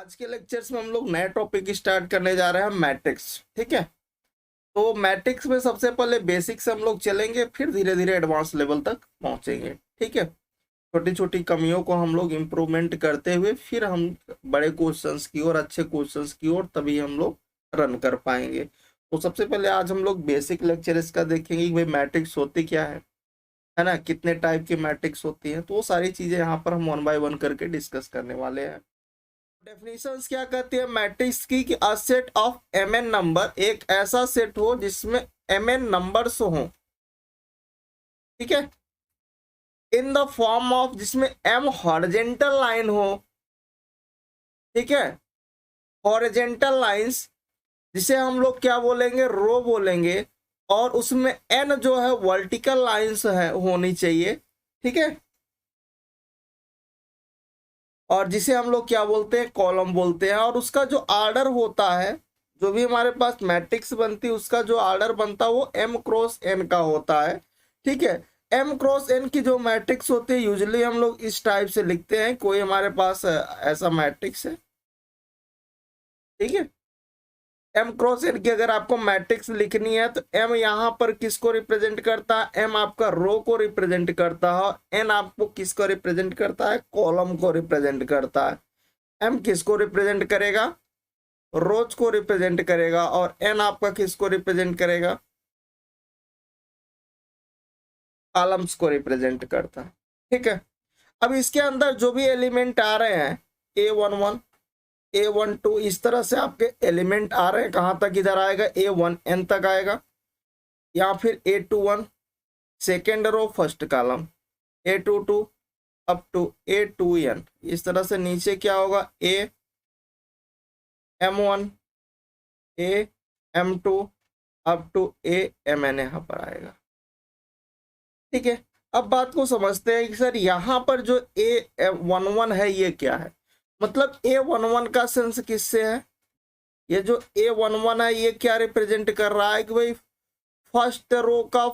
आज के लेक्चर्स में हम लोग नया टॉपिक स्टार्ट करने जा रहे हैं, मैट्रिक्स। ठीक है, तो मैट्रिक्स में सबसे पहले बेसिक से हम लोग चलेंगे, फिर धीरे धीरे एडवांस लेवल तक पहुंचेंगे। ठीक है, छोटी छोटी कमियों को हम लोग इम्प्रूवमेंट करते हुए फिर हम बड़े क्वेश्चंस की ओर, अच्छे क्वेश्चंस की ओर तभी हम लोग रन कर पाएंगे। तो सबसे पहले आज हम लोग बेसिक लेक्चर इसका देखेंगे कि भाई मैट्रिक्स होती क्या है ना, कितने टाइप की मैट्रिक्स होती है। तो वो सारी चीजें यहाँ पर हम 1 बाय 1 करके डिस्कस करने वाले हैं। डेफिनेशंस क्या कहती है मैट्रिक्स की कि a set of M N number, एक ऐसा सेट हो जिसमें एम एन नंबर्स हो। ठीक है, इन द फॉर्म ऑफ, जिसमें एम हॉरिजेंटल लाइन हो। ठीक है, हॉरिजेंटल लाइंस जिसे हम लोग क्या बोलेंगे, रो बोलेंगे, और उसमें एन जो है वर्टिकल लाइंस है होनी चाहिए। ठीक है, और जिसे हम लोग क्या बोलते हैं, कॉलम बोलते हैं। और उसका जो आर्डर होता है, जो भी हमारे पास मैट्रिक्स बनती है उसका जो आर्डर बनता है वो m क्रॉस n का होता है। ठीक है, m क्रॉस n की जो मैट्रिक्स होती है यूजुअली हम लोग इस टाइप से लिखते हैं। कोई हमारे पास ऐसा मैट्रिक्स है, ठीक है, m क्रॉस n की अगर आपको मैट्रिक्स लिखनी है तो m यहाँ पर किसको रिप्रेजेंट करता है, m आपका रो को रिप्रेजेंट करता है, और n आपको किसको रिप्रेजेंट करता है, कॉलम को रिप्रेजेंट करता है। m किसको रिप्रेजेंट करेगा, रोज को रिप्रेजेंट करेगा, और n आपका किसको रिप्रेजेंट करेगा, कॉलम्स को रिप्रेजेंट करता है। ठीक है, अब इसके अंदर जो भी एलिमेंट आ रहे हैं, A11 A12 इस तरह से आपके एलिमेंट आ रहे हैं। कहां तक इधर आएगा, A1n तक आएगा, या फिर A21 second row first column, A22 up to A2n। इस तरह से नीचे क्या होगा, AM1 AM2 up to AMN यहाँ पर आएगा। ठीक है, अब बात को समझते हैं कि सर यहाँ पर जो A11 है ये क्या है। मतलब A11 का सेंस किससे है, ये जो A11 है ये क्या रिप्रेजेंट कर रहा है कि भाई फर्स्ट रो का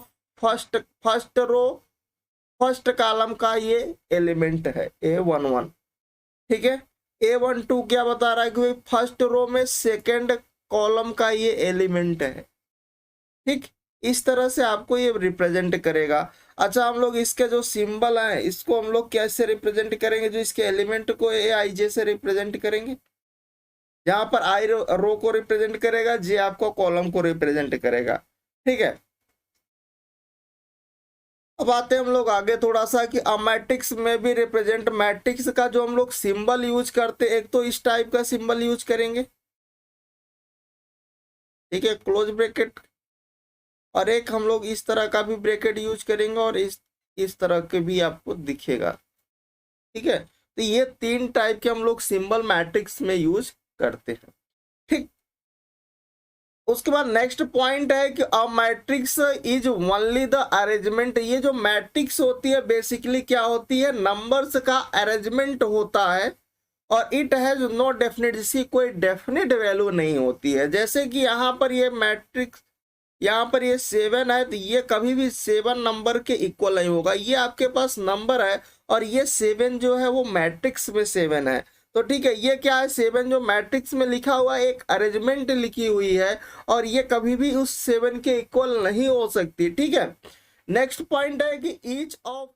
फर्स्ट कॉलम का ये एलिमेंट है A11। ठीक है, A12 क्या बता रहा है कि भाई फर्स्ट रो में सेकेंड कॉलम का ये एलिमेंट है। ठीक, इस तरह से आपको ये रिप्रेजेंट करेगा। अच्छा, हम लोग इसके जो सिंबल है इसको हम लोग कैसे रिप्रेजेंट करेंगे, जो इसके एलिमेंट को AIJ से रिप्रेजेंट करेंगे। जहां पर आई रो को रिप्रेजेंट करेगा, जे आपको कॉलम को रिप्रेजेंट करेगा। ठीक है, अब आते हैं हम लोग आगे थोड़ा सा कि मैट्रिक्स में भी रिप्रेजेंट, मैट्रिक्स का जो हम लोग सिंबल यूज करते, एक तो इस टाइप का सिंबल यूज करेंगे, ठीक है, क्लोज ब्रैकेट, और एक हम लोग इस तरह का भी ब्रैकेट यूज करेंगे, और इस तरह के भी आपको दिखेगा। ठीक है, तो ये 3 टाइप के हम लोग सिंबल मैट्रिक्स में यूज करते हैं। ठीक, उसके बाद नेक्स्ट पॉइंट है कि a matrix is only the arrangement. ये जो मैट्रिक्स होती है बेसिकली क्या होती है, नंबर्स का अरेंजमेंट होता है, और इट हैज नो डेफिनेट, जिसकी कोई डेफिनेट वैल्यू नहीं होती है। जैसे कि यहाँ पर ये मैट्रिक्स, यहाँ पर ये 7 है, तो ये कभी भी 7 नंबर के इक्वल नहीं होगा। ये आपके पास नंबर है, और ये 7 जो है वो मैट्रिक्स में 7 है। तो ठीक है, ये क्या है, 7 जो मैट्रिक्स में लिखा हुआ है एक अरेंजमेंट लिखी हुई है, और ये कभी भी उस 7 के इक्वल नहीं हो सकती। ठीक है, नेक्स्ट पॉइंट है कि each of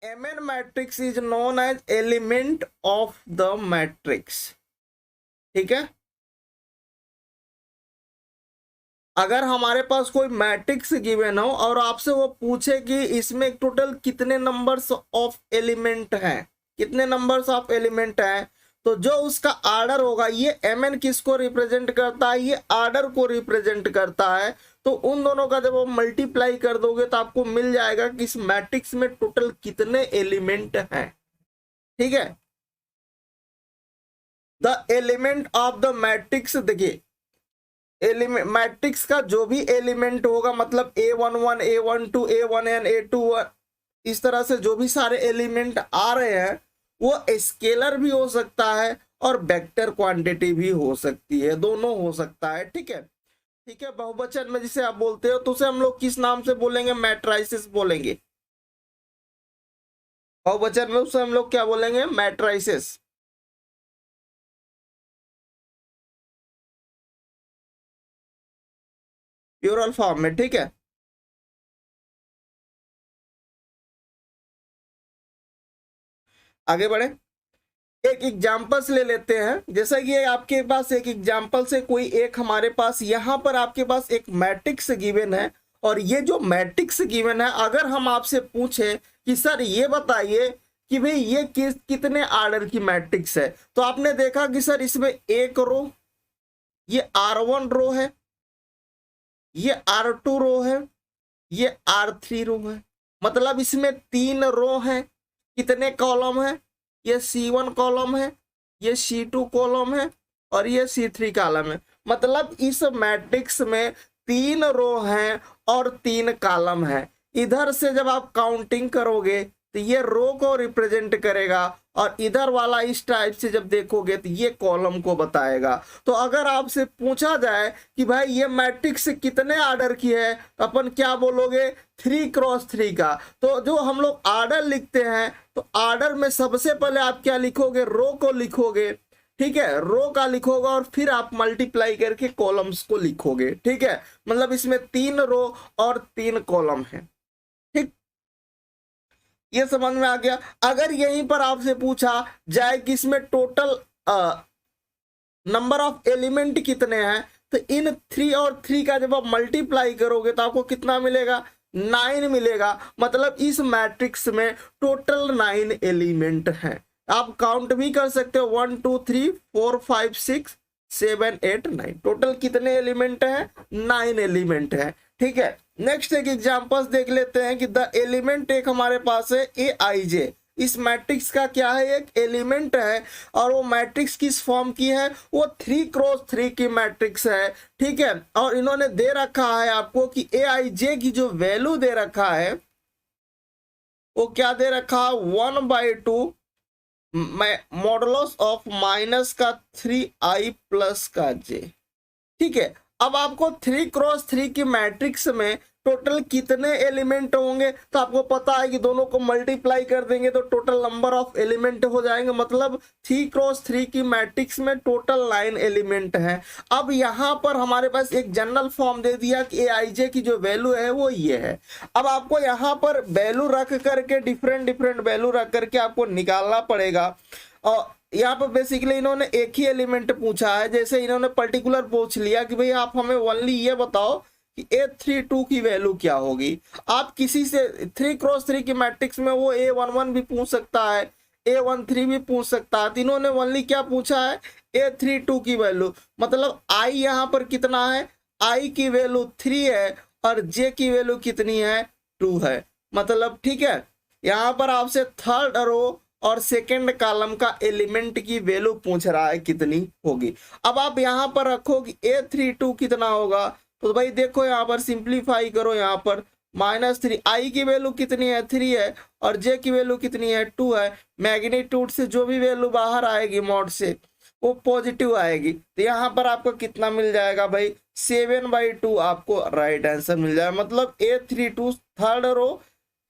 M N matrix is known as element of the matrix. ठीक है, अगर हमारे पास कोई मैट्रिक्स गिवन हो और आपसे वो पूछे कि इसमें टोटल कितने नंबर्स ऑफ एलिमेंट हैं, कितने नंबर्स ऑफ एलिमेंट हैं, तो जो उसका आर्डर होगा, ये mn किसको रिप्रेजेंट करता है, ये आर्डर को रिप्रेजेंट करता है। तो उन दोनों का जब आप मल्टीप्लाई कर दोगे तो आपको मिल जाएगा कि इस मैट्रिक्स में टोटल कितने एलिमेंट हैं। ठीक है, the element of the matrix, देखिए एलिमेंट मैट्रिक्स का जो भी एलिमेंट होगा, मतलब A11 A12 A1n A21, इस तरह से जो भी सारे एलिमेंट आ रहे हैं वो स्केलर भी हो सकता है और वेक्टर क्वांटिटी भी हो सकती है, दोनों हो सकता है। ठीक है, ठीक है, बहुवचन में जिसे आप बोलते हो तो उसे हम लोग किस नाम से बोलेंगे, मैट्राइसिस बोलेंगे। बहुवचन में उसे हम लोग क्या बोलेंगे, मैट्राइसिस। प्यूरल फॉर्म में, ठीक है। आगे बढ़े, एक एग्जाम्पल्स ले लेते हैं। जैसा कि आपके पास एक एग्जाम्पल से कोई एक हमारे पास यहाँ पर आपके पास एक मैट्रिक्स गिवन है, और ये जो मैट्रिक्स गिवन है, अगर हम आपसे पूछे कि सर ये बताइए कि भाई ये कितने आर्डर की मैट्रिक्स है, तो आपने देखा कि सर इसमें एक रो, ये R1 रो है, ये R2 रो है, ये R3 रो है। मतलब इसमें 3 रो है, कितने कॉलम है, ये C1 कॉलम है, ये C2 कॉलम है, और ये C3 कॉलम है। मतलब इस मैट्रिक्स में 3 रो हैं और 3 कॉलम है। इधर से जब आप काउंटिंग करोगे तो ये रो को रिप्रेजेंट करेगा, और इधर वाला इस टाइप से जब देखोगे तो ये कॉलम को बताएगा। तो अगर आपसे पूछा जाए कि भाई ये मैट्रिक्स कितने आर्डर की है, तो अपन क्या बोलोगे, 3x3 का। तो जो हम लोग आर्डर लिखते हैं, तो आर्डर में सबसे पहले आप क्या लिखोगे, रो को लिखोगे, ठीक है, रो का लिखोगे, और फिर आप मल्टीप्लाई करके कॉलम्स को लिखोगे, ठीक है। मतलब इसमें 3 रो और 3 कॉलम है, ठीक, ये समझ में आ गया। अगर यहीं पर आपसे पूछा जाए कि इसमें टोटल नंबर ऑफ एलिमेंट कितने हैं, तो इन 3 और 3 का जब आप मल्टीप्लाई करोगे तो आपको कितना मिलेगा, 9 मिलेगा। मतलब इस मैट्रिक्स में टोटल 9 एलिमेंट हैं। आप काउंट भी कर सकते हो, 1 2 3 4 5 6 7 8 9, टोटल कितने एलिमेंट हैं, 9 एलिमेंट हैं, ठीक है। नेक्स्ट एक एग्जांपल्स देख लेते हैं कि द एलिमेंट एक हमारे पास है Aij। इस मैट्रिक्स का क्या है, एक एलिमेंट है, और वो मैट्रिक्स किस फॉर्म की है, वो 3x3 की मैट्रिक्स है, ठीक है। और इन्होंने दे रखा है आपको कि Aij की जो वैल्यू दे रखा है, वो क्या दे रखा है, 1/2 मॉडुलस ऑफ माइनस का 3i प्लस का j, ठीक है। अब आपको 3x3 की मैट्रिक्स में टोटल कितने एलिमेंट होंगे, तो आपको पता है कि दोनों को मल्टीप्लाई कर देंगे तो टोटल नंबर ऑफ एलिमेंट हो जाएंगे। मतलब 3x3 की मैट्रिक्स में टोटल 9 एलिमेंट हैं। अब यहाँ पर हमारे पास एक जनरल फॉर्म दे दिया कि Aij की जो वैल्यू है वो ये है। अब आपको यहाँ पर वैल्यू रख करके डिफरेंट वैल्यू रख करके आपको निकालना पड़ेगा। और यहाँ पर बेसिकली इन्होंने एक ही एलिमेंट पूछा है। जैसे इन्होंने पर्टिकुलर पूछ लिया कि भाई आप हमें ओनली ये बताओ कि A32 की वैल्यू क्या होगी। आप किसी से 3x3 की मैट्रिक्स में वो A11 भी पूछ सकता है, A13 भी पूछ सकता है। तीनों ने ओनली क्या पूछा है, A32 की वैल्यू। मतलब I यहाँ पर कितना है, I की वैल्यू 3 है और J की वैल्यू कितनी है, 2 है। मतलब ठीक है, यहाँ पर आपसे थर्ड रो और सेकेंड कॉलम का एलिमेंट की वैल्यू पूछ रहा है कितनी होगी। अब आप यहाँ पर रखो कि A32 कितना होगा, तो भाई देखो यहाँ पर सिंप्लीफाई करो, यहाँ पर -3, I की वैल्यू कितनी है, 3 है, और J की वैल्यू कितनी है, 2 है। मैग्नीट्यूड से जो भी वैल्यू बाहर आएगी मॉड से वो पॉजिटिव आएगी। तो यहाँ पर आपको कितना मिल जाएगा भाई, 7/2 आपको राइट आंसर मिल जाएगा। मतलब A32 third row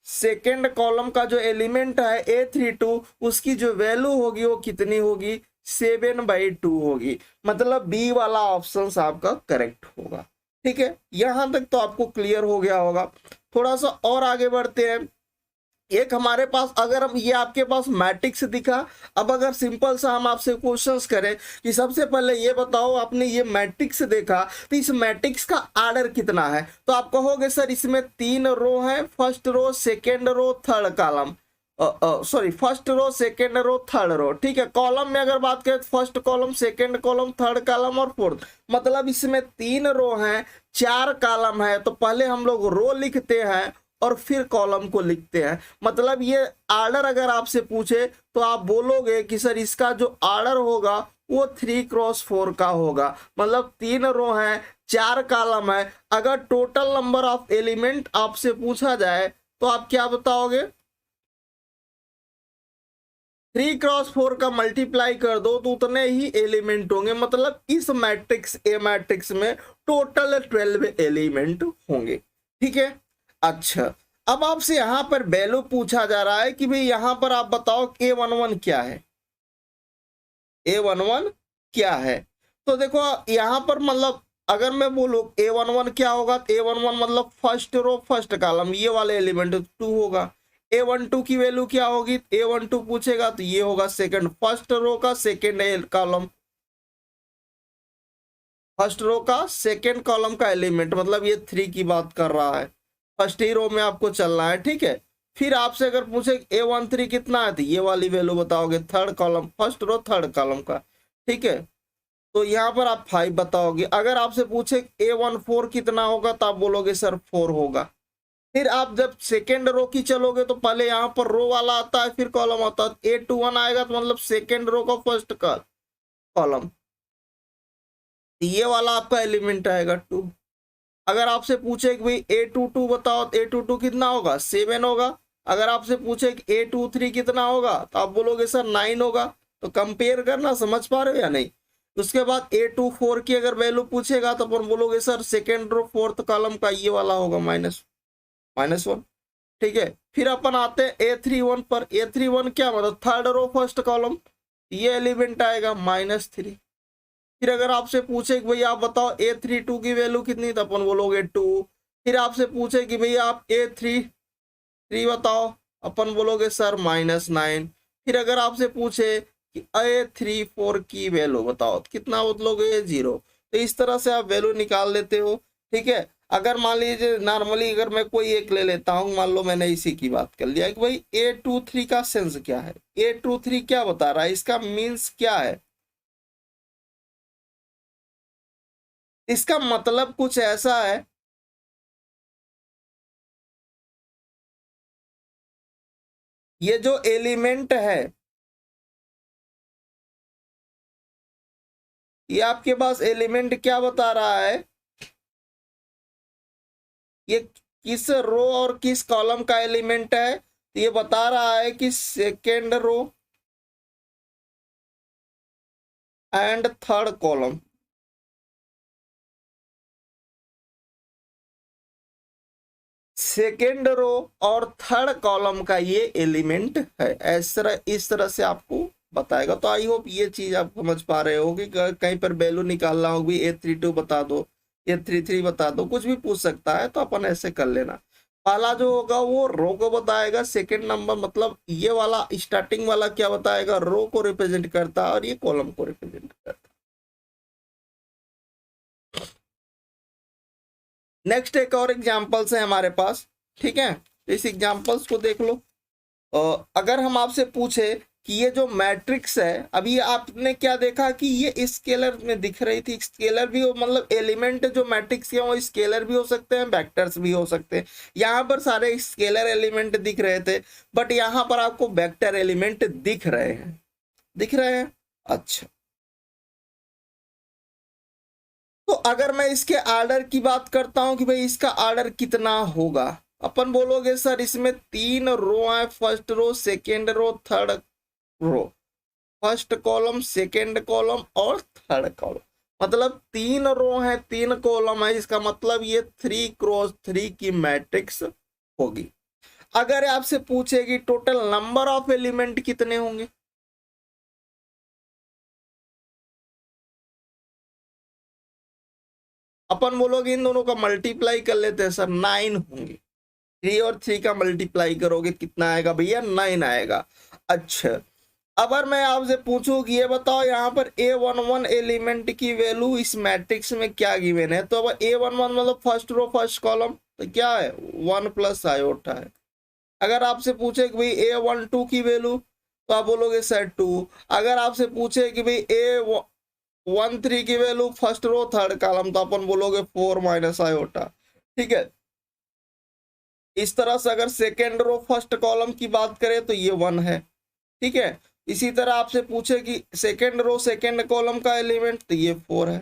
second column का जो एलिमेंट है A32, उसकी जो वैल्यू होगी वो कितनी होगी, 7/2 होगी। मतलब बी वाला ऑप्शन आपका करेक्ट होगा। ठीक है, यहां तक तो आपको क्लियर हो गया होगा। थोड़ा सा और आगे बढ़ते हैं। एक हमारे पास अगर हम ये आपके पास मैट्रिक्स दिखा, अब अगर सिंपल सा हम आपसे क्वेश्चंस करें कि सबसे पहले ये बताओ आपने ये मैट्रिक्स देखा तो इस मैट्रिक्स का आर्डर कितना है, तो आप कहोगे सर इसमें 3 रो है, first row second row third column, sorry first row second row third row. ठीक है, कॉलम में अगर बात करें तो first column second column third column और फोर्थ। मतलब इसमें 3 रो हैं 4 कॉलम है, तो पहले हम लोग रो लिखते हैं और फिर कॉलम को लिखते हैं। मतलब ये आर्डर अगर आपसे पूछे तो आप बोलोगे कि सर इसका जो आर्डर होगा वो 3x4 का होगा। मतलब 3 रो हैं 4 कॉलम है। अगर टोटल नंबर ऑफ एलिमेंट आपसे पूछा जाए तो आप क्या बताओगे, 3x4 का मल्टीप्लाई कर दो तो उतने ही एलिमेंट होंगे। मतलब इस मैट्रिक्स ए मैट्रिक्स में टोटल 12 एलिमेंट होंगे। ठीक है, अच्छा अब आपसे यहां पर वैल्यू पूछा जा रहा है कि भाई यहां पर आप बताओ A11 क्या है, A11 क्या है। तो देखो यहां पर मतलब अगर मैं बोलूँ A11 क्या होगा, A11 मतलब फर्स्ट रो फर्स्ट कॉलम, ये वाले एलिमेंट 2 होगा। A12 की वैल्यू क्या होगी, A12 पूछेगा तो ये होगा सेकंड फर्स्ट रो का सेकंड कॉलम, फर्स्ट रो का सेकंड कॉलम का एलिमेंट, मतलब ये 3 की बात कर रहा है, फर्स्ट ही रो में आपको चलना है, ठीक है। फिर आपसे अगर पूछे A13 कितना है तो ये वाली वैल्यू बताओगे, third column first row third column का, ठीक है। तो यहाँ पर आप 5 बताओगे। अगर आपसे पूछे A14 कितना होगा तो आप बोलोगे सर 4 होगा। फिर आप जब सेकेंड रो की चलोगे तो पहले यहाँ पर रो वाला आता है फिर कॉलम आता है, A21 आएगा तो मतलब सेकेंड रो का फर्स्ट कॉलम, ये वाला आपका एलिमेंट आएगा 2। अगर आपसे पूछे कि भाई A22 बताओ तो A22 कितना होगा, 7 होगा। अगर आपसे पूछे कि A23 कितना होगा तो आप बोलोगे सर 9 होगा। तो कंपेयर करना समझ पा रहे हो या नहीं। उसके बाद A24 की अगर वैल्यू पूछेगा तो अपन बोलोगे sir second row fourth column का ये वाला होगा -1, ठीक है। फिर अपन आते हैं A31 पर। A31 क्या मतलब थर्ड रो फर्स्ट कॉलम, ये एलिमेंट आएगा -3। फिर अगर आपसे पूछे कि भाई आप बताओ A32 की वैल्यू कितनी तो अपन बोलोगे 2। फिर आपसे पूछे कि भाई आप A33 बताओ, अपन बोलोगे सर -9। फिर अगर आपसे पूछे कि A34 की वैल्यू बताओ तो कितना बोलोगे 0। तो इस तरह से आप वैल्यू निकाल लेते हो, ठीक है। अगर मान लीजिए नॉर्मली अगर मैं कोई एक ले लेता हूँ, मान लो मैंने इसी की बात कर लिया कि भाई A23 का सेंस क्या है, A23 क्या बता रहा है, इसका मीन्स क्या है। इसका मतलब कुछ ऐसा है, ये जो एलिमेंट है ये आपके पास एलिमेंट क्या बता रहा है, ये किस रो और किस कॉलम का एलिमेंट है। तो ये बता रहा है कि second row and third column, second row और थर्ड कॉलम का ये एलिमेंट है। इस तरह से आपको बताएगा। तो आई होप ये चीज आप समझ पा रहे हो कि कहीं पर वैल्यू निकालना होगी A32 बता दो, A33 बता दो, कुछ भी पूछ सकता है तो अपन ऐसे कर लेना। पहला जो होगा वो रो को बताएगा, सेकेंड नंबर मतलब ये वाला स्टार्टिंग वाला क्या बताएगा, रो को रिप्रेजेंट करता है और ये कॉलम को रिप्रेजेंट करता है। नेक्स्ट एक और एग्जाम्पल्स है हमारे पास, ठीक है। इस एग्जाम्पल्स को देख लो। अगर हम आपसे पूछे कि ये जो मैट्रिक्स है, अभी आपने क्या देखा कि ये स्केलर में दिख रही थी, स्केलर भी हो मतलब एलिमेंट जो मैट्रिक्स के वो स्केलर भी हो सकते हैं, वेक्टर्स भी हो सकते हैं। यहाँ पर सारे स्केलर एलिमेंट दिख रहे थे, बट यहाँ पर आपको वेक्टर एलिमेंट दिख रहे हैं, दिख रहे हैं। अच्छा, तो अगर मैं इसके ऑर्डर की बात करता हूं कि भाई इसका ऑर्डर कितना होगा, अपन बोलोगे सर इसमें 3 रो है, first row second row third row, first column second column और थर्ड कॉलम, मतलब 3 रो है 3 कॉलम है, इसका मतलब ये 3x3 की मैट्रिक्स होगी। अगर आपसे पूछेगी टोटल नंबर ऑफ एलिमेंट कितने होंगे, अपन बोलोगे इन दोनों का मल्टीप्लाई कर लेते हैं सर, 9 होंगे। 3 और 3 का मल्टीप्लाई करोगे कितना आएगा भैया, 9 आएगा। अच्छा, अगर मैं आपसे पूछूं कि ये बताओ यहाँ पर A11 एलिमेंट की वैल्यू इस मैट्रिक्स में क्या गिवन है, तो अब A11 मतलब फर्स्ट रो फर्स्ट कॉलम, तो क्या है 1 प्लस आयोटा है। अगर आपसे पूछे कि भाई A12 की वैल्यू तो आप बोलोगे सर 2। अगर आपसे पूछे कि भाई A13 की value first row third column तो अपन बोलोगे 4 माइनस आयोटा, ठीक है। इस तरह से अगर सेकेंड रो फर्स्ट कॉलम की बात करें तो ये 1 है, ठीक है। इसी तरह आपसे पूछे कि सेकेंड रो सेकेंड कॉलम का एलिमेंट तो ये 4 है,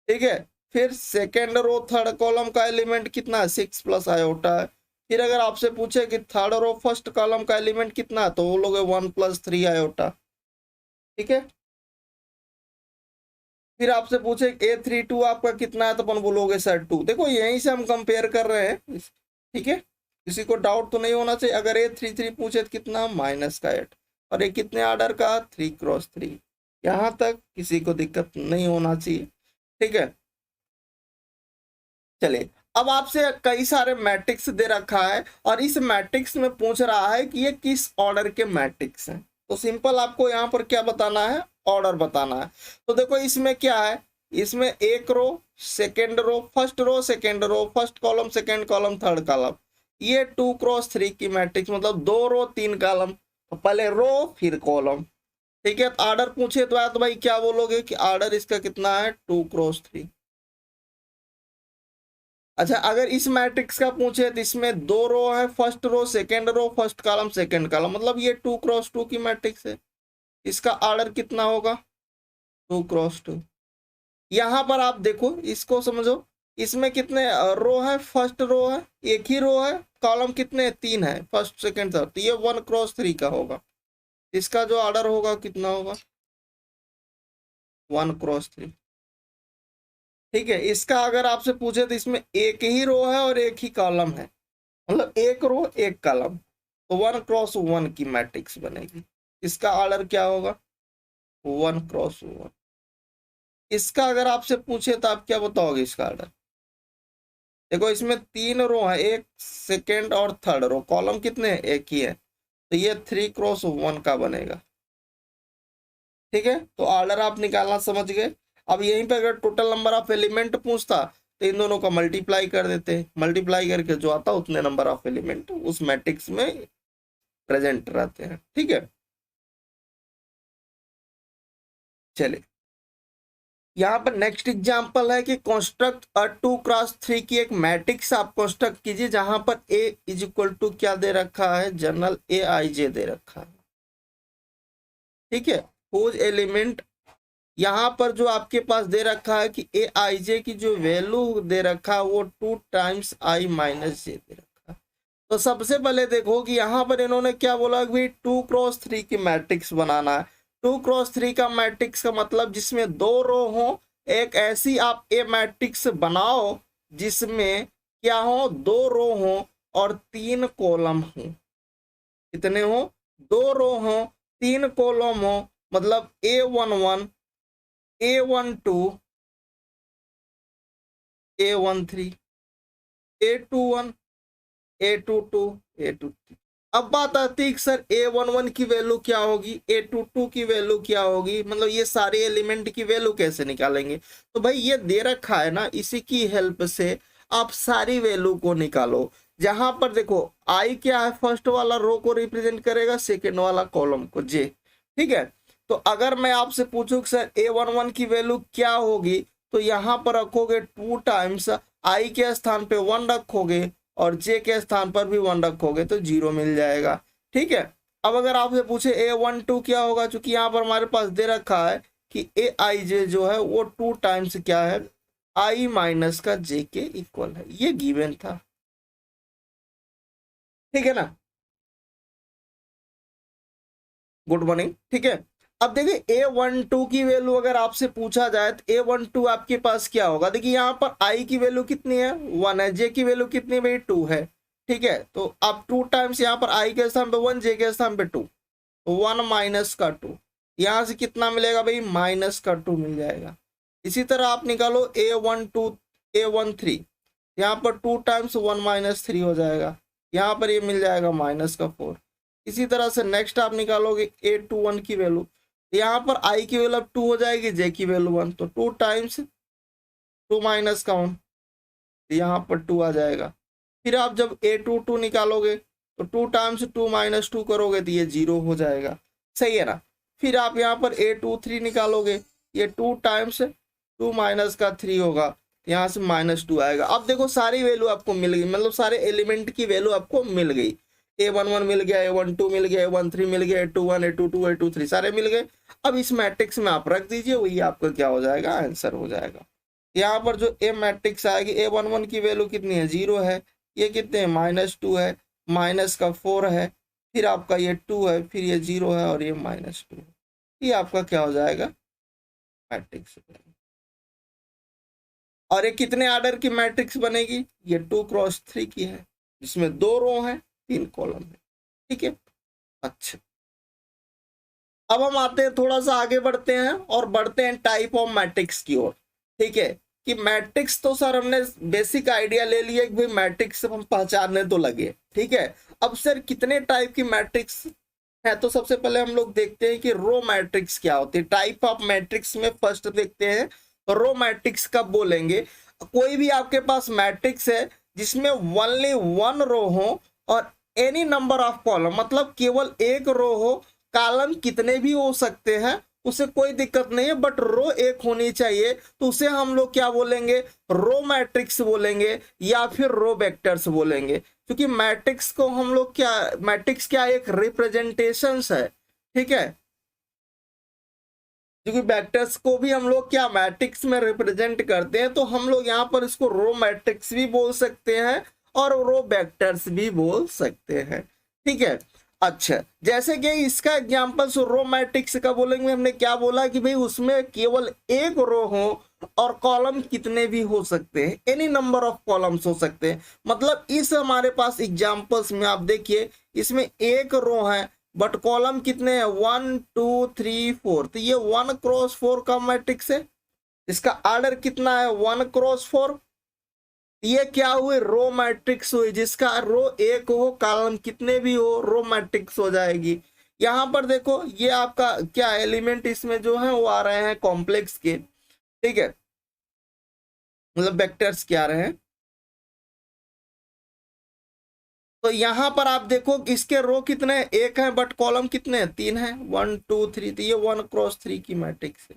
ठीक है। फिर सेकेंड रो थर्ड कॉलम का एलिमेंट कितना है, 6 प्लस आयोटा है। फिर अगर आपसे पूछे कि थर्ड रो फर्स्ट कॉलम का एलिमेंट कितना है तो वो लोग 1 प्लस 3 आयोटा, ठीक है। फिर आपसे पूछे A32 आपका कितना है तो अपन बोलोगे सर 2। देखो यहीं से हम कंपेयर कर रहे हैं, ठीक है। किसी को डाउट तो नहीं होना चाहिए। अगर A33 पूछे तो कितना -8, और ये कितने ऑर्डर का 3x3, यहाँ तक किसी को दिक्कत नहीं होना चाहिए, ठीक है। चलिए, अब आपसे कई सारे मैट्रिक्स दे रखा है और इस मैट्रिक्स में पूछ रहा है कि ये किस ऑर्डर के मैट्रिक्स हैं। तो सिंपल आपको यहाँ पर क्या बताना है, ऑर्डर बताना है। तो देखो इसमें क्या है, इसमें एक row, second row, first row, second row, first column, second column, third column, ये 2x3 की मैट्रिक्स, मतलब 2 रो 3 कॉलम। तो पहले रो फिर कॉलम, ठीक है। तो ऑर्डर पूछे तो भाई क्या बोलोगे कि ऑर्डर इसका कितना है, 2x3। अच्छा, अगर इस मैट्रिक्स का पूछे तो इसमें 2 रो है, first row, second row, first column, second column, मतलब ये 2x2 की मैट्रिक्स है। इसका ऑर्डर कितना होगा, 2x2। यहां पर आप देखो, इसको समझो, इसमें कितने रो है, फर्स्ट रो है, एक ही रो है, कॉलम कितने, 3 है, फर्स्ट सेकेंड थर्ड, तो ये 1x3 का होगा। इसका जो ऑर्डर होगा कितना होगा, 1x3। ठीक है। इसका अगर आपसे पूछे तो इसमें एक ही रो है और एक ही कॉलम है, मतलब एक रो एक कॉलम, तो 1x1 की मैट्रिक्स बनेगी। इसका ऑर्डर क्या होगा, 1x1। इसका अगर आपसे पूछे तो आप क्या बताओगे इसका ऑर्डर। देखो इसमें 3 रो है, एक सेकेंड और थर्ड रो, कॉलम कितने हैं, एक ही है, तो ये 3x1 का बनेगा। ठीक है, तो ऑर्डर आप निकालना समझ गए। अब यहीं पे अगर टोटल नंबर ऑफ एलिमेंट पूछता तो इन दोनों का मल्टीप्लाई कर देते, मल्टीप्लाई करके जो आता उतने नंबर ऑफ एलिमेंट उस मैट्रिक्स में प्रेजेंट रहते हैं। ठीक है, चलिए यहाँ पर नेक्स्ट एग्जांपल है कि कंस्ट्रक्ट अ 2x3 की एक मैट्रिक्स आप कंस्ट्रक्ट कीजिए जहां पर A इज इक्वल टू क्या दे रखा है, जनरल Aij दे रखा है। ठीक है, हुज एलिमेंट, यहाँ पर जो आपके पास दे रखा है कि Aij की जो वैल्यू दे रखा है वो 2 टाइम्स i माइनस जे दे रखा है। तो सबसे पहले देखो कि यहाँ पर इन्होंने क्या बोला कि 2x3 की मैट्रिक्स बनाना है। 2x3 का मैट्रिक्स का मतलब जिसमें 2 रो हो, एक ऐसी आप ए मैट्रिक्स बनाओ जिसमें क्या हो, 2 रो हो और 3 कॉलम हो। कितने हो, 2 रो हो, 3 कॉलम हो, मतलब A11, A12, A13, A21, A22, A23। अब बात आती है कि सर A11 की वैल्यू क्या होगी, A22 की वैल्यू क्या होगी, मतलब ये सारे एलिमेंट की वैल्यू कैसे निकालेंगे। तो भाई ये दे रखा है ना, इसी की हेल्प से आप सारी वैल्यू को निकालो। जहां पर देखो आई क्या है, फर्स्ट वाला रो को रिप्रेजेंट करेगा, सेकेंड वाला कॉलम को जे। ठीक है, तो अगर मैं आपसे पूछूं कि सर A11 की वैल्यू क्या होगी, तो यहाँ पर रखोगे 2 टाइम्स आई के स्थान पे 1 रखोगे और जे के स्थान पर भी 1 रखोगे तो 0 मिल जाएगा। ठीक है, अब अगर आपसे पूछे A12 क्या होगा, चूंकि यहाँ पर हमारे पास दे रखा है कि Aij जो है वो 2 टाइम्स क्या है, i माइनस का जे के इक्वल है, ये गिवन था। ठीक है ना, गुड मॉर्निंग। ठीक है, अब देखिए A12 की वैल्यू अगर आपसे पूछा जाए तो A12 आपके पास क्या होगा, देखिए यहाँ पर i की वैल्यू कितनी है, 1 है, j की वैल्यू कितनी भाई 2 है। ठीक है, तो आप 2 टाइम्स यहाँ पर i के स्थान पे 1, j के स्थान पे 2, तो 1 माइनस का 2, यहाँ से कितना मिलेगा भाई, माइनस का 2 मिल जाएगा। इसी तरह आप निकालो A12, A13, यहाँ पर 2 टाइम्स 1 माइनस 3 हो जाएगा, यहाँ पर ये मिल जाएगा माइनस का 4। इसी तरह से नेक्स्ट आप निकालोगे A21 की वैल्यू, यहाँ पर i की वैल्यू अब 2 हो जाएगी, j की वैल्यू 1, तो 2 टाइम्स 2 माइनस का 1, यहाँ पर 2 आ जाएगा। फिर आप जब A22 निकालोगे तो 2 टाइम्स 2 माइनस 2 करोगे तो ये 0 हो जाएगा। सही है ना। फिर आप यहाँ पर A23 निकालोगे, ये 2 टाइम्स 2 माइनस का 3 होगा, यहाँ से -2 आएगा। अब देखो सारी वैल्यू आपको मिल गई, मतलब सारे एलिमेंट की वैल्यू आपको मिल गई। A11 मिल गया, A12 मिल गया, A13 मिल गया, A21, A22, A23 सारे मिल गए। अब इस मैट्रिक्स में आप रख दीजिए, वही आपका क्या हो जाएगा, आंसर हो जाएगा। यहाँ पर जो ए मैट्रिक्स आएगी, A11 की वैल्यू कितनी है, 0 है, ये कितने हैं, -2 है, माइनस का 4 है, फिर आपका ये 2 है, फिर ये 0 है और ये -2 है। ये आपका क्या हो जाएगा, मैट्रिक्स। और ये कितने ऑर्डर की मैट्रिक्स बनेगी, ये 2x3 की है, जिसमें 2 रो हैं 3 कॉलम है। ठीक है, अच्छा अब हम आते हैं, थोड़ा सा आगे बढ़ते हैं और बढ़ते हैं टाइप ऑफ मैट्रिक्स की ओर। ठीक है, कि मैट्रिक्स तो सर हमने बेसिक आइडिया ले लिया कि भाई मैट्रिक्स हम पहचानने तो लगे, ठीक है। अब सर कितने टाइप की मैट्रिक्स है, तो सबसे पहले हम लोग देखते हैं कि रो मैट्रिक्स क्या होती है। टाइप ऑफ मैट्रिक्स में फर्स्ट देखते हैं रो मैट्रिक्स कब बोलेंगे। कोई भी आपके पास मैट्रिक्स है जिसमें ओनली वन रो हो और एनी नंबर ऑफ कॉलम, मतलब केवल एक रो हो, कॉलम कितने भी हो सकते हैं, उसे कोई दिक्कत नहीं है, बट रो एक होनी चाहिए, तो उसे हम लोग क्या बोलेंगे, रो मैट्रिक्स बोलेंगे या फिर रो वेक्टर्स बोलेंगे। क्योंकि मैट्रिक्स को हम लोग क्या, मैट्रिक्स क्या एक रिप्रेजेंटेशंस है, ठीक है। क्योंकि वेक्टर्स को भी हम लोग क्या मैट्रिक्स में रिप्रेजेंट करते हैं, तो हम लोग यहाँ पर इसको रो मैट्रिक्स भी बोल सकते हैं और रो वेक्टर्स भी बोल सकते हैं, ठीक है। अच्छा, जैसे कि इसका एग्जांपल रो मैट्रिक्स का बोलेंगे, हमने क्या बोला कि भाई उसमें केवल एक रो हो और कॉलम कितने भी हो सकते हैं, एनी नंबर ऑफ कॉलम्स हो सकते हैं। मतलब इस हमारे पास एग्जांपल्स में आप देखिए, इसमें एक रो है बट कॉलम कितने हैं, 1 2 3 4, तो ये 1x4 का मैट्रिक्स है। इसका ऑर्डर कितना है, 1x4। ये क्या हुए, रो मैट्रिक्स हुई, जिसका रो एक हो कॉलम कितने भी हो, रो मैट्रिक्स हो जाएगी। यहाँ पर देखो ये आपका क्या एलिमेंट इसमें जो है वो आ रहे हैं कॉम्प्लेक्स के, ठीक है, मतलब वेक्टर्स क्या आ रहे हैं। तो यहाँ पर आप देखो इसके रो कितने हैं, एक है, बट कॉलम कितने हैं, 3 है, 1 2 3, तो ये 1x3 की मैट्रिक्स है,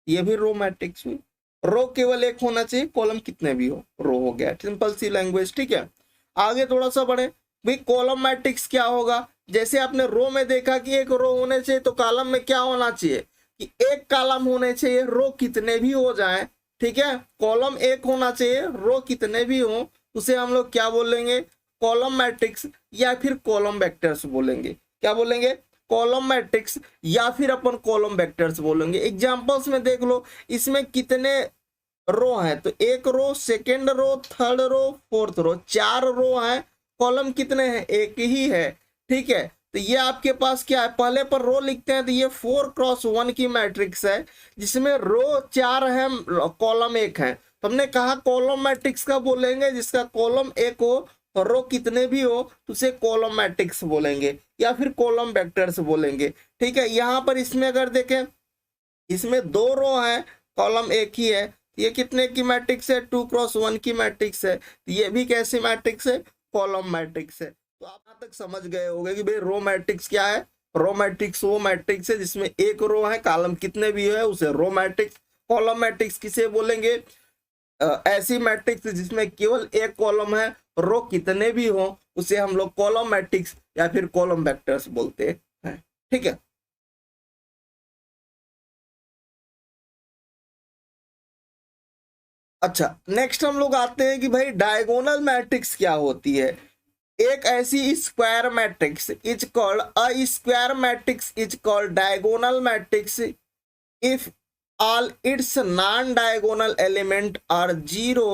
ये भी रो मैट्रिक्स हुई। रो केवल एक होना चाहिए, कॉलम कितने भी हो, रो हो गया, सिंपल सी लैंग्वेज, ठीक है। आगे थोड़ा सा बढ़े, भाई कॉलम मैट्रिक्स क्या होगा। जैसे आपने रो में देखा कि एक रो होने चाहिए, तो कॉलम में क्या होना चाहिए कि एक कॉलम होने चाहिए, रो कितने भी हो जाए, ठीक है। कॉलम एक होना चाहिए, रो कितने भी हो, उसे हम लोग क्या बोलेंगे, कॉलम मैट्रिक्स या फिर कॉलम वेक्टर्स बोलेंगे। क्या बोलेंगे, कॉलम मैट्रिक्स या फिर अपन कॉलम वेक्टर्स बोलेंगे। एग्जांपल्स में देख लो, इसमें कितने रो हैं, तो एक row, second row, third row, fourth row, 4 row हैं। कॉलम कितने हैं, एक ही है, ठीक है। तो ये आपके पास क्या है, पहले पर रो लिखते हैं, तो ये 4x1 की मैट्रिक्स है, जिसमें रो 4 है, कॉलम एक है। तो हमने कहा कॉलम मैट्रिक्स का बोलेंगे जिसका कॉलम एक हो और रो कितने भी हो, तो उसे कॉलम मैट्रिक्स बोलेंगे या फिर कॉलम वेक्टर्स बोलेंगे, ठीक है। यहाँ पर इसमें अगर देखें, इसमें 2 रो है, कॉलम एक ही है, ये कितने की मैट्रिक्स है, 2x1 की मैट्रिक्स है। ये भी कैसी मैट्रिक्स है, कॉलम मैट्रिक्स है। तो आप यहाँ तक समझ गए होंगे कि भाई रो मैट्रिक्स क्या है। रो मैट्रिक्स वो मैट्रिक्स है जिसमें एक रो है, कॉलम कितने भी है, उसे रो मैट्रिक्स। कॉलम मैट्रिक्स किसे बोलेंगे, ऐसी मैट्रिक्स जिसमें केवल एक कॉलम है, रो कितने भी हो, उसे हम लोग कॉलम मैट्रिक्स या फिर कॉलम वेक्टर्स बोलते हैं, ठीक है। अच्छा, नेक्स्ट हम लोग आते हैं कि भाई डायगोनल मैट्रिक्स क्या होती है। एक ऐसी square matrix is called a square matrix is called diagonal matrix if all its non-diagonal element are zero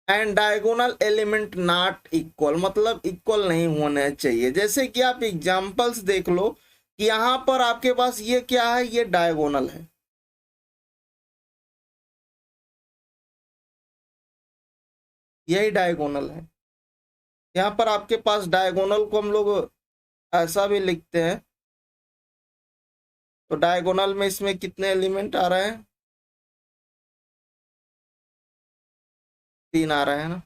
and diagonal element not equal, मतलब इक्वल नहीं होने चाहिए। जैसे कि आप एग्जांपल्स देख लो कि यहाँ पर आपके पास ये क्या है, ये डायगोनल है, यही डायगोनल है। यहाँ पर आपके पास डायगोनल को हम लोग ऐसा भी लिखते हैं, तो डायगोनल में इसमें कितने एलिमेंट आ रहे हैं, 3 आ रहे हैं ना।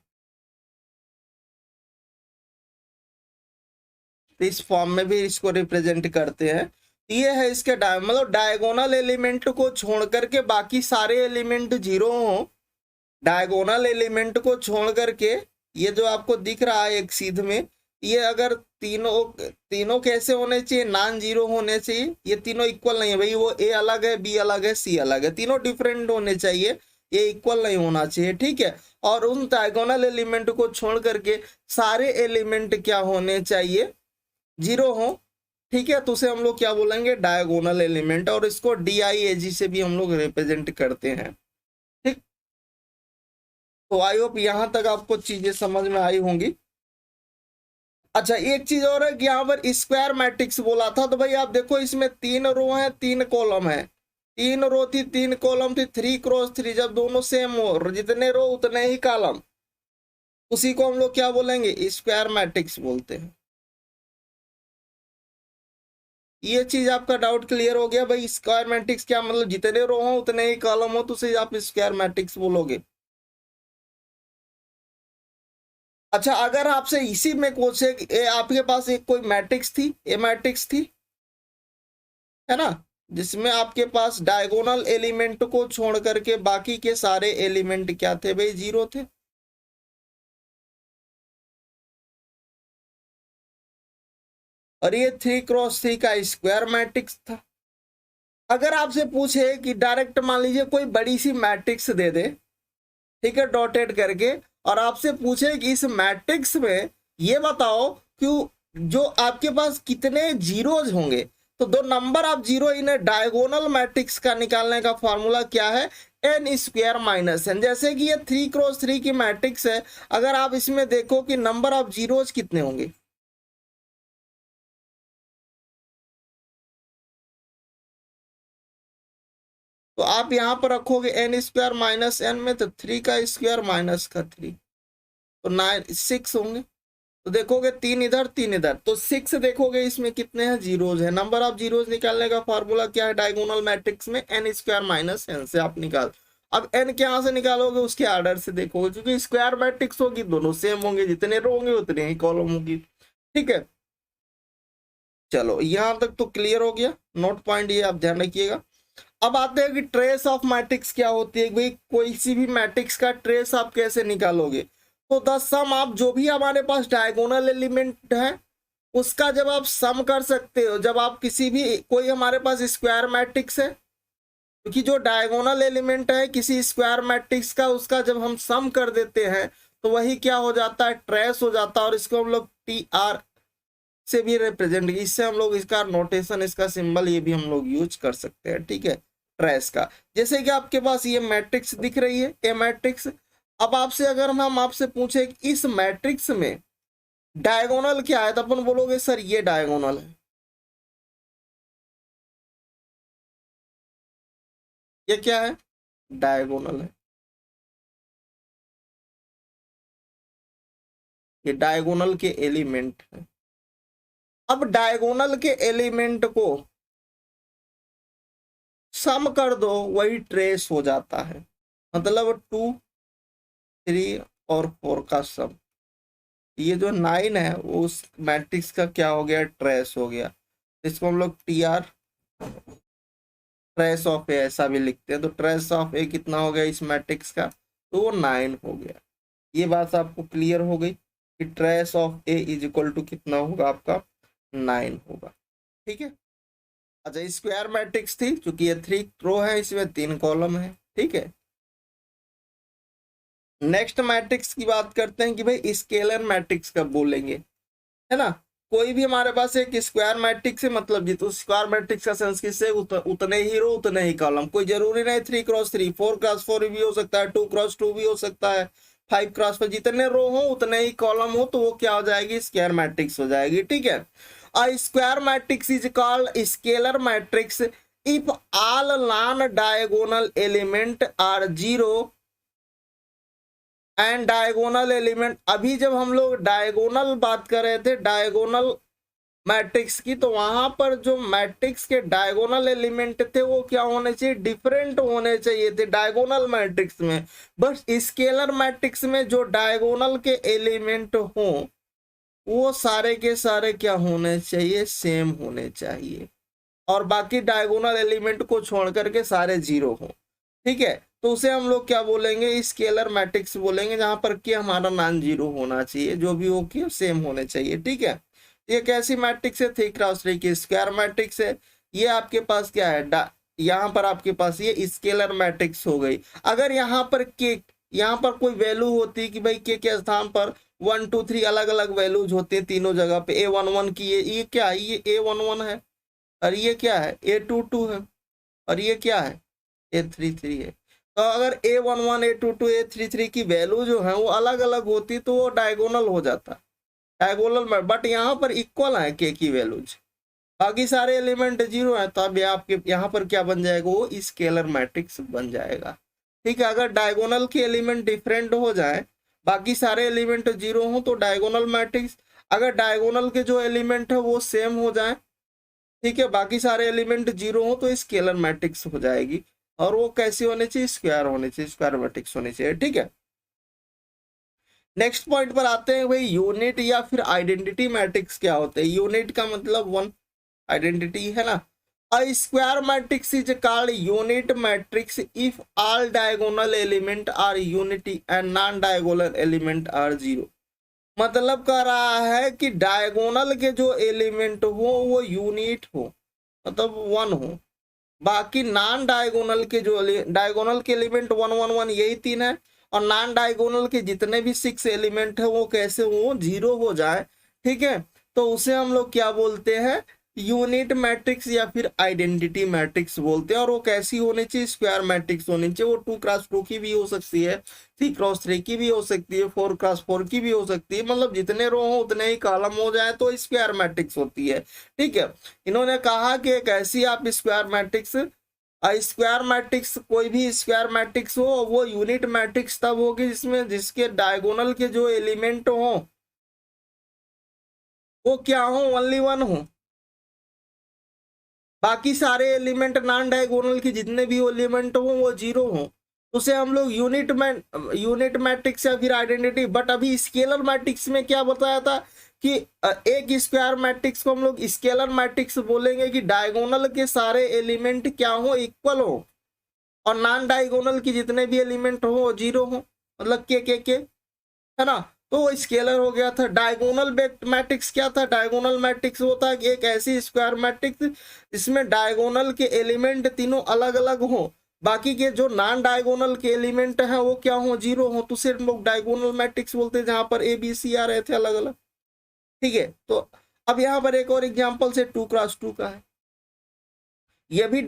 तो इस फॉर्म में भी इसको रिप्रेजेंट करते हैं। ये है इसके मतलब डायगोनल एलिमेंट को छोड़ करके बाकी सारे एलिमेंट 0 हो। डायगोनल एलिमेंट को छोड़ करके ये जो आपको दिख रहा है एक सीध में, ये अगर तीनों कैसे होने चाहिए, नॉन जीरो होने चाहिए। ये तीनों इक्वल नहीं है भाई, वो ए अलग है, बी अलग है, सी अलग है, तीनों डिफरेंट होने चाहिए, ये इक्वल नहीं होना चाहिए, ठीक है। और उन डायगोनल एलिमेंट को छोड़ करके सारे एलिमेंट क्या होने चाहिए, 0 हो, ठीक है। तो उसे हम लोग क्या बोलेंगे, डायगोनल एलिमेंट, और इसको DIAG से भी हम लोग रिप्रेजेंट करते हैं, ठीक। तो आई होप यहां तक आपको चीजें समझ में आई होंगी। अच्छा, एक चीज और है कि यहाँ पर स्क्वायर मैट्रिक्स बोला था, तो भाई आप देखो इसमें 3 रो हैं, 3 कॉलम है, 3 रो थी 3 कॉलम थी, 3x3, जब दोनों सेम हो, जितने रो उतने ही कॉलम, उसी को हम लोग क्या बोलेंगे, स्क्वायर मैट्रिक्स बोलते हैं। ये चीज आपका डाउट क्लियर हो गया भाई, स्क्वायर मैट्रिक्स क्या मतलब, जितने रो हो उतने ही कॉलम हो तो उसे आप स्क्वायर मैट्रिक्स बोलोगे। अच्छा, अगर आपसे इसी में पूछे कि आपके पास एक कोई मैट्रिक्स थी, ए मैट्रिक्स थी, है ना, जिसमें आपके पास डायगोनल एलिमेंट को छोड़ करके बाकी के सारे एलिमेंट क्या थे भाई, 0 थे। और ये 3x3 का स्क्वायर मैट्रिक्स था। अगर आपसे पूछे कि डायरेक्ट मान लीजिए कोई बड़ी सी मैट्रिक्स दे दे, ठीक है, डॉटेड करके, और आपसे पूछे कि इस मैट्रिक्स में ये बताओ कि जो आपके पास कितने जीरोज होंगे, तो दो number of zero in diagonal matrix का निकालने का फॉर्मूला क्या है, एन स्क्वायर माइनस एन। जैसे कि ये 3x3 की मैट्रिक्स है, अगर आप इसमें देखो कि नंबर ऑफ जीरोज कितने होंगे, तो आप यहां पर रखोगे एन स्क्वायर माइनस एन में, तो 3 का स्क्वायर माइनस का 3, तो 6 होंगे। तो देखोगे 3 इधर 3 इधर, तो 6 देखोगे इसमें कितने हैं, जीरोज है। नंबर ऑफ जीरोज निकालने का फॉर्मूला क्या है डायगोनल मैट्रिक्स में, एन स्क्वायर माइनस एन से आप निकाल। अब एन के यहां से निकालोगे, उसके आर्डर से देखोगे, क्योंकि स्क्वायर मैट्रिक्स होगी, दोनों सेम होंगे, जितने रो होंगे उतने ही कॉलम होगी। ठीक है, चलो यहां तक तो क्लियर हो गया, नोट पॉइंट ये आप ध्यान रखिएगा। अब आते हैं कि ट्रेस ऑफ मैट्रिक्स क्या होती है भाई, कोई सी भी मैट्रिक्स का ट्रेस आप कैसे निकालोगे। तो द सम, आप जो भी हमारे पास डायगोनल एलिमेंट है उसका जब आप सम कर सकते हो, जब आप किसी भी, कोई हमारे पास स्क्वायर मैट्रिक्स है, क्योंकि जो डायगोनल एलिमेंट है किसी स्क्वायर मैट्रिक्स का, उसका जब हम सम कर देते हैं तो वही क्या हो जाता है, ट्रेस हो जाता है। और इसको हम लोग टी आर से भी रिप्रेजेंट, इससे हम लोग इसका नोटेशन, इसका सिंबल ये भी हम लोग यूज कर सकते हैं। ठीक है, ट्रेस का, जैसे कि आपके पास ये मैट्रिक्स दिख रही है, ए मैट्रिक्स। अब आपसे अगर हम आपसे पूछे कि इस मैट्रिक्स में डायगोनल क्या है, तो अपन बोलोगे सर ये डायगोनल है। ये क्या है, डायगोनल है, ये डायगोनल के एलिमेंट है। अब डायगोनल के एलिमेंट को सम कर दो, वही ट्रेस हो जाता है। मतलब 2, 3 और 4 का सम, ये जो 9 है वो उस मैट्रिक्स का क्या हो गया, ट्रेस हो गया। इसको हम लोग टी आर, ट्रेस ऑफ ए ऐसा भी लिखते हैं। तो ट्रेस ऑफ ए कितना हो गया इस मैट्रिक्स का, तो वो 9 हो गया। ये बात आपको क्लियर हो गई कि trace of A is equal to कितना होगा आपका, 9 होगा। ठीक है, अच्छा स्क्वायर मैट्रिक्स थी, चूंकि ये 3 रो है, इसमें 3 कॉलम है। ठीक है, नेक्स्ट मैट्रिक्स की बात करते हैं कि भाई स्केलर मैट्रिक्स कब बोलेंगे, है ना। कोई भी हमारे पास एक स्क्वायर मैट्रिक्स है, मतलब जी, तो स्क्वायर मैट्रिक्स का सेंस किससे, उतने ही रो उतने ही कॉलम। कोई जरूरी नहीं 3x3, 4x4 भी हो सकता है, 2x2 भी हो सकता है, 5x5, जितने रो हो उतने ही कॉलम हो, तो वो क्या हो जाएगी, स्क्वायर मैट्रिक्स हो जाएगी। ठीक है, a square matrix is called scalar matrix if all non-diagonal element are 0 and diagonal element. अभी जब हम लोग डायगोनल बात कर रहे थे, डायगोनल मैट्रिक्स की, तो वहां पर जो मैट्रिक्स के डायगोनल एलिमेंट थे वो क्या होने चाहिए, डिफरेंट होने चाहिए थे डायगोनल मैट्रिक्स में। बस स्केलर मैट्रिक्स में जो डायगोनल के एलिमेंट हो वो सारे के सारे क्या होने चाहिए, सेम होने चाहिए, और बाकी डायगोनल एलिमेंट को छोड़ करके सारे 0 हो। ठीक है, तो उसे हम लोग क्या बोलेंगे, स्केलर मैट्रिक्स बोलेंगे, जहां पर कि हमारा नॉन 0 होना चाहिए, जो भी हो कि सेम होने चाहिए। ठीक है, ये कैसी मैट्रिक्स है, 3x3 की स्क्वायर मैट्रिक्स है। ये आपके पास क्या है, यहाँ पर आपके पास ये स्केलर मैट्रिक्स हो गई। अगर यहाँ पर के, यहाँ पर कोई वैल्यू होती कि भाई के स्थान पर 1 2 3 अलग अलग वैल्यूज होती है तीनों जगह पे, A11 की, ये क्या है, ये A11 है, और ये क्या है, A22 है, और ये क्या है, A33 है। तो अगर A11, A22, A33 की वैल्यू जो है वो अलग अलग होती तो वो डायगोनल हो जाता, डायगोनल में, बट यहाँ पर इक्वल है के की वैल्यूज। बाकी सारे एलिमेंट जीरो है, तो अब आपके यहाँ पर क्या बन जाएगा, वो स्केलर मैट्रिक्स बन जाएगा। ठीक है, अगर डायगोनल के एलिमेंट डिफरेंट हो जाए, बाकी सारे एलिमेंट जीरो हो तो डायगोनल मैट्रिक्स, अगर डायगोनल के जो एलिमेंट है वो सेम हो जाए, ठीक है, बाकी सारे एलिमेंट जीरो हो तो स्केलर मैट्रिक्स हो जाएगी। और वो कैसी होनी चाहिए, स्क्वायर होनी चाहिए, स्क्वायर मैट्रिक्स होनी चाहिए। ठीक है, नेक्स्ट पॉइंट पर आते हैं भाई, यूनिट या फिर आइडेंटिटी मैट्रिक्स क्या होते हैं। यूनिट का मतलब वन, आइडेंटिटी है ना। A square matrix is called unit matrix if all diagonal element are unity and non-diagonal element are zero। मतलब कह रहा है कि डायगोनल के जो एलिमेंट हो वो यूनिट हो, मतलब वन हो, बाकी नॉन डायगोनल के जो डायगोनल के एलिमेंट वन वन वन यही तीन है, और नॉन डायगोनल के जितने भी सिक्स एलिमेंट है वो कैसे हो, जीरो हो जाए। ठीक है, तो उसे हम लोग क्या बोलते हैं, यूनिट मैट्रिक्स या फिर आइडेंटिटी मैट्रिक्स बोलते हैं। और वो कैसी होनी चाहिए, स्क्वायर मैट्रिक्स होनी चाहिए। वो 2x2 की भी हो सकती है, 3x3 की भी हो सकती है, 4x4 की भी हो सकती है, मतलब जितने रो हो उतने ही कॉलम हो जाए तो स्क्वायर मैट्रिक्स होती है। ठीक है, इन्होंने कहा कि एक ऐसी आप स्क्वायर मैट्रिक्स, स्क्वायर मैट्रिक्स कोई भी स्क्वायर मैट्रिक्स हो वो यूनिट मैट्रिक्स तब होगी जिसमें जिसके डायगोनल के जो एलिमेंट हो वो क्या हो, ओनली वन हो, बाकी सारे एलिमेंट नॉन डायगोनल के जितने भी एलिमेंट हो वो जीरो हो, तो उसे हम लोग यूनिट मैट्रिक्स या फिर आइडेंटिटी। बट अभी स्केलर मैट्रिक्स में क्या बताया था कि एक स्क्वायर मैट्रिक्स को हम लोग स्केलर मैट्रिक्स बोलेंगे कि डायगोनल के सारे एलिमेंट क्या हो, इक्वल हो, और नॉन डायगोनल के जितने भी एलिमेंट हो वो जीरो हो, मतलब के है ना। तो वो स्केलर हो गया था। डायगोनल मैट्रिक्स क्या था, डायगोनल मैट्रिक्स होता है कि एक ऐसी स्क्वायर मैट्रिक्स जिसमें डायगोनल के एलिमेंट तीनों अलग अलग हो, बाकी के जो नॉन डायगोनल के एलिमेंट है वो क्या हो, जीरो हो, तो सिर्फ लोग डायगोनल मैट्रिक्स बोलते हैं जहां पर ए बी सी आ रहे थे अलग अलग। ठीक है, तो अब यहाँ पर एक और एग्जाम्पल से 2x2 का है, ये भी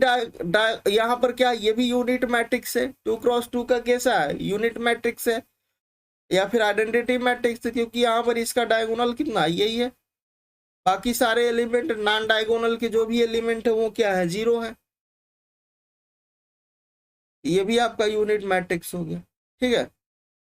यहाँ पर क्या, ये भी यूनिट मैट्रिक्स है। 2x2 का कैसा है, यूनिट मैट्रिक्स है या फिर आइडेंटिटी मैट्रिक्स, क्योंकि यहाँ पर इसका डायगोनल कितना, यही है, बाकी सारे एलिमेंट नॉन डायगोनल के जो भी एलिमेंट है वो क्या है, जीरो है। ये भी आपका यूनिट मैट्रिक्स हो गया। ठीक है,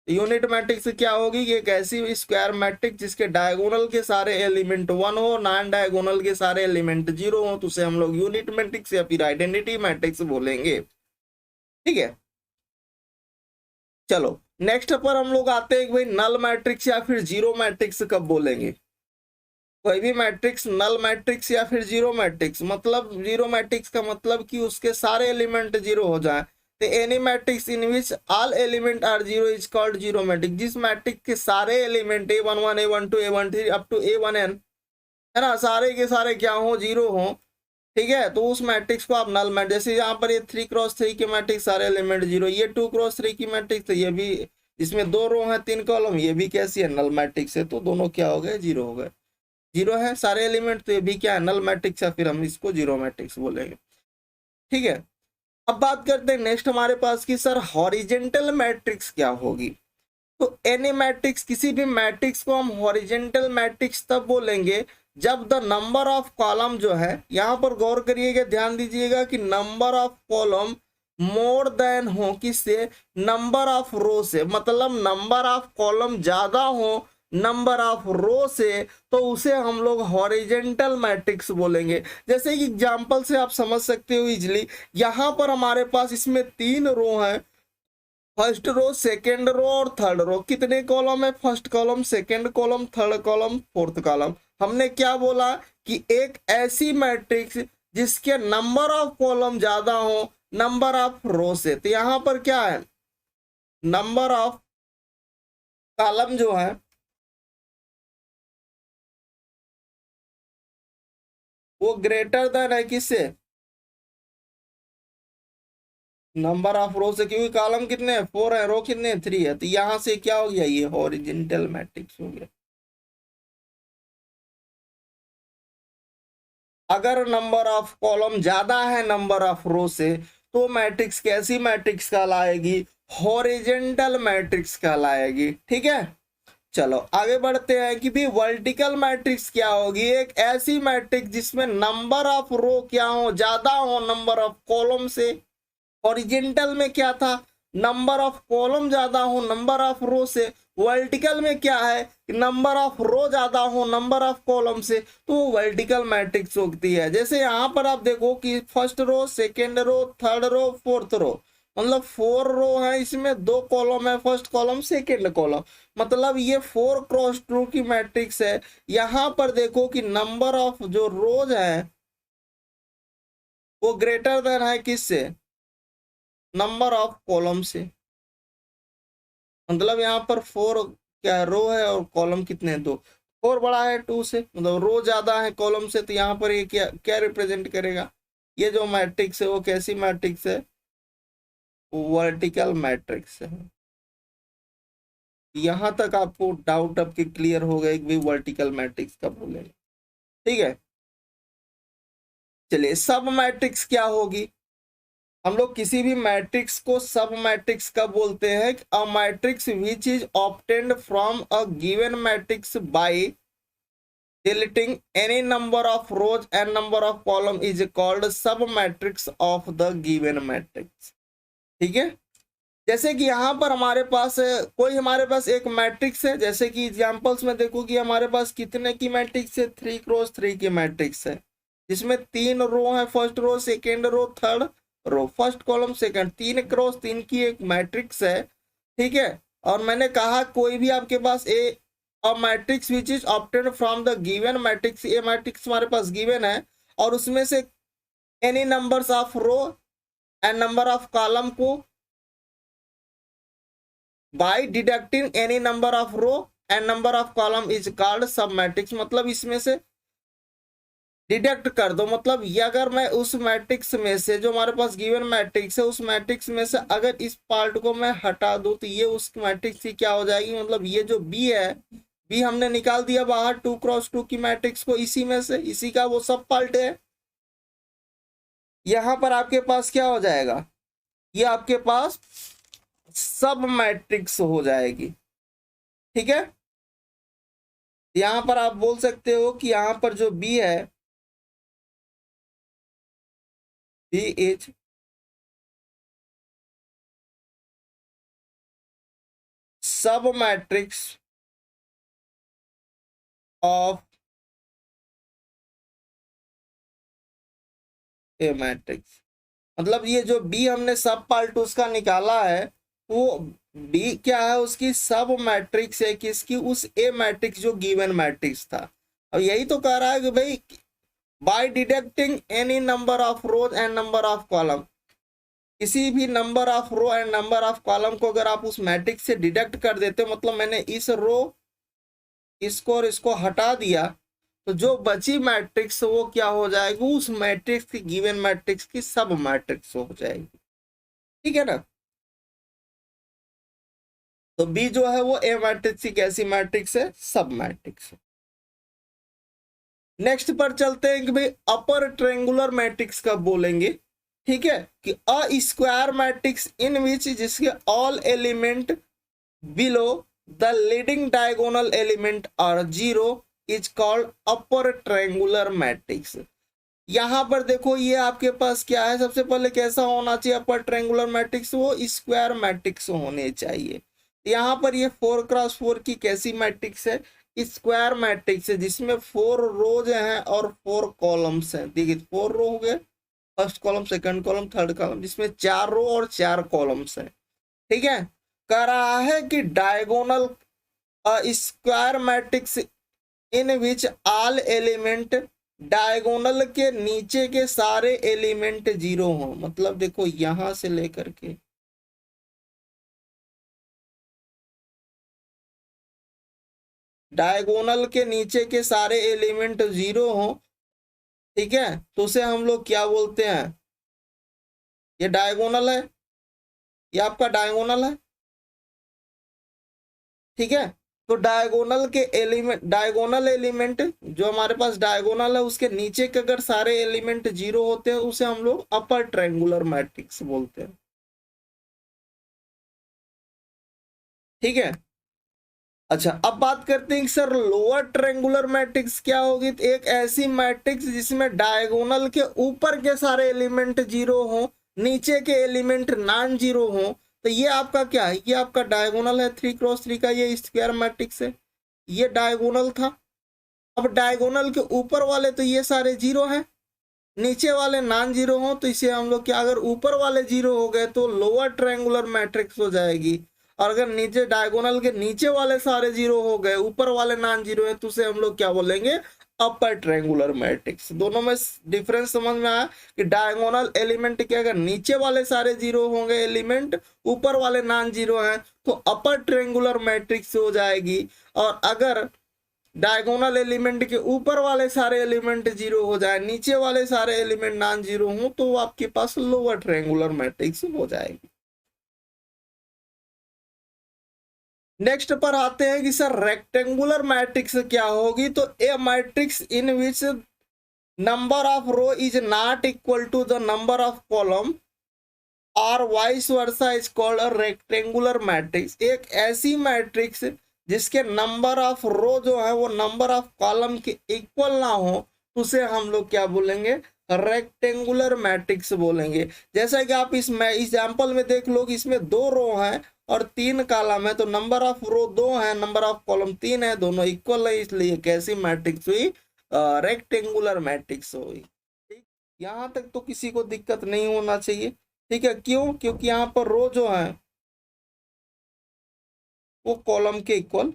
यूनिट मैट्रिक्स क्या होगी कि एक ऐसी स्क्वायर मैट्रिक्स जिसके डायगोनल के सारे एलिमेंट वन हो, नॉन डायगोनल के सारे एलिमेंट जीरो हो, तो उसे हम लोग यूनिट मैट्रिक्स या फिर आइडेंटिटी मैट्रिक्स बोलेंगे। ठीक है, चलो नेक्स्ट पर हम लोग आते हैं कि भाई नल मैट्रिक्स या फिर जीरो मैट्रिक्स कब बोलेंगे। कोई भी मैट्रिक्स नल मैट्रिक्स या फिर जीरो मैट्रिक्स, मतलब जीरो मैट्रिक्स का मतलब कि उसके सारे एलिमेंट जीरो हो जाए। तो any matrix in which all element are zero is called zero matrix. जिस मैट्रिक्स के सारे element A11 A12 A13 up to A1n है ना, सारे के सारे क्या हो, जीरो हो। ठीक है, तो उस मैट्रिक्स को आप नल मैट्रिक्स, जैसे यहाँ पर ये 3x3 के मैट्रिक्स सारे एलिमेंट जीरो, ये 2x3 की मैट्रिक्स, तो ये भी इसमें दो रो है तीन कॉलम, ये भी कैसी है, नल मैट्रिक्स है, तो दोनों क्या हो गए, जीरो हो गए। जीरो है सारे एलिमेंट, तो ये भी क्या है, नल मैट्रिक्स है, फिर हम इसको जीरो मैट्रिक्स बोलेंगे। ठीक है, अब बात करते हैं नेक्स्ट हमारे पास कि सर हॉरिजेंटल मैट्रिक्स क्या होगी। तो एनी मैट्रिक्स, किसी भी मैट्रिक्स को हम हॉरिजेंटल मैट्रिक्स तब बोलेंगे जब द नंबर ऑफ कॉलम जो है, यहां पर गौर करिएगा, ध्यान दीजिएगा कि number of column more than हो किससे, नंबर ऑफ रो से, मतलब नंबर ऑफ कॉलम ज्यादा हो नंबर ऑफ रो से, तो उसे हम लोग हॉरिजेंटल मैट्रिक्स बोलेंगे। जैसे कि एग्जांपल से आप समझ सकते हो इजिली, यहां पर हमारे पास इसमें तीन रो है, फर्स्ट रो, सेकेंड रो और थर्ड रो। कितने कॉलम है, first column, second column, third column, fourth column. हमने क्या बोला कि एक ऐसी मैट्रिक्स जिसके नंबर ऑफ कॉलम ज्यादा हो नंबर ऑफ रो से। तो यहां पर क्या है, नंबर ऑफ कॉलम जो है वो ग्रेटर देन है किससे, नंबर ऑफ रो से, क्योंकि कॉलम कितने हैं, 4 है, रो कितने, 3 है। तो यहां से क्या हो गया, ये हॉरिजेंटल मैट्रिक्स हो गया। अगर नंबर ऑफ कॉलम ज्यादा है नंबर ऑफ रो से, तो मैट्रिक्स कैसी मैट्रिक्स कहलाएगी, हॉरिजेंटल मैट्रिक्स कहलाएगी। ठीक है, चलो आगे बढ़ते हैं कि भी वर्टिकल मैट्रिक्स क्या होगी। एक ऐसी मैट्रिक्स जिसमें नंबर ऑफ रो क्या हो, ज्यादा हो नंबर ऑफ कॉलम से। हॉरिजेंटल में क्या था, नंबर ऑफ कॉलम ज्यादा हो नंबर ऑफ रो से। वर्टिकल में क्या है, नंबर ऑफ रो ज्यादा हो नंबर ऑफ कॉलम से, तो वो वर्टिकल मैट्रिक्स होती है। जैसे यहाँ पर आप देखो कि first row, second row, third row, fourth row, मतलब 4 रो है, इसमें 2 कॉलम है, फर्स्ट कॉलम सेकेंड कॉलम, मतलब ये 4x2 की मैट्रिक्स है। यहाँ पर देखो कि नंबर ऑफ जो रोज है वो ग्रेटर देन है किससे, नंबर ऑफ कॉलम से। मतलब यहाँ पर 4 क्या रो है और कॉलम कितने हैं, 2। 4 बड़ा है 2 से, मतलब रो ज्यादा है कॉलम से, तो यहाँ पर ये क्या क्या रिप्रेजेंट करेगा, ये जो मैट्रिक्स है वो कैसी मैट्रिक्स है, वर्टिकल मैट्रिक्स है। यहां तक आपको डाउट अब के क्लियर हो गया कि वर्टिकल मैट्रिक्स कब बोलेंगे, ठीक है। चलिए सब मैट्रिक्स क्या होगी, हम लोग किसी भी मैट्रिक्स को सब मैट्रिक्स कब बोलते हैं, a matrix which is obtained from a given matrix by deleting any number of rows and number of column is called sub matrix of the given matrix, ठीक है। जैसे कि यहाँ पर हमारे पास कोई हमारे पास एक मैट्रिक्स है, जैसे कि एग्जांपल्स में देखो कि हमारे पास कितने की मैट्रिक्स है, 3x3 की मैट्रिक्स है, जिसमें 3 रो है, first row, second row, third row, first column second, 3x3 की एक मैट्रिक्स है, ठीक है। और मैंने कहा कोई भी आपके पास a matrix which is obtained from the given matrix, ये मैट्रिक्स हमारे पास गिवन है और उसमें से any numbers of row and number of column को by deducting any number of row and number of column is called sub matrix. मतलब इसमें से डिडक्ट कर दो, मतलब ये अगर मैं उस मैट्रिक्स में से जो हमारे पास गिवन मैट्रिक्स है उस मैट्रिक्स में से अगर इस पार्ट को मैं हटा दूं तो ये उस मैट्रिक्स की क्या हो जाएगी, मतलब ये जो बी है, बी हमने निकाल दिया बाहर 2x2 की मैट्रिक्स को, इसी में से इसी का वो सब पार्ट है। यहां पर आपके पास क्या हो जाएगा, ये आपके पास सब मैट्रिक्स हो जाएगी, ठीक है। यहां पर आप बोल सकते हो कि यहां पर जो बी है, बी इज सब मैट्रिक्स ऑफ ए मैट्रिक्स। मतलब ये जो बी हमने सब पार्ट उसका निकाला है, वो बी क्या है, उसकी सब मैट्रिक्स है किसकी, उस ए मैट्रिक्स जो गिवन मैट्रिक्स था। अब यही तो कह रहा है कि भाई by deducting any number of rows and number of column, किसी भी number of row and number of column को अगर आप उस मैट्रिक्स से डिडक्ट कर देते हो, मतलब मैंने इस रो इसको और इसको हटा दिया, तो जो बची मैट्रिक्स वो क्या हो जाएगी, उस मैट्रिक्स की गिवन मैट्रिक्स की सब मैट्रिक्स हो जाएगी, ठीक है ना। तो बी जो है वो ए मैट्रिक्स की कैसी मैट्रिक्स है, सब मैट्रिक्स है। नेक्स्ट पर चलते हैं कि भाई अपर ट्रायंगुलर मैट्रिक्स कब बोलेंगे, ठीक है, कि a square matrix in which जिसके all element below the leading diagonal element are zero is called upper triangular matrix. यहां पर देखो ये आपके पास क्या है, सबसे पहले कैसा होना चाहिए अपर ट्रायंगुलर मैट्रिक्स, वो स्क्वायर मैट्रिक्स होने चाहिए। यहाँ पर ये 4x4 की कैसी मैट्रिक्स है, स्क्वायर मैट्रिक्स है, जिसमें 4 रोज हैं और 4 कॉलम्स हैं। देखिए 4 रो हो गए, first column, second column, third column, जिसमें 4 रो और 4 कॉलम्स हैं, ठीक है। कह रहा है कि diagonal square matrix in which all element, diagonal के नीचे के सारे एलिमेंट जीरो हो। मतलब देखो यहां से लेकर के डायगोनल के नीचे के सारे एलिमेंट जीरो हो, ठीक है, तो उसे हम लोग क्या बोलते हैं, ये डायगोनल है, ये आपका डायगोनल है, ठीक है। तो डायगोनल के एलिमेंट, डायगोनल एलिमेंट जो हमारे पास डायगोनल है उसके नीचे के अगर सारे एलिमेंट जीरो होते हैं उसे हम लोग अपर ट्रायंगुलर मैट्रिक्स बोलते हैं, ठीक है। अच्छा, अब बात करते हैं कि सर लोअर ट्रायंगुलर मैट्रिक्स क्या होगी। तो एक ऐसी मैट्रिक्स जिसमें डायगोनल के ऊपर के सारे एलिमेंट जीरो हो, नीचे के एलिमेंट नॉन जीरो हो। तो ये आपका क्या है, ये आपका डायगोनल है 3x3 का, ये स्क्वायर मैट्रिक्स है, ये डायगोनल था। अब डायगोनल के ऊपर वाले तो ये सारे जीरो हैं, नीचे वाले नॉन जीरो हो, तो इसे हम लोग क्या, अगर ऊपर वाले जीरो हो गए तो लोअर ट्रायंगुलर मैट्रिक्स हो जाएगी। और अगर नीचे डायगोनल के नीचे वाले सारे जीरो हो गए, ऊपर वाले नॉन जीरो है, तो उसे हम लोग क्या बोलेंगे, अपर ट्रायंगुलर मैट्रिक्स। दोनों में डिफरेंस समझ में आया कि डायगोनल एलिमेंट के अगर नीचे वाले सारे जीरो होंगे एलिमेंट, ऊपर वाले नॉन जीरो हैं, तो अपर ट्रायंगुलर मैट्रिक्स हो जाएगी। और अगर डायगोनल एलिमेंट के ऊपर वाले सारे एलिमेंट जीरो हो जाए, नीचे वाले सारे एलिमेंट नॉन जीरो हो, तो वो आपके पास लोअर ट्रायंगुलर मैट्रिक्स हो जाएगी। नेक्स्ट पर आते हैं कि सर रेक्टेंगुलर मैट्रिक्स क्या होगी। तो a matrix in which number of row is not equal to the number of column और vice versa is called a rectangular matrix. एक ऐसी मैट्रिक्स जिसके नंबर ऑफ रो जो है वो नंबर ऑफ कॉलम के इक्वल ना हो, उसे हम लोग क्या बोलेंगे, रेक्टेंगुलर मैट्रिक्स बोलेंगे। जैसा कि आप इस एग्जांपल में देख लो कि इसमें 2 रो हैं और 3 कॉलम है, तो नंबर ऑफ रो 2 है, नंबर ऑफ कॉलम 3 है, दोनों इक्वल है, इसलिए कैसी मैट्रिक्स हुई, रेक्टेंगुलर मैट्रिक्स हुई। ठीक, यहाँ तक तो किसी को दिक्कत नहीं होना चाहिए। ठीक है, क्यों, क्योंकि यहाँ पर रो जो है वो कॉलम के इक्वल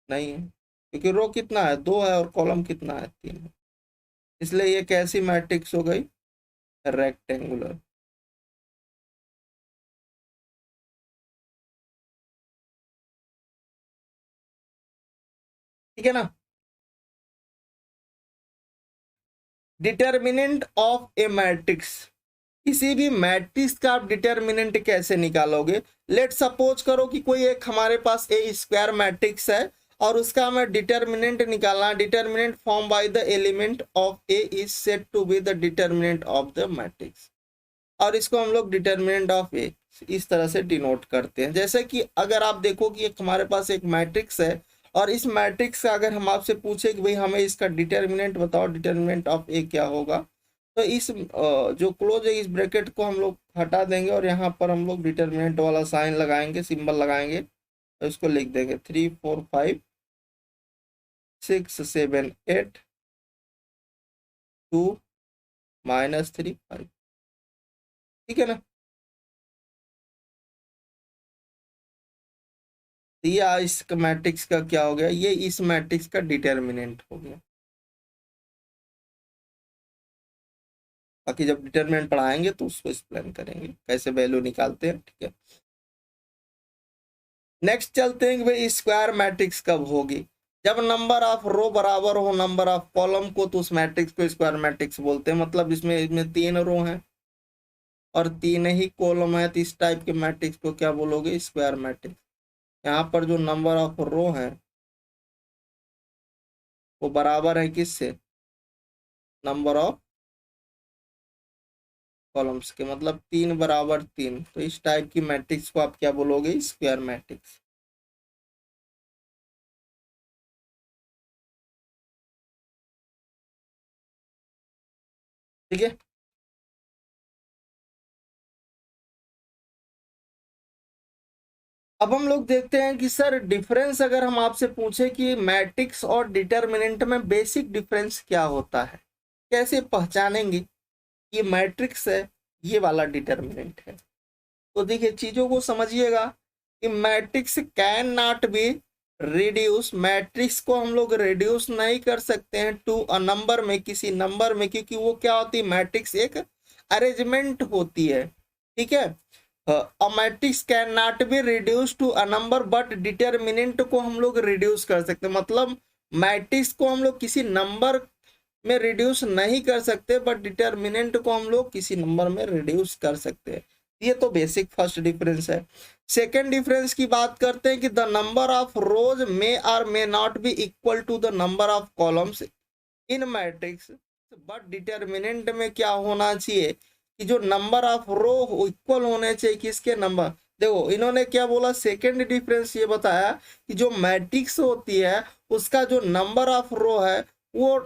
नहीं है, क्योंकि रो कितना है, 2 है, और कॉलम कितना है, 3 है, इसलिए ये कैसी मैट्रिक्स हो गई, रेक्टेंगुलर। ठीक है ना। डिटर्मिनेंट ऑफ ए मैट्रिक्स, किसी भी मैट्रिक्स का आप डिटर्मिनेंट कैसे निकालोगे। लेट सपोज करो कि कोई एक हमारे पास ए स्क्वायर मैट्रिक्स है और उसका हमें डिटर्मिनेंट निकालना। Determinant form by the element of A is said to be the determinant of the matrix, और इसको हम लोग डिटर्मिनेंट ऑफ ए इस तरह से डिनोट करते हैं। जैसे कि अगर आप देखो कि एक हमारे पास एक मैट्रिक्स है और इस मैट्रिक्स का अगर हम आपसे पूछे कि भाई हमें इसका डिटर्मिनेंट बताओ, डिटर्मिनेंट ऑफ ए क्या होगा, तो इस जो क्लोज है इस ब्रैकेट को हम लोग हटा देंगे और यहाँ पर हम लोग डिटर्मिनेंट वाला साइन लगाएंगे, सिंबल लगाएंगे, तो इसको लिख देंगे 3 4 5 6 7 8 2 -3 5। ठीक है ना। तो ये इस मैट्रिक्स का क्या हो गया, ये इस मैट्रिक्स का डिटर्मिनेंट हो गया। बाकी जब डिटर्मिनेंट पढ़ाएंगे तो उसको एक्सप्लेन करेंगे कैसे वैल्यू निकालते हैं। ठीक है, नेक्स्ट चलते हैं कि भाई स्क्वायर मैट्रिक्स कब होगी। जब नंबर ऑफ रो बराबर हो नंबर ऑफ कॉलम को, तो उस मैट्रिक्स को स्क्वायर मैट्रिक्स बोलते हैं। मतलब इसमें 3 रो हैं और 3 ही कॉलम है, तो इस टाइप के मैट्रिक्स को क्या बोलोगे, स्क्वायर मैट्रिक्स। यहाँ पर जो नंबर ऑफ रो है वो बराबर है किससे, नंबर ऑफ कॉलम्स के, मतलब 3 बराबर 3। तो इस टाइप की मैट्रिक्स को आप क्या बोलोगे, स्क्वायर मैट्रिक्स। ठीक है, अब हम लोग देखते हैं कि सर डिफरेंस अगर हम आपसे पूछे कि मैट्रिक्स और डिटर्मिनेंट में बेसिक डिफरेंस क्या होता है, कैसे पहचानेंगे ये मैट्रिक्स है, ये वाला डिटर्मिनेंट है। तो देखिए चीजों को समझिएगा कि matrix can not be reduce, matrix को हम लोग रिड्यूस नहीं कर सकते हैं टू अ नंबर में, किसी नंबर में, क्योंकि वो क्या होती है, मैट्रिक्स एक अरेंजमेंट होती है। ठीक है, a matrix can not be reduce to a number, but determinant को हम लोग रिड्यूस कर सकते हैं। मतलब मैट्रिक्स को हम लोग किसी नंबर में रिड्यूस नहीं कर सकते, बट डिटर्मिनेंट को हम लोग किसी नंबर में रिड्यूस कर सकते हैं। ये तो बेसिक फर्स्ट डिफरेंस है। सेकेंड डिफरेंस की बात करते हैं कि the number of rows may और may not be equal to the number of columns in matrix, but determinant में क्या होना चाहिए कि जो नंबर ऑफ रो इक्वल होने चाहिए किसके, नंबर देखो इन्होंने क्या बोला, सेकंड डिफरेंस ये बताया कि जो मैट्रिक्स होती है उसका जो नंबर ऑफ रो है वो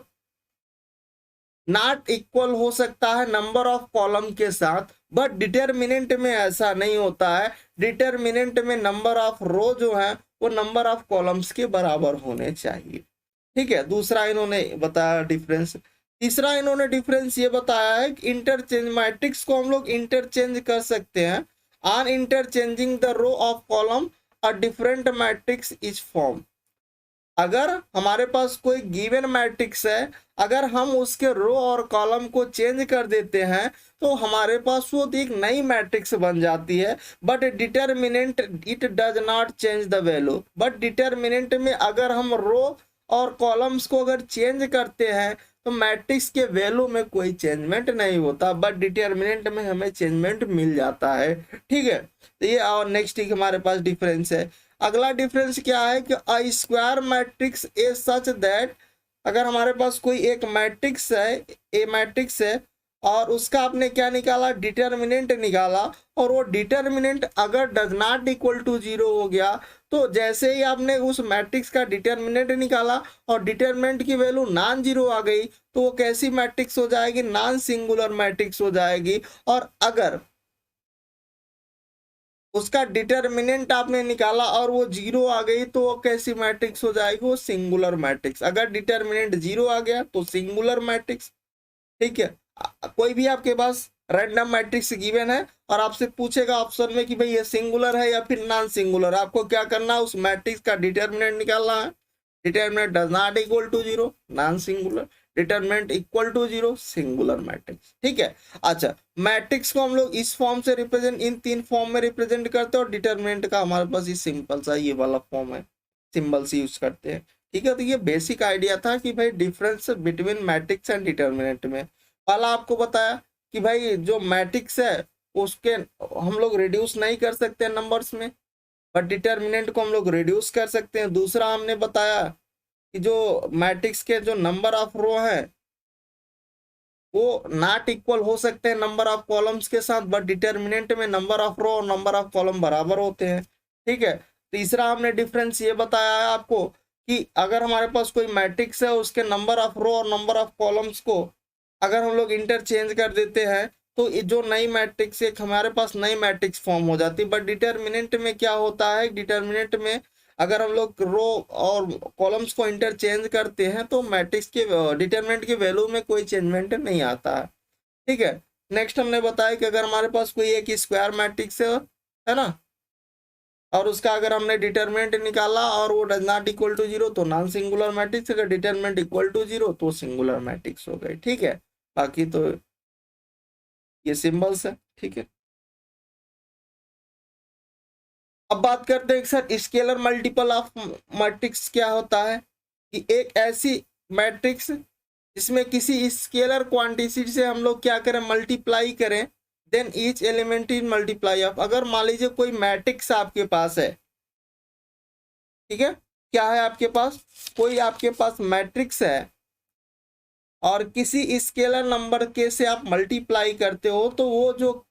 नॉट इक्वल हो सकता है नंबर ऑफ कॉलम के साथ, बट डिटर्मिनेंट में ऐसा नहीं होता है। डिटर्मिनेंट में नंबर ऑफ रो जो है वो नंबर ऑफ कॉलम्स के बराबर होने चाहिए। ठीक है, दूसरा इन्होंने बताया डिफरेंस। तीसरा इन्होंने डिफरेंस ये बताया है कि इंटरचेंज मैट्रिक्स को हम लोग इंटरचेंज कर सकते हैं। On interchanging the row of column a different matrix is form. अगर हमारे पास कोई गिवन मैट्रिक्स है, अगर हम उसके रो और कॉलम को चेंज कर देते हैं तो हमारे पास वो एक नई मैट्रिक्स बन जाती है। But determinant it does not change the value. But determinant में अगर हम रो और कॉलम्स को अगर चेंज करते हैं तो मैट्रिक्स के वैल्यू में कोई चेंजमेंट नहीं होता, बट डिटर्मिनेंट में हमें चेंजमेंट मिल जाता है। ठीक है, तो ये और नेक्स्ट हमारे पास डिफरेंस है। अगला डिफरेंस क्या है कि a square matrix is such that, अगर हमारे पास कोई एक मैट्रिक्स है, ए मैट्रिक्स है और उसका आपने क्या निकाला, डिटर्मिनेंट निकाला, और वो डिटर्मिनेंट अगर does not equal to zero हो गया तो जैसे ही आपने उस मैट्रिक्स का डिटर्मिनेंट निकाला और डिटर्मिनेंट की वैल्यू नॉन जीरो आ गई तो वो कैसी मैट्रिक्स हो जाएगी, नॉन सिंगुलर मैट्रिक्स हो जाएगी। और अगर उसका डिटर्मिनेंट आपने निकाला और वो जीरो आ गई तो वो कैसी मैट्रिक्स हो जाएगी, वो सिंगुलर मैट्रिक्स। अगर डिटर्मिनेंट जीरो आ गया तो सिंगुलर मैट्रिक्स। ठीक है, कोई भी आपके पास रैंडम मैट्रिक्स गिवन है और आपसे पूछेगा ऑप्शन में कि भाई ये सिंगुलर है या फिर नॉन सिंगुलर, आपको क्या करना है, उस मैट्रिक्स का डिटर्मिनेंट निकालना है। Determinant does not equal to zero, non singular. Determinant equal to zero, singular matrix. ठीक है, अच्छा मैट्रिक्स को हम लोग इस फॉर्म से रिप्रेजेंट, इन तीन फॉर्म में रिप्रेजेंट करते हैं और डिटर्मिनेंट का हमारे पास ये सिंपल सा ये वाला फॉर्म है, सिंबल से यूज करते हैं। ठीक है, तो ये बेसिक आइडिया था कि भाई difference between matrix and determinant में। पहला आपको बताया कि भाई जो मैट्रिक्स है उसके हम लोग रिड्यूस नहीं कर सकते नंबर्स में, बट डिटर्मिनेंट को हम लोग रिड्यूस कर सकते हैं। दूसरा हमने बताया कि जो मैट्रिक्स के जो नंबर ऑफ रो है वो नॉट इक्वल हो सकते हैं नंबर ऑफ कॉलम्स के साथ, बट डिटर्मिनेंट में नंबर ऑफ रो और नंबर ऑफ कॉलम बराबर होते हैं। ठीक है, तीसरा हमने डिफरेंस ये बताया है आपको कि अगर हमारे पास कोई मैट्रिक्स है उसके नंबर ऑफ रो और नंबर ऑफ कॉलम्स को अगर हम लोग इंटरचेंज कर देते हैं तो ये जो नई मैट्रिक्स, एक हमारे पास नई मैट्रिक्स फॉर्म हो जाती है। बट डिटर्मिनेंट में क्या होता है, डिटर्मिनेंट में अगर हम लोग रो और कॉलम्स को इंटरचेंज करते हैं तो मैट्रिक्स के डिटरमिनेंट के वैल्यू में कोई चेंजमेंट नहीं आता है। ठीक है, नेक्स्ट हमने बताया कि अगर हमारे पास कोई एक स्क्वायर मैट्रिक्स है ना, और उसका अगर हमने डिटरमिनेंट निकाला और वो does not equal to zero तो नॉन सिंगुलर मैट्रिक्स, अगर डिटरमिनेंट इक्वल टू जीरो तो सिंगुलर मैट्रिक्स हो गई। ठीक है, बाकी तो ये सिंबल्स है। ठीक है, अब बात करते हैं sir scalar multiple of matrix क्या होता है, कि एक ऐसी मैट्रिक्स जिसमें किसी स्केलर क्वांटिटी से हम लोग क्या करें, मल्टीप्लाई करें, then each element is multiply of. अगर मान लीजिए कोई मैट्रिक्स आपके पास है, ठीक है, क्या है आपके पास, कोई आपके पास मैट्रिक्स है और किसी स्केलर नंबर के से आप मल्टीप्लाई करते हो तो वो जो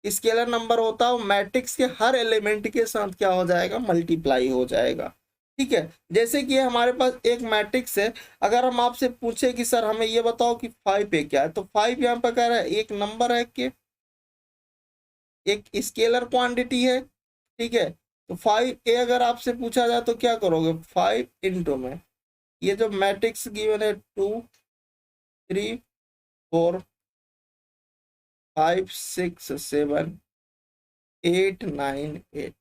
स्केलर नंबर होता है वो मैट्रिक्स के हर एलिमेंट के साथ क्या हो जाएगा, मल्टीप्लाई हो जाएगा। ठीक है, जैसे कि हमारे पास एक मैट्रिक्स है, अगर हम आपसे पूछे कि सर हमें ये बताओ कि 5 पे क्या है, तो 5 यहाँ पर कह रहा है एक नंबर है कि एक स्केलर क्वांटिटी है। ठीक है, तो 5 ए अगर आपसे पूछा जाए तो क्या करोगे, 5 इंटू में ये जो मैट्रिक्स गिवन है 2 3 4 5 6 7 8 9 8,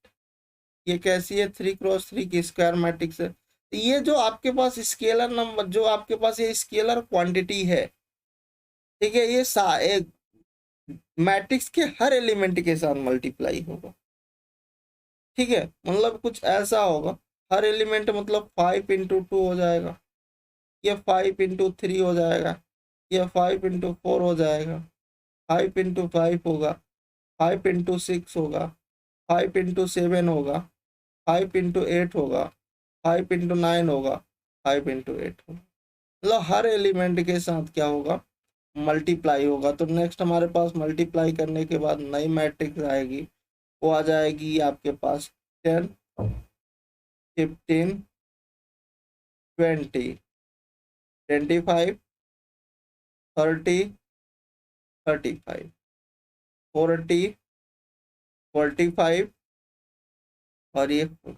ये कैसी है, 3 × 3 की स्क्वायर मैट्रिक्स है। तो ये जो आपके पास स्केलर नंबर, जो आपके पास ये स्केलर क्वांटिटी है, ठीक है, ये एक मैट्रिक्स के हर एलिमेंट के साथ मल्टीप्लाई होगा। ठीक है, मतलब कुछ ऐसा होगा, हर एलिमेंट मतलब 5 × 2 हो जाएगा, ये 5 × 3 हो जाएगा, ये 5 × 4 हो जाएगा, 5 × 5 होगा, 5 × 6 होगा, 5 × 7 होगा, 5 × 8 होगा, 5 × 9 होगा, 5 × 8 होगा। मतलब हर एलिमेंट के साथ क्या होगा, मल्टीप्लाई होगा। तो नेक्स्ट हमारे पास मल्टीप्लाई करने के बाद नई मैट्रिक्स आएगी, वो आ जाएगी आपके पास 10, 15, 20, 25, 30, 35, 40, 45 और ये 40।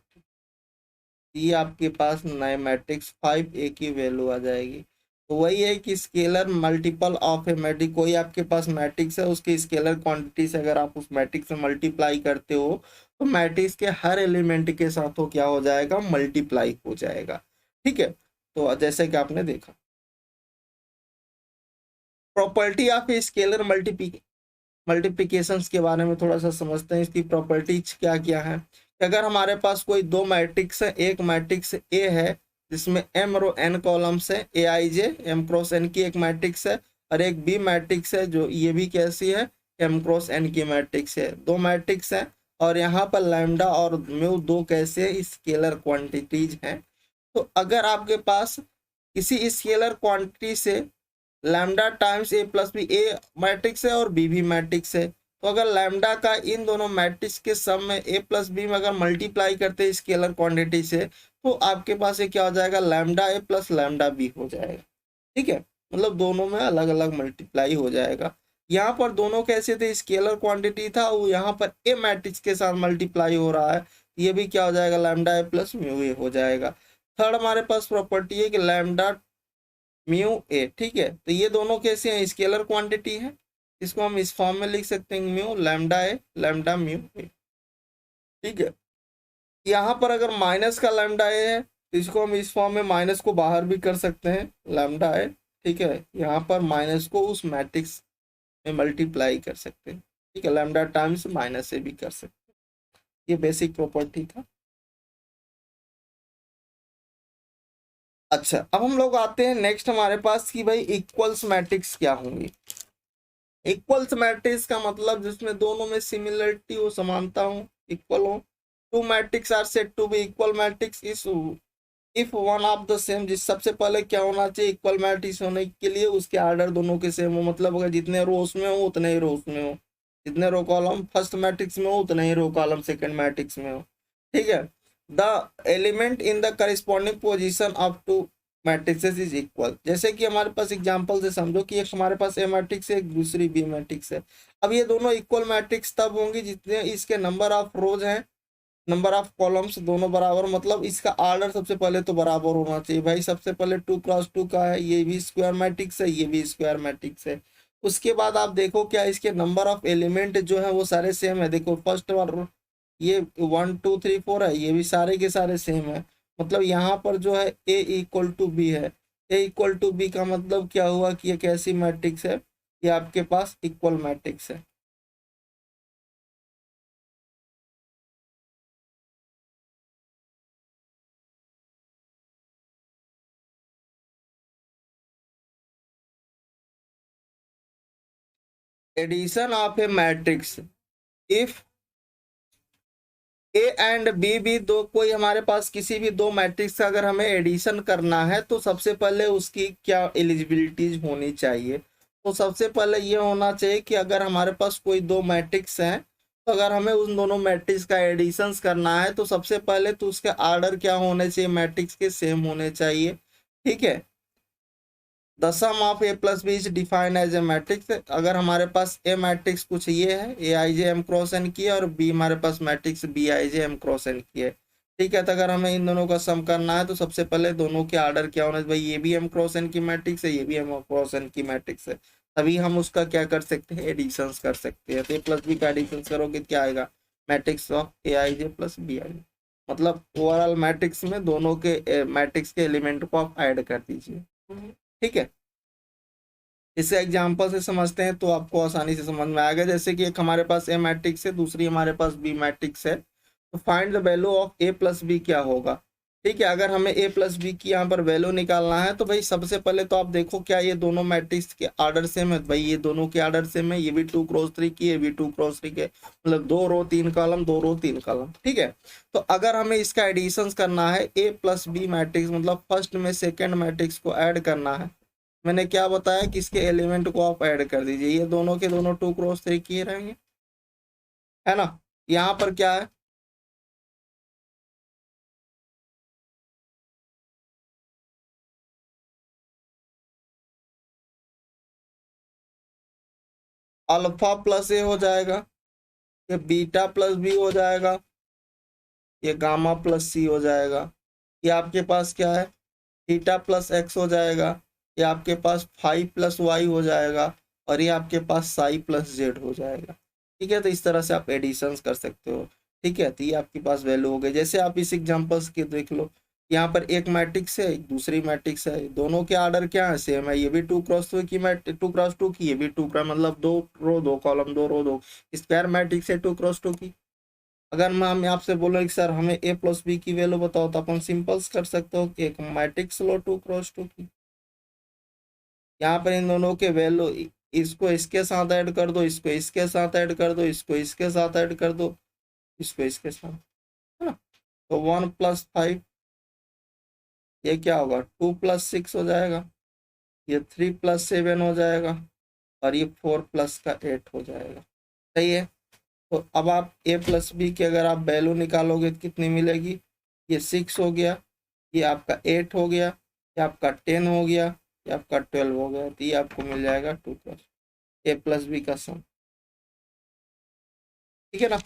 ये आपके पास नए मैट्रिक्स 5A की वैल्यू आ जाएगी। तो वही है कि scalar multiple of a matrix, कोई आपके पास मैट्रिक्स है उसके स्केलर क्वांटिटी से अगर आप उस मैट्रिक्स से मल्टीप्लाई करते हो तो मैट्रिक्स के हर एलिमेंट के साथ वो क्या हो जाएगा, मल्टीप्लाई हो जाएगा। ठीक है, तो जैसे कि आपने देखा property of a scalar multiplications के बारे में थोड़ा सा समझते हैं। इसकी प्रॉपर्टीज क्या क्या है कि अगर हमारे पास कोई दो मैट्रिक्स है, एक मैट्रिक्स ए है जिसमें m रो n कॉलम्स है, A I J M cross N की एक मैट्रिक्स है, और एक बी मैट्रिक्स है जो ये भी कैसी है, m क्रॉस n की मैट्रिक्स है। दो मैट्रिक्स है और यहाँ पर लैम्डा और म्यू दो कैसे स्केलर क्वांटिटीज हैं। तो अगर आपके पास किसी स्केलर क्वांटिटी से लैम्डा टाइम्स ए प्लस बी, ए मैट्रिक्स है और बी भी मैट्रिक्स है, तो अगर लैम्डा का इन दोनों मैट्रिक्स के सम में ए प्लस बी में अगर मल्टीप्लाई करते हैं स्केलर क्वांटिटी से तो आपके पास ये क्या हो जाएगा, लैम्डा ए प्लस लैम्डा बी हो जाएगा। ठीक है, मतलब दोनों में अलग अलग मल्टीप्लाई हो जाएगा। यहाँ पर दोनों कैसे थे, स्केलर क्वांटिटी था, वो यहाँ पर ए मैट्रिक्स के साथ मल्टीप्लाई हो रहा है, ये भी क्या हो जाएगा, lambda A plus mu A हो जाएगा। थर्ड हमारे पास प्रॉपर्टी है कि लैम्डा म्यू ए। ठीक है, तो ये दोनों कैसे हैं, स्केलर क्वांटिटी है, इसको हम इस फॉर्म में लिख सकते हैं, mu lambda A lambda mu A. ठीक है, यहाँ पर अगर माइनस का लैम्डा ए है तो इसको हम इस फॉर्म में माइनस को बाहर भी कर सकते हैं, लैम्डा ए। ठीक है, यहाँ पर माइनस को उस मैट्रिक्स में मल्टीप्लाई कर सकते हैं। ठीक है, लैम्डा टाइम्स माइनस से भी कर सकते हैं। ये बेसिक प्रॉपर्टी था। अच्छा, अब हम लोग आते हैं नेक्स्ट हमारे पास कि भाई इक्वल्स मैट्रिक्स क्या होंगी। इक्वल्स मैट्रिक्स का मतलब जिसमें दोनों में सिमिलरिटी हो, समानता हो, इक्वल हो। Two matrix are said to be equal matrix is if one of the same, जिस सबसे पहले क्या होना चाहिए, इक्वल मैट्रिक्स होने के लिए उसके आर्डर दोनों के सेम हो, मतलब अगर जितने रो उसमें हो उतने ही रो उसमें हो, जितने रो कॉलम फर्स्ट मैट्रिक्स में हो उतने ही रो कॉलम सेकंड मैट्रिक्स में हो। ठीक है, the element in the corresponding position of two matrices is equal. जैसे कि हमारे पास एग्जांपल से समझो कि एक हमारे पास ए मैट्रिक्स है, एक दूसरी बी मैट्रिक्स है। अब ये दोनों इक्वल मैट्रिक्स तब होंगी जितने इसके नंबर ऑफ रोज हैं, नंबर ऑफ कॉलम्स दोनों बराबर, मतलब इसका आर्डर सबसे पहले तो बराबर होना चाहिए। भाई सबसे पहले 2x2 का है, ये भी स्क्वायर मैट्रिक्स है, ये भी स्क्वायर मैट्रिक्स है। उसके बाद आप देखो क्या इसके नंबर ऑफ एलिमेंट जो है वो सारे सेम है। देखो फर्स्ट वाला ये 1 2 3 4 है, ये भी सारे के सारे सेम है। मतलब यहाँ पर जो है ए इक्वल टू बी है, ए इक्वल टू बी का मतलब क्या हुआ कि ये कैसी मैट्रिक्स है, ये आपके पास इक्वल मैट्रिक्स है। Addition of a matrix, if A and B भी दो, कोई हमारे पास किसी भी दो मैट्रिक्स का अगर हमें एडिशन करना है तो सबसे पहले उसकी क्या एलिजिबिलिटीज होनी चाहिए। तो सबसे पहले ये होना चाहिए कि अगर हमारे पास कोई दो मैट्रिक्स हैं तो अगर हमें उन दोनों मैट्रिक्स का एडिशंस करना है तो सबसे पहले तो उसके आर्डर क्या होने चाहिए, मैट्रिक्स के सेम होने चाहिए। ठीक है, the sum of A plus B is defined as a matrix. अगर हमारे पास ए मैट्रिक्स कुछ ये है, A I J M cross N की है, और बी हमारे पास matrix B I J M cross N की है। ठीक है, तो अगर हमें इन दोनों का सम करना है तो सबसे पहले दोनों के आर्डर क्या होना है, भाई ये भी एम क्रॉस एन की मैट्रिक्स है, ये भी एम क्रॉस एन की मैट्रिक्स है, तभी हम उसका क्या कर सकते हैं, एडिशंस कर सकते हैं। तो ए प्लस बी का एडिशन करोगे क्या आएगा, matrix of A I J plus B I, मतलब ओवरऑल मैट्रिक्स में दोनों के मैट्रिक्स के एलिमेंट को आप ऐड कर दीजिए। ठीक है, इसे एग्जांपल से समझते हैं तो आपको आसानी से समझ में आएगा। जैसे कि एक हमारे पास ए मैट्रिक्स है, दूसरी हमारे पास बी मैट्रिक्स है, तो find the value of A plus B क्या होगा। ठीक है, अगर हमें ए प्लस बी की यहाँ पर वैल्यू निकालना है तो भाई सबसे पहले तो आप देखो क्या ये दोनों मैट्रिक्स के आर्डर सेम है, भाई ये दोनों के आर्डर सेम है, ये भी 2x3 की, ये भी 2x3 के, मतलब 2 रो 3 कॉलम, 2 रो 3 कॉलम। ठीक है, तो अगर हमें इसका एडिशन करना है, ए प्लस बी मैट्रिक्स मतलब फर्स्ट में सेकेंड मैट्रिक्स को ऐड करना है, मैंने क्या बताया कि इसके एलिमेंट को आप ऐड कर दीजिए, ये दोनों के दोनों 2x3 किए रहेंगे, है ना। यहाँ पर क्या है, अल्फा प्लस ए हो जाएगा, ये बीटा प्लस बी हो जाएगा, ये गामा प्लस सी हो जाएगा, ये आपके पास क्या है, थीटा प्लस एक्स हो जाएगा, ये आपके पास फाइव प्लस वाई हो जाएगा, और ये आपके पास साई प्लस जेड हो जाएगा। ठीक है, तो इस तरह से आप एडिशंस कर सकते हो। ठीक है, तो ये आपके पास वैल्यू हो गई। जैसे आप इस एग्जांपल्स के देख लो, यहाँ पर एक मैट्रिक्स है, एक दूसरी मैट्रिक्स है, दोनों के ऑर्डर क्या है, सेम है। ये भी 2x2 की टू क्रॉस टू की, ये भी टू क्रॉस मतलब 2 रो 2 कॉलम 2 रो 2 स्क्वायर मैट्रिक्स है 2x2 की। अगर मैं आपसे बोलो कि सर हमें ए प्लस बी की वैल्यू बताओ, तो अपन सिंपल्स कर सकते हो कि एक मैट्रिक्स लो 2x2 की, यहाँ पर इन दोनों के वैल्यू, इसको इसके साथ ऐड कर दो, इसको इसके साथ ऐड कर दो, इसको इसके साथ ऐड कर दो, इसको इसके साथ, है ना। तो 1 + 5, ये क्या होगा, 2 + 6 हो जाएगा, ये 3 + 7 हो जाएगा, और ये 4 + 8 हो जाएगा। सही है। तो अब आप ए प्लस बी की अगर आप वैल्यू निकालोगे तो कितनी मिलेगी, ये 6 हो गया, ये आपका 8 हो गया, ये आपका 10 हो गया, ये आपका 12 हो गया, तो ये आपको मिल जाएगा 2 ए प्लस बी का सम। ठीक है ना।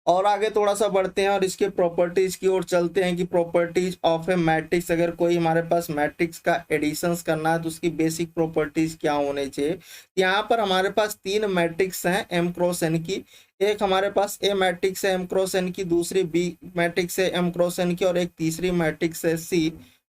और आगे थोड़ा सा बढ़ते हैं और इसके प्रॉपर्टीज की ओर चलते हैं कि प्रॉपर्टीज ऑफ ए मैट्रिक्स, अगर कोई हमारे पास मैट्रिक्स का एडिशंस करना है तो उसकी बेसिक प्रॉपर्टीज क्या होने चाहिए। यहाँ पर हमारे पास तीन मैट्रिक्स हैं एम क्रॉस एन की, एक हमारे पास ए मैट्रिक्स है एम क्रॉस एन की, दूसरी बी मैट्रिक्स है एम क्रॉस एन की, और एक तीसरी मैट्रिक्स है सी,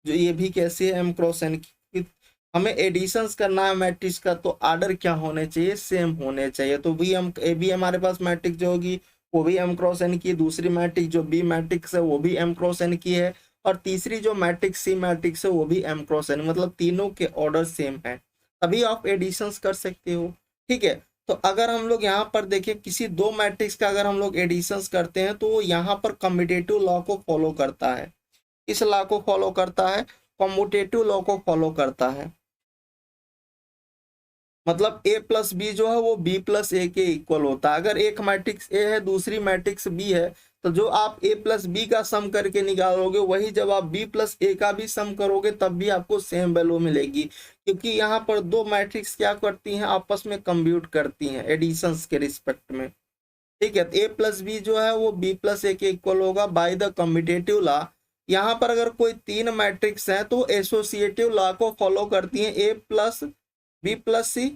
जो ये भी कैसी है एम क्रॉस एन की। हमें एडिशंस करना है मैट्रिक्स का, तो आर्डर क्या होने चाहिए, सेम होने चाहिए। तो बी हम ए बी हमारे पास मैट्रिक्स जो होगी वो भी एम क्रॉस एन की, दूसरी मैट्रिक्स जो बी मैट्रिक्स है वो भी एम क्रॉस एन की है, और तीसरी जो मैट्रिक्स सी मैट्रिक्स है वो भी एम क्रॉस एन, मतलब तीनों के ऑर्डर सेम है, तभी आप एडिशंस कर सकते हो। ठीक है। तो अगर हम लोग यहाँ पर देखें किसी दो मैट्रिक्स का अगर हम लोग एडिशंस करते हैं तो वो यहाँ पर कम्यूटेटिव लॉ को फॉलो करता है। इस लॉ को फॉलो करता है, कम्यूटेटिव लॉ को फॉलो करता है। मतलब ए प्लस बी जो है वो बी प्लस ए के इक्वल होता है। अगर एक मैट्रिक्स ए है दूसरी मैट्रिक्स बी है, तो जो आप ए प्लस बी का सम करके निकालोगे वही जब आप बी प्लस ए का भी सम करोगे तब भी आपको सेम वैल्यू मिलेगी, क्योंकि यहाँ पर दो मैट्रिक्स क्या करती हैं, आपस में कंप्यूट करती हैं एडिशंस के रिस्पेक्ट में। ठीक है, तो ए प्लस बी जो है वो बी प्लस ए के इक्वल होगा बाय द कम्यूटेटिव लॉ। यहाँ पर अगर कोई तीन मैट्रिक्स हैं तो एसोसिएटिव लॉ को फॉलो करती हैं, ए प्लस बी प्लस सी।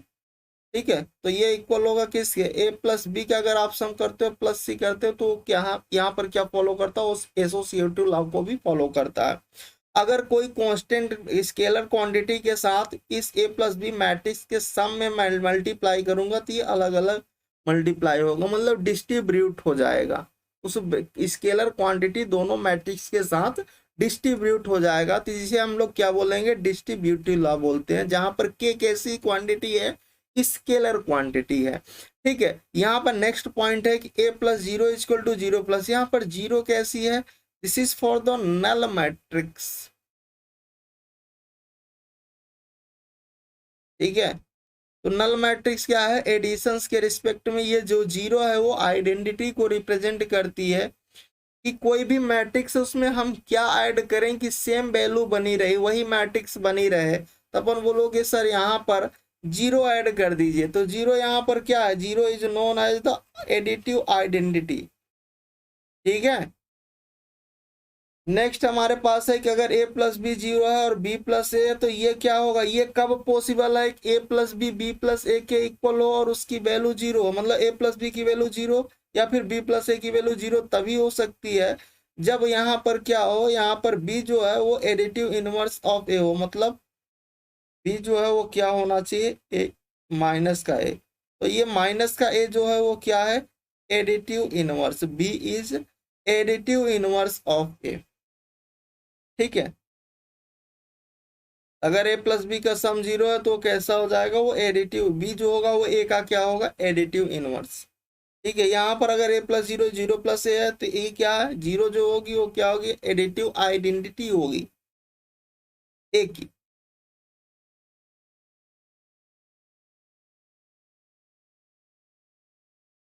ठीक है, तो ये इक्वल होगा किसके, ए प्लस बी का अगर आप सम करते हो प्लस सी करते हो तो क्या यहाँ पर क्या फॉलो करता है, उस एसोसिएटिव लॉ को भी फॉलो करता है। अगर कोई कांस्टेंट स्केलर क्वांटिटी के साथ इस ए प्लस बी मैट्रिक्स के सम में मल्टीप्लाई करूंगा तो ये अलग अलग मल्टीप्लाई होगा, मतलब डिस्ट्रीब्यूट हो जाएगा, उस स्केलर क्वांटिटी दोनों मैट्रिक्स के साथ डिस्ट्रीब्यूट हो जाएगा, तो जिसे हम लोग क्या बोलेंगे, डिस्ट्रीब्यूटिव लॉ बोलते हैं, जहां पर के कैसी क्वांटिटी है, स्केलर क्वांटिटी है। ठीक है, यहाँ पर नेक्स्ट पॉइंट है कि a प्लस 0 = 0 प्लस, यहाँ पर 0 कैसी है, this is for the null matrix. ठीक है, तो नल मैट्रिक्स क्या है, एडिशंस के रिस्पेक्ट में ये जो 0 है वो आइडेंटिटी को रिप्रेजेंट करती है कि कोई भी मैट्रिक्स उसमें हम क्या ऐड करें कि सेम वैल्यू बनी रहे, वही मैट्रिक्स बनी रहे, तो अपन बोलोगे सर यहाँ पर 0 ऐड कर दीजिए, तो 0 यहाँ पर क्या है, 0 is known as the additive identity. ठीक है, नेक्स्ट हमारे पास है कि अगर a प्लस बी 0 है और b प्लस ए है तो ये क्या होगा, ये कब पॉसिबल है कि a प्लस बी प्लस ए के इक्वल हो और उसकी वैल्यू 0 हो, मतलब a प्लस बी की वैल्यू 0 या फिर b प्लस ए की वैल्यू 0 तभी हो सकती है जब यहाँ पर क्या हो, यहाँ पर b जो है वो एडिटिव इनवर्स ऑफ a हो, मतलब b जो है वो क्या होना चाहिए, ए माइनस का a, तो ये माइनस का a जो है वो क्या है, additive inverse, b is additive inverse of a। ठीक है, अगर a प्लस बी का सम 0 है तो कैसा हो जाएगा, वो एडिटिव, b जो होगा वो a का क्या होगा, एडिटिव इनवर्स। ठीक है, यहाँ पर अगर a प्लस 0 प्लस ए है तो e क्या है, 0 जो होगी वो क्या होगी, एडिटिव आइडेंटिटी होगी a की।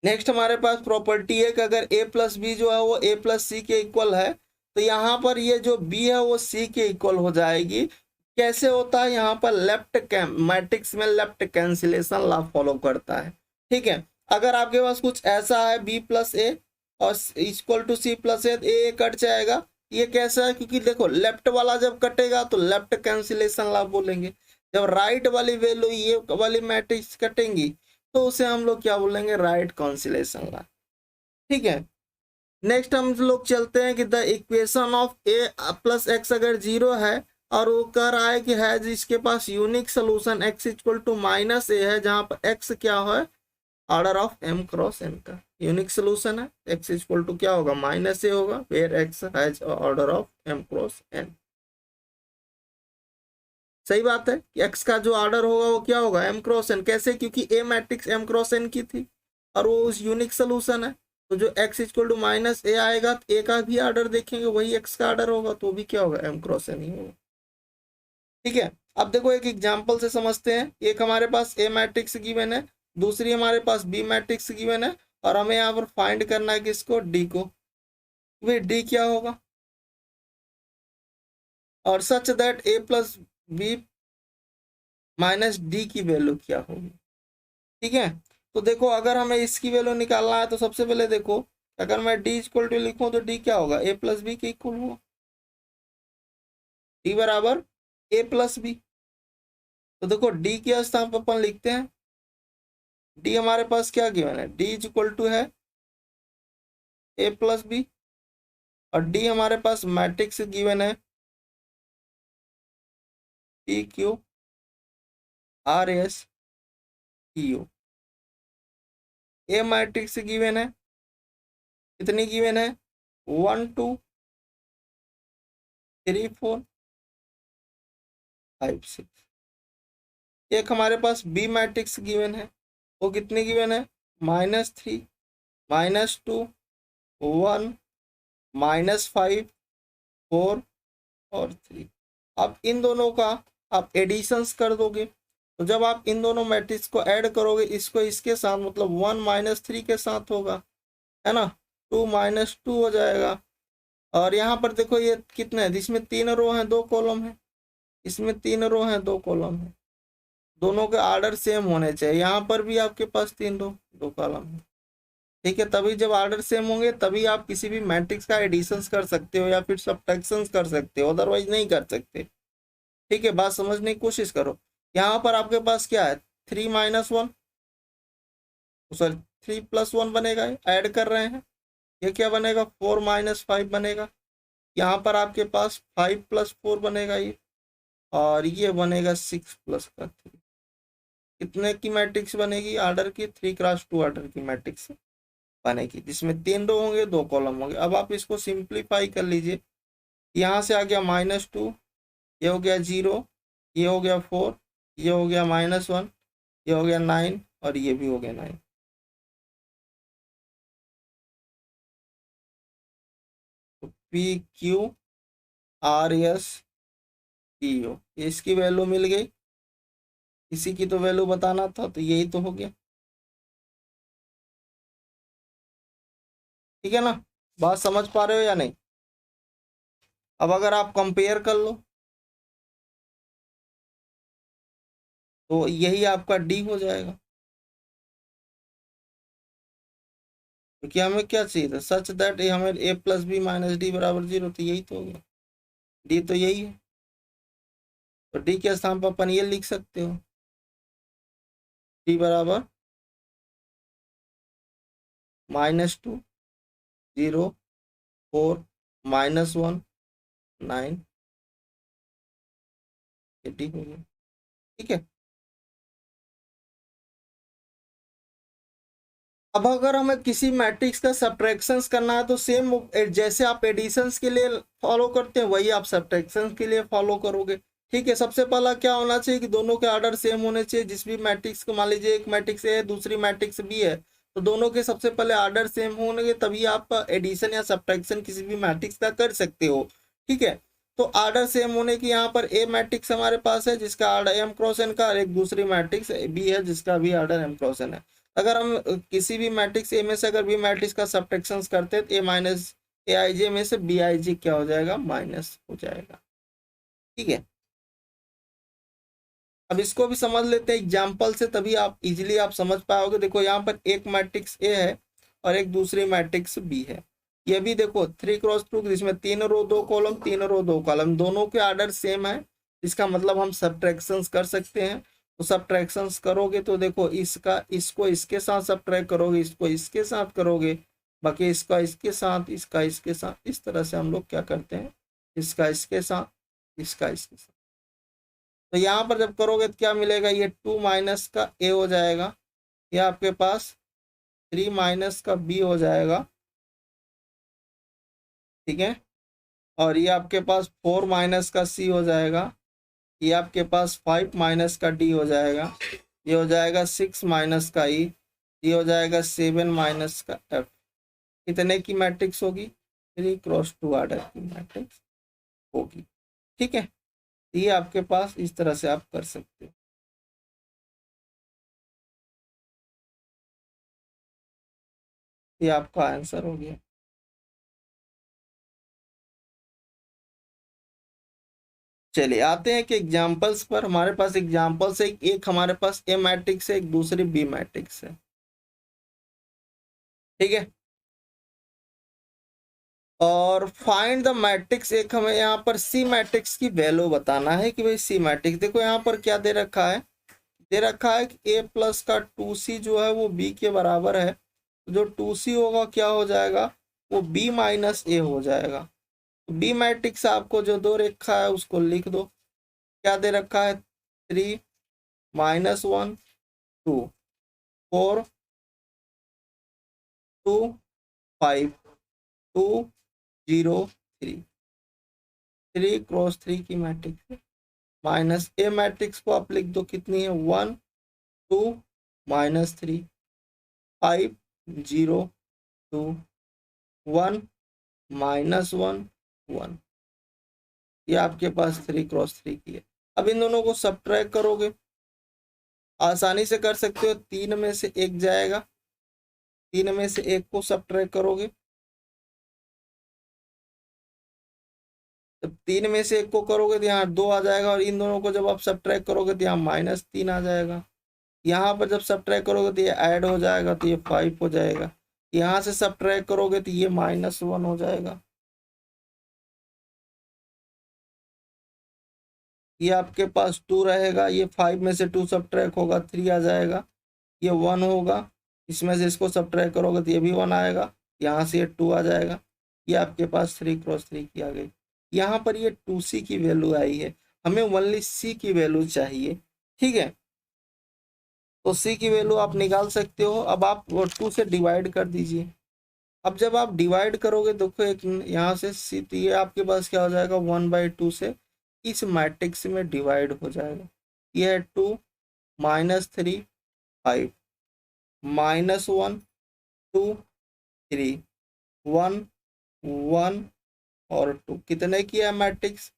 नेक्स्ट हमारे पास प्रॉपर्टी है कि अगर ए प्लस बी जो है वो ए प्लस सी के इक्वल है, तो यहाँ पर ये जो बी है वो सी के इक्वल हो जाएगी। कैसे होता है, यहाँ पर मैट्रिक्स में लेफ्ट कैंसिलेशन लॉ फॉलो करता है। ठीक है, अगर आपके पास कुछ ऐसा है बी प्लस ए और equal to C plus A cut जाएगा। ये कैसा है, क्योंकि देखो लेफ्ट वाला जब कटेगा तो लेफ्ट कैंसिलेशन लॉ बोलेंगे, जब राइट वाली वैल्यू ये वाली मैट्रिक्स कटेंगी तो उसे हम लोग क्या बोलेंगे, राइट कैंसिलेशन लॉ। ठीक है, नेक्स्ट हम लोग चलते हैं कि the equation of A plus X अगर जीरो है और वो कह रहा है कि है जिसके पास unique solution X equal to minus A है, जहां पर एक्स क्या है, order of M cross N का यूनिक सोल्यूशन है, एक्स इक्वल टू क्या होगा, माइनस ए होगा, where X has order of M cross N. सही बात है कि एक्स का जो ऑर्डर होगा वो क्या होगा, एम क्रॉस एन। कैसे, क्योंकि A matrix M cross N की थी और वो उस यूनिक सोल्यूशन है, तो जो एक्स इक्वल टू माइनस ए आएगा तो ए का भी ऑर्डर देखेंगे वही एक्स का ऑर्डर होगा, तो भी क्या होगा, एम क्रॉस एन ही होगा। ठीक है, अब देखो एक एग्जांपल से समझते हैं। एक हमारे पास ए मैट्रिक्स गिवन है, दूसरी हमारे पास बी मैट्रिक्स गिवन है, और हमें यहाँ पर फाइंड करना है किसको, डी को। वे डी क्या होगा, और such that A plus B minus D की वैल्यू क्या होगी। ठीक है, तो देखो अगर हमें इसकी वैल्यू निकालना है तो सबसे पहले देखो, अगर मैं डी इक्वल टू लिखूं तो डी क्या होगा, ए प्लस बी के इक्वल होगा, डी बराबर ए प्लस बी। तो देखो डी के स्थान पर अपन लिखते हैं, डी हमारे पास क्या गिवन है, डी इज इक्वल टू है ए प्लस बी, और डी हमारे पास मैट्रिक्स गिवन है P Q R S T U. A matrix given है, कितनी गिवन है, 1 2 3 4 5 6। एक हमारे पास बी मैट्रिक्स गिवन है, वो कितनी गिवन है, -3 -2 1 -5 4 और 3। अब इन दोनों का आप एडिशंस कर दोगे, तो जब आप इन दोनों मैट्रिक्स को ऐड करोगे इसको इसके साथ, मतलब 1 -3 के साथ होगा, है ना, 2 -2 हो जाएगा। और यहाँ पर देखो ये कितने हैं, इसमें 3 रो हैं 2 कॉलम है, इसमें 3 रो हैं 2 कॉलम है, दोनों के ऑर्डर सेम होने चाहिए। यहाँ पर भी आपके पास 3 रो 2 कॉलम है। ठीक है, तभी जब ऑर्डर सेम होंगे तभी आप किसी भी मैट्रिक्स का एडिशंस कर सकते हो या फिर सब्ट्रैक्शंस कर सकते हो, अदरवाइज नहीं कर सकते। ठीक है, बात समझने की कोशिश करो। यहाँ पर आपके पास क्या है, 3 -1, सॉरी 3 + 1 बनेगा, ऐड कर रहे हैं, ये क्या बनेगा, 4 -5 बनेगा। यहाँ पर आपके पास 5 + 4 बनेगा ये, और ये बनेगा 6 + 3। कितने की मैट्रिक्स बनेगी, ऑर्डर की 3x2 ऑर्डर की मैट्रिक्स बनेगी, जिसमें 3 रो होंगे 2 कॉलम होंगे। अब आप इसको सिंप्लीफाई कर लीजिए, यहाँ से आ गया -2, ये हो गया 0, ये हो गया 4, ये हो गया -1, ये हो गया 9, और ये भी हो गया 9। तो P Q R S T O, इसकी वैल्यू मिल गई, इसी की तो वैल्यू बताना था, तो यही तो हो गया। ठीक है ना, बात समझ पा रहे हो या नहीं। अब अगर आप कंपेयर कर लो तो यही आपका डी हो जाएगा, क्योंकि हमें क्या चाहिए था, सच दैट हमें ए प्लस बी माइनस डी बराबर 0, तो यही तो हो गया, डी तो यही है। तो डी के स्थान पर अपन ये लिख सकते हो, डी बराबर -2 0 4 -1 9, ये डी हो गया। ठीक है, अब अगर हमें किसी मैट्रिक्स का सब्ट्रैक्शंस करना है तो सेम जैसे आप एडिशंस के लिए फॉलो करते हैं वही आप सब्ट्रैक्शंस के लिए फॉलो करोगे। ठीक है, सबसे पहला क्या होना चाहिए कि दोनों के ऑर्डर सेम होने चाहिए। जिस भी मैट्रिक्स को मान लीजिए एक मैट्रिक्स ए है दूसरी मैट्रिक्स बी है, तो दोनों के सबसे पहले ऑर्डर सेम होंगे, तभी आप एडिशन या सब्ट्रैक्शन किसी भी मैट्रिक्स का कर सकते हो। ठीक है, तो ऑर्डर सेम होने की यहाँ पर ए मैट्रिक्स हमारे पास है जिसका ऑर्डर एम क्रॉस एन का, और एक दूसरी मैट्रिक्स बी है जिसका भी ऑर्डर एम क्रॉस एन है। अगर हम किसी भी मैट्रिक्स ए में से अगर बी मैट्रिक्स का सब्ट्रैक्शन करते हैं तो ए माइनस ए आई जे में से बी आई जे क्या हो जाएगा, माइनस हो जाएगा। ठीक है, अब इसको भी समझ लेते हैं एग्जाम्पल से, तभी आप इजीली आप समझ पाओगे। देखो यहाँ पर एक मैट्रिक्स ए है और एक दूसरी मैट्रिक्स बी है। ये भी देखो 3x2 जिसमें 3 रो 2 कॉलम, 3 रो 2 कॉलम, दोनों के आर्डर सेम है। इसका मतलब हम सब्ट्रैक्शंस कर सकते हैं। तो सब्ट्रैक्शंस करोगे तो देखो इसका इसको इसके साथ सब्ट्रैक्ट करोगे, इसको इसके साथ करोगे, बाकी इसका इसके साथ, इसका इसके साथ, इस तरह से हम लोग क्या करते हैं, इसका इसके साथ, इसका इसके साथ। तो यहाँ पर जब करोगे तो क्या मिलेगा, ये 2 माइनस का ए हो जाएगा, ये आपके पास 3 माइनस का बी हो जाएगा। ठीक है, और ये आपके पास 4 माइनस का सी हो जाएगा, ये आपके पास 5 माइनस का डी हो जाएगा, ये हो जाएगा 6 माइनस का ई, ये हो जाएगा 7 माइनस का एफ। कितने की मैट्रिक्स होगी, 3x2 आर्डर की मैट्रिक्स होगी। ठीक है, ये आपके पास इस तरह से आप कर सकते हो। ये आपका आंसर हो गया। चलिए आते हैं कि एग्जाम्पल्स पर। हमारे पास एग्जाम्पल्स है, एक हमारे पास ए मैट्रिक्स है, एक दूसरी बी मैट्रिक्स है। ठीक है, और फाइंड द मैट्रिक्स, एक हमें यहाँ पर सी मैट्रिक्स की वैल्यू बताना है कि भाई सी मैट्रिक्स, देखो यहाँ पर क्या दे रखा है, दे रखा है कि ए प्लस का 2c जो है वो बी के बराबर है। तो जो 2c होगा क्या हो जाएगा, वो बी माइनस ए हो जाएगा। तो बी मैट्रिक्स आपको जो दो रेखा है उसको लिख दो। क्या दे रखा है, 3 -1 2 4 2 5 2 0 3, 3x3 की मैट्रिक्स है। माइनस ए मैट्रिक्स को आप लिख दो, कितनी है, 1 2 -3 5 0 2 1 -1 1। ये आपके पास 3x3 की है। अब इन दोनों को सब्ट्रैक्ट करोगे, आसानी से कर सकते हो। 3 में से 1 जाएगा, 3 में से 1 को सब्ट्रैक्ट करोगे, जब 3 में से 1 को करोगे तो यहाँ 2 आ जाएगा, और इन दोनों को जब आप सब्ट्रैक्ट करोगे तो यहाँ -3 आ जाएगा। यहाँ पर जब सब्ट्रैक्ट करोगे तो ये ऐड हो जाएगा, तो ये 5 हो जाएगा। यहाँ से सब्ट्रैक्ट करोगे तो ये -1 हो जाएगा। ये आपके पास 2 रहेगा, ये 5 में से 2 सब्ट्रैक्ट होगा, 3 आ जाएगा। ये 1 होगा, इसमें से इसको सब्ट्रैक्ट करोगे तो ये भी 1 आएगा, यहाँ से ये 2 आ जाएगा। ये आपके पास 3x3 की आ गई। यहाँ पर ये 2c की वैल्यू आई है, हमें ओनली c की वैल्यू चाहिए। ठीक है, तो c की वैल्यू आप निकाल सकते हो। अब आप 2 से डिवाइड कर दीजिए। अब जब आप डिवाइड करोगे देखो एक यहाँ से c, तो ये आपके पास क्या हो जाएगा, 1/2 से इस मैट्रिक्स में डिवाइड हो जाएगा। ये है 2 -3 5 -1 2 3 1 1 और 2, कितने की है मैट्रिक्स,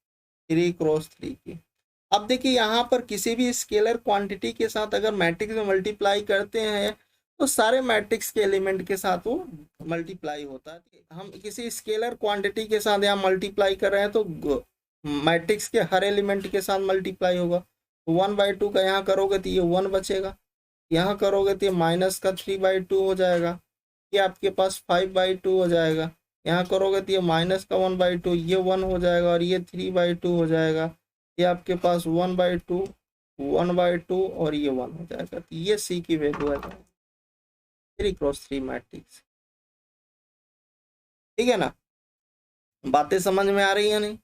3x3 की। अब देखिए यहाँ पर किसी भी स्केलर क्वांटिटी के साथ अगर मैट्रिक्स में मल्टीप्लाई करते हैं तो सारे मैट्रिक्स के एलिमेंट के साथ वो मल्टीप्लाई होता है। हम किसी स्केलर क्वांटिटी के साथ यहाँ मल्टीप्लाई कर रहे हैं तो मैट्रिक्स के हर एलिमेंट के साथ मल्टीप्लाई होगा। 1/2 का यहाँ करोगे तो ये 1 बचेगा, यहाँ करोगे तो ये माइनस का 3/2 हो जाएगा, ये आपके पास 5/2 हो जाएगा। यहाँ करोगे तो ये माइनस का 1/2, ये 1 हो जाएगा, और ये 3/2 हो जाएगा। ये आपके पास 1/2 1/2 और ये 1 हो जाएगा। तो ये सी की वैल्यू है 3x3 मैट्रिक्स। ठीक है ना, बातें समझ में आ रही है नहीं।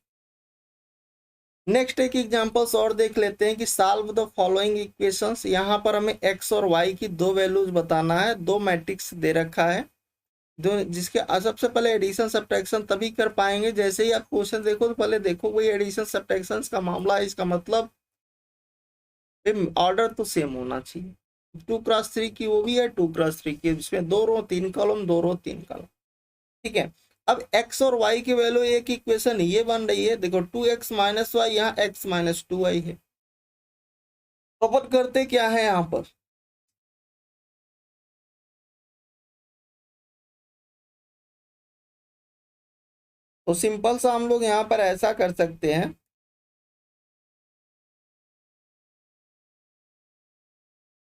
नेक्स्ट एक एग्जांपल्स और देख लेते हैं कि सॉल्व द फॉलोइंग इक्वेशंस। यहाँ पर हमें x और y की दो वैल्यूज बताना है, दो मैट्रिक्स दे रखा है, जो जिसके सबसे पहले एडिशन सब्ट्रैक्शन तभी कर पाएंगे जैसे ही आप क्वेश्चन देखो तो पहले देखो कोई एडिशन सब्ट्रैक्शन का मामला है, इसका मतलब ऑर्डर तो सेम होना चाहिए। 2x3 की वो भी है, 2x3 की, जिसमें 2 रो 3 कॉलम, 2 रो 3 कॉलम। ठीक है, अब x और y की वैल्यू, एक इक्वेशन ये बन रही है, देखो 2x - y, यहाँ x - 2y है। तो अपन करते क्या है, यहाँ पर तो सिंपल सा हम लोग यहाँ पर ऐसा कर सकते हैं,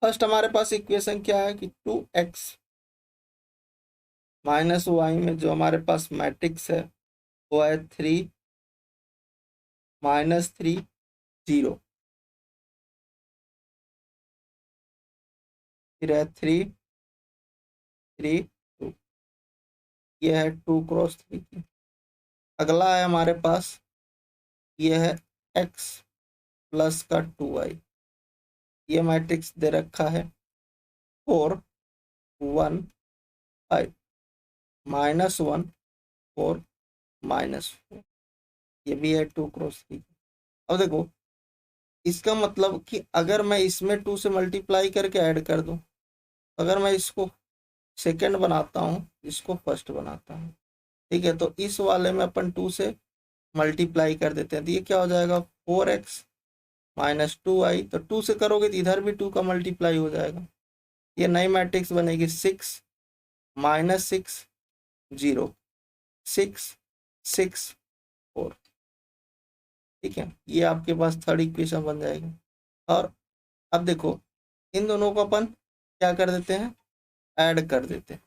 फर्स्ट हमारे पास इक्वेशन क्या है कि 2x माइनस वाई में जो हमारे पास मैट्रिक्स है वो है 3 - 3 0, फिर है 3 3 2, ये है 2 × 3 की। अगला है हमारे पास, ये है x प्लस का 2y, ये मैट्रिक्स दे रखा है 4 1 5 -1 4 -4, ये भी है 2 × 3। अब देखो इसका मतलब कि अगर मैं इसमें 2 से मल्टीप्लाई करके ऐड कर दूं, अगर मैं इसको सेकंड बनाता हूँ, इसको फर्स्ट बनाता हूँ, ठीक है, तो इस वाले में अपन 2 से मल्टीप्लाई कर देते हैं, तो ये क्या हो जाएगा 4x -2y, तो 2 से करोगे तो इधर भी 2 का मल्टीप्लाई हो जाएगा, ये नई मैट्रिक्स बनेगी 6 -6 0 6 6 4, ठीक है, ये आपके पास थर्ड इक्वेशन बन जाएगी। और अब देखो इन दोनों को अपन क्या कर देते हैं, ऐड कर देते हैं,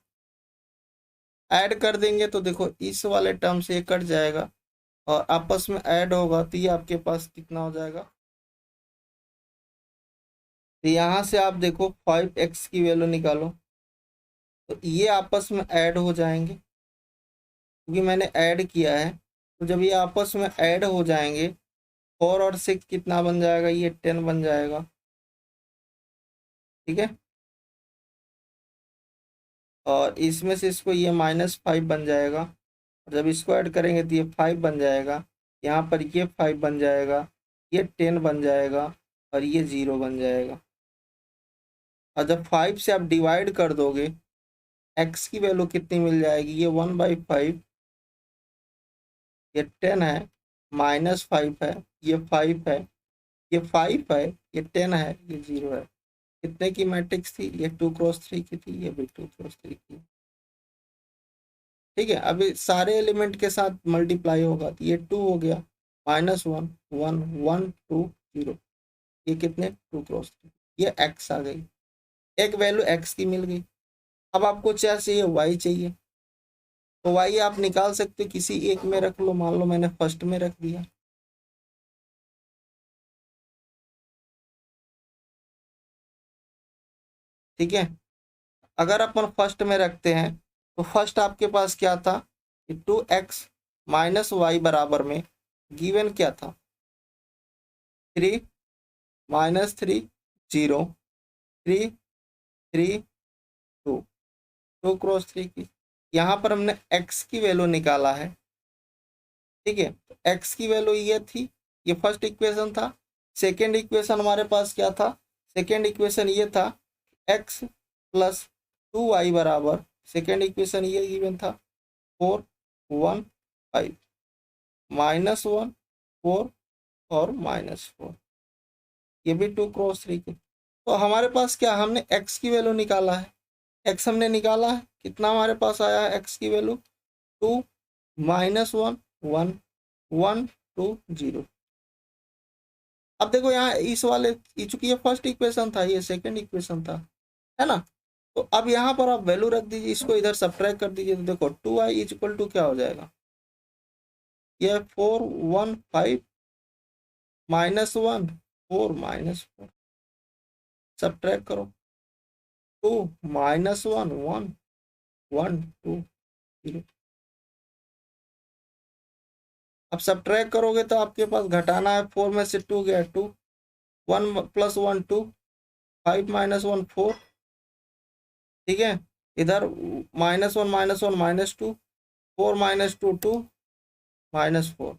ऐड कर देंगे तो देखो इस वाले टर्म से ये कट जाएगा और आपस में ऐड होगा, तो ये आपके पास कितना हो जाएगा, तो यहाँ से आप देखो 5x की वैल्यू निकालो, तो ये आपस में ऐड हो जाएंगे, क्योंकि मैंने ऐड किया है, तो जब ये आपस में ऐड हो जाएंगे 4 और 6 कितना बन जाएगा, ये 10 बन जाएगा, ठीक है, और इसमें से इसको ये -5 बन जाएगा, और जब इसको ऐड करेंगे तो ये 5 बन जाएगा, यहाँ पर ये 5 बन जाएगा, ये 10 बन जाएगा और ये 0 बन जाएगा। और जब 5 से आप डिवाइड कर दोगे, x की वैल्यू कितनी मिल जाएगी, ये 1/5, ये 10 है, -5 है, ये 5 है, ये 5 है, ये 10 है, ये 0 है। कितने की मैट्रिक्स थी, ये 2 × 3 की थी, ये भी 2 × 3 की, ठीक है। अभी सारे एलिमेंट के साथ मल्टीप्लाई होगा तो ये 2 हो गया, -1 1 1 2 0, ये कितने 2 × 3, ये x आ गई, एक वैल्यू x की मिल गई। अब आपको क्या चाहिए, y चाहिए, तो y आप निकाल सकते हो, किसी एक में रख लो, मान लो मैंने फर्स्ट में रख दिया, ठीक है। अगर अपन फर्स्ट में रखते हैं तो फर्स्ट आपके पास क्या था कि 2x -y बराबर में गिवन क्या था, 3 - 3 0 3 3 2, 2 × 3 की। यहाँ पर हमने x की वैल्यू निकाला है, ठीक है, तो x की वैल्यू ये थी, ये फर्स्ट इक्वेशन था। सेकेंड इक्वेशन हमारे पास क्या था, सेकेंड इक्वेशन ये था x प्लस 2y बराबर, सेकेंड इक्वेशन ये गिवन था 4 1 5 -1 4 और -4, ये भी 2 × 3 की। तो हमारे पास क्या, हमने x की वैल्यू निकाला है, x हमने निकाला है, कितना हमारे पास आया है x की वैल्यू 2 -1 1 1 2 0। अब देखो यहाँ इस वाले, चूंकि ये फर्स्ट इक्वेशन था, ये सेकंड इक्वेशन था, है ना, तो अब यहाँ पर आप वैल्यू रख दीजिए, इसको इधर सब्ट्रैक्ट कर दीजिए, तो देखो 2y = क्या हो जाएगा, ये 4 1 5 -1 4 -4, सब्ट्रैक्ट करो, 2 -1 1 1 2 0। अब सब्ट्रैक्ट करोगे तो आपके पास घटाना है, 4 में से 2 गया 2, 1 + 1 2, 5 -1 4, ठीक है, इधर -1 -1 -2, 4 -2 2 -4,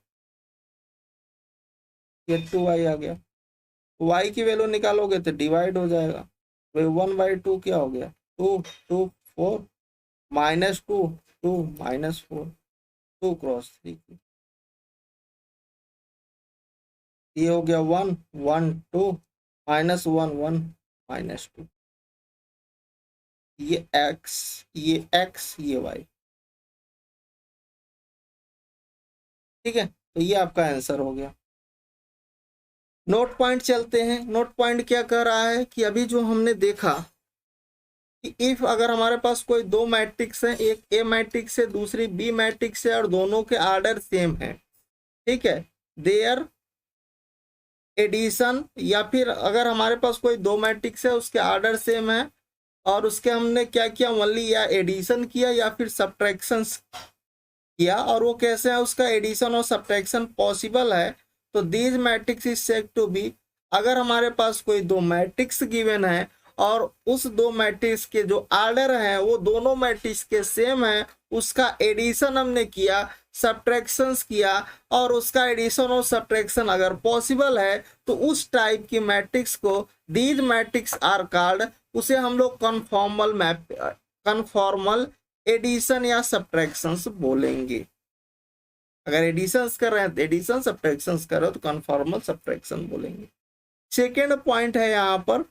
ये 2y आ गया। y की वैल्यू निकालोगे तो डिवाइड हो जाएगा, तो 1/2 क्या हो गया 2 2 4 -2 2 -4, 2 × 3, ये हो गया 1 1 2 -1 1 -2, ये x, ये y, ठीक है, तो ये आपका आंसर हो गया। नोट पॉइंट चलते हैं। नोट पॉइंट क्या कह रहा है कि अभी जो हमने देखा कि इफ अगर हमारे पास कोई दो मैट्रिक्स है, एक ए मैट्रिक्स है दूसरी बी मैट्रिक्स है और दोनों के आर्डर सेम है, ठीक है, देयर एडिशन, या फिर अगर हमारे पास कोई दो मैट्रिक्स है उसके आर्डर सेम है और उसके हमने क्या किया, ओनली या एडिशन किया या फिर सब्ट्रैक्शन किया, और वो कैसे है उसका एडिशन और सब्ट्रैक्शन पॉसिबल है, तो these matrix is said to be. अगर हमारे पास कोई दो मैट्रिक्स गिवन है और उस दो मैट्रिक्स के जो आर्डर हैं वो दोनों मैट्रिक्स के सेम है, उसका एडिशन हमने किया, सब्ट्रैक्शंस किया, और उसका एडिशन और सब्ट्रैक्शन अगर पॉसिबल है तो उस टाइप की मैट्रिक्स को दीज मैट्रिक्स आर कॉल्ड, उसे हम लोग कन्फॉर्मल एडिशन या सब्ट्रैक्शंस बोलेंगे। अगर एडिशंस कर रहे हैं तो एडिशन, सब्ट्रैक्शंस कर रहे हो तो कन्फॉर्मल सब्ट्रैक्शन बोलेंगे। सेकेंड पॉइंट है यहाँ पर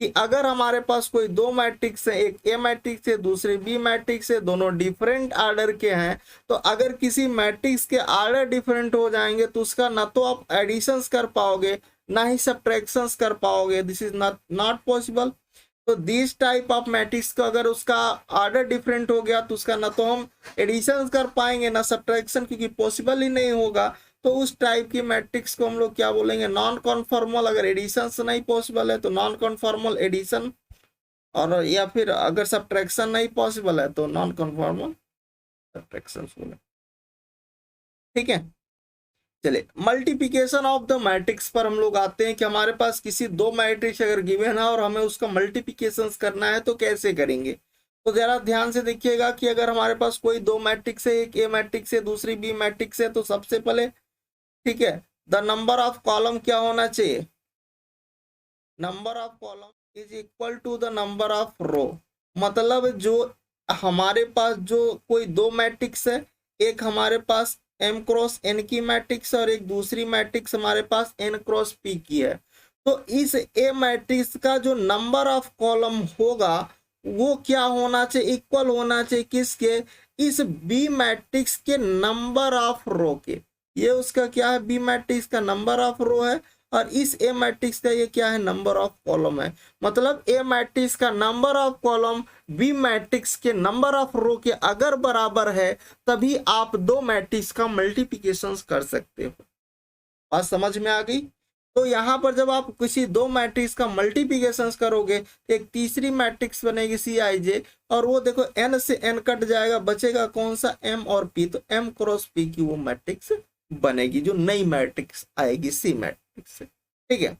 कि अगर हमारे पास कोई दो मैट्रिक्स है, एक ए मैट्रिक्स है दूसरी बी मैट्रिक्स है, दोनों डिफरेंट आर्डर के हैं, तो अगर किसी मैट्रिक्स के आर्डर डिफरेंट हो जाएंगे तो उसका ना तो आप एडिशंस कर पाओगे ना ही सब्ट्रैक्शंस कर पाओगे, दिस इज नॉट पॉसिबल। तो दिस टाइप ऑफ मैट्रिक्स का अगर उसका आर्डर डिफरेंट हो गया तो उसका ना तो हम एडिशन कर पाएंगे ना सब्ट्रैक्शन, क्योंकि पॉसिबल ही नहीं होगा। तो उस टाइप की मैट्रिक्स को हम लोग क्या बोलेंगे, नॉन कॉन्फॉर्मल। अगर एडिशन नहीं पॉसिबल है तो नॉन कॉन्फॉर्मल एडिशन, और या फिर अगर सब्ट्रैक्शन नहीं पॉसिबल है तो नॉन कॉन्फॉर्मल सब्ट्रैक्शन बोले। ठीक है, चले मल्टीप्लिकेशन ऑफ द मैट्रिक्स पर हम लोग आते हैं कि हमारे पास किसी दो मैट्रिक्स अगर गिवन है और हमें उसका मल्टीप्लिकेशन करना है तो कैसे करेंगे। तो जरा ध्यान से देखिएगा कि अगर हमारे पास कोई दो मैट्रिक्स है, एक ए मैट्रिक्स है दूसरी बी मैट्रिक्स है, तो सबसे पहले, ठीक है, द नंबर ऑफ कॉलम क्या होना चाहिए, number of column is equal to the number of row. मतलब जो हमारे पास जो कोई दो मैट्रिक्स है, एक हमारे पास एम क्रॉस एन की मैट्रिक्स और एक दूसरी मैट्रिक्स हमारे पास एन क्रॉस पी की है, तो इस ए मैट्रिक्स का जो नंबर ऑफ कॉलम होगा वो क्या होना चाहिए, इक्वल होना चाहिए किसके, इस बी मैट्रिक्स के नंबर ऑफ रो के। ये उसका क्या है, बी मैट्रिक्स का नंबर ऑफ रो है और इस ए मैट्रिक्स का ये क्या है, नंबर ऑफ कॉलम है। मतलब ए मैट्रिक्स का number of column B matrix के नंबर ऑफ रो के अगर बराबर है तभी आप दो मैट्रिक्स का मल्टीप्लिकेशन कर सकते हो। बात समझ में आ गई। तो यहाँ पर जब आप किसी दो मैट्रिक्स का मल्टीप्लिकेशन करोगे तो एक तीसरी मैट्रिक्स बनेगी सी आई जे, और वो देखो एन से एन कट जाएगा, बचेगा कौन सा, एम और पी, तो एम क्रॉस पी की वो मैट्रिक्स बनेगी जो नई मैट्रिक्स आएगी सी मैट्रिक्स से। ठीक है,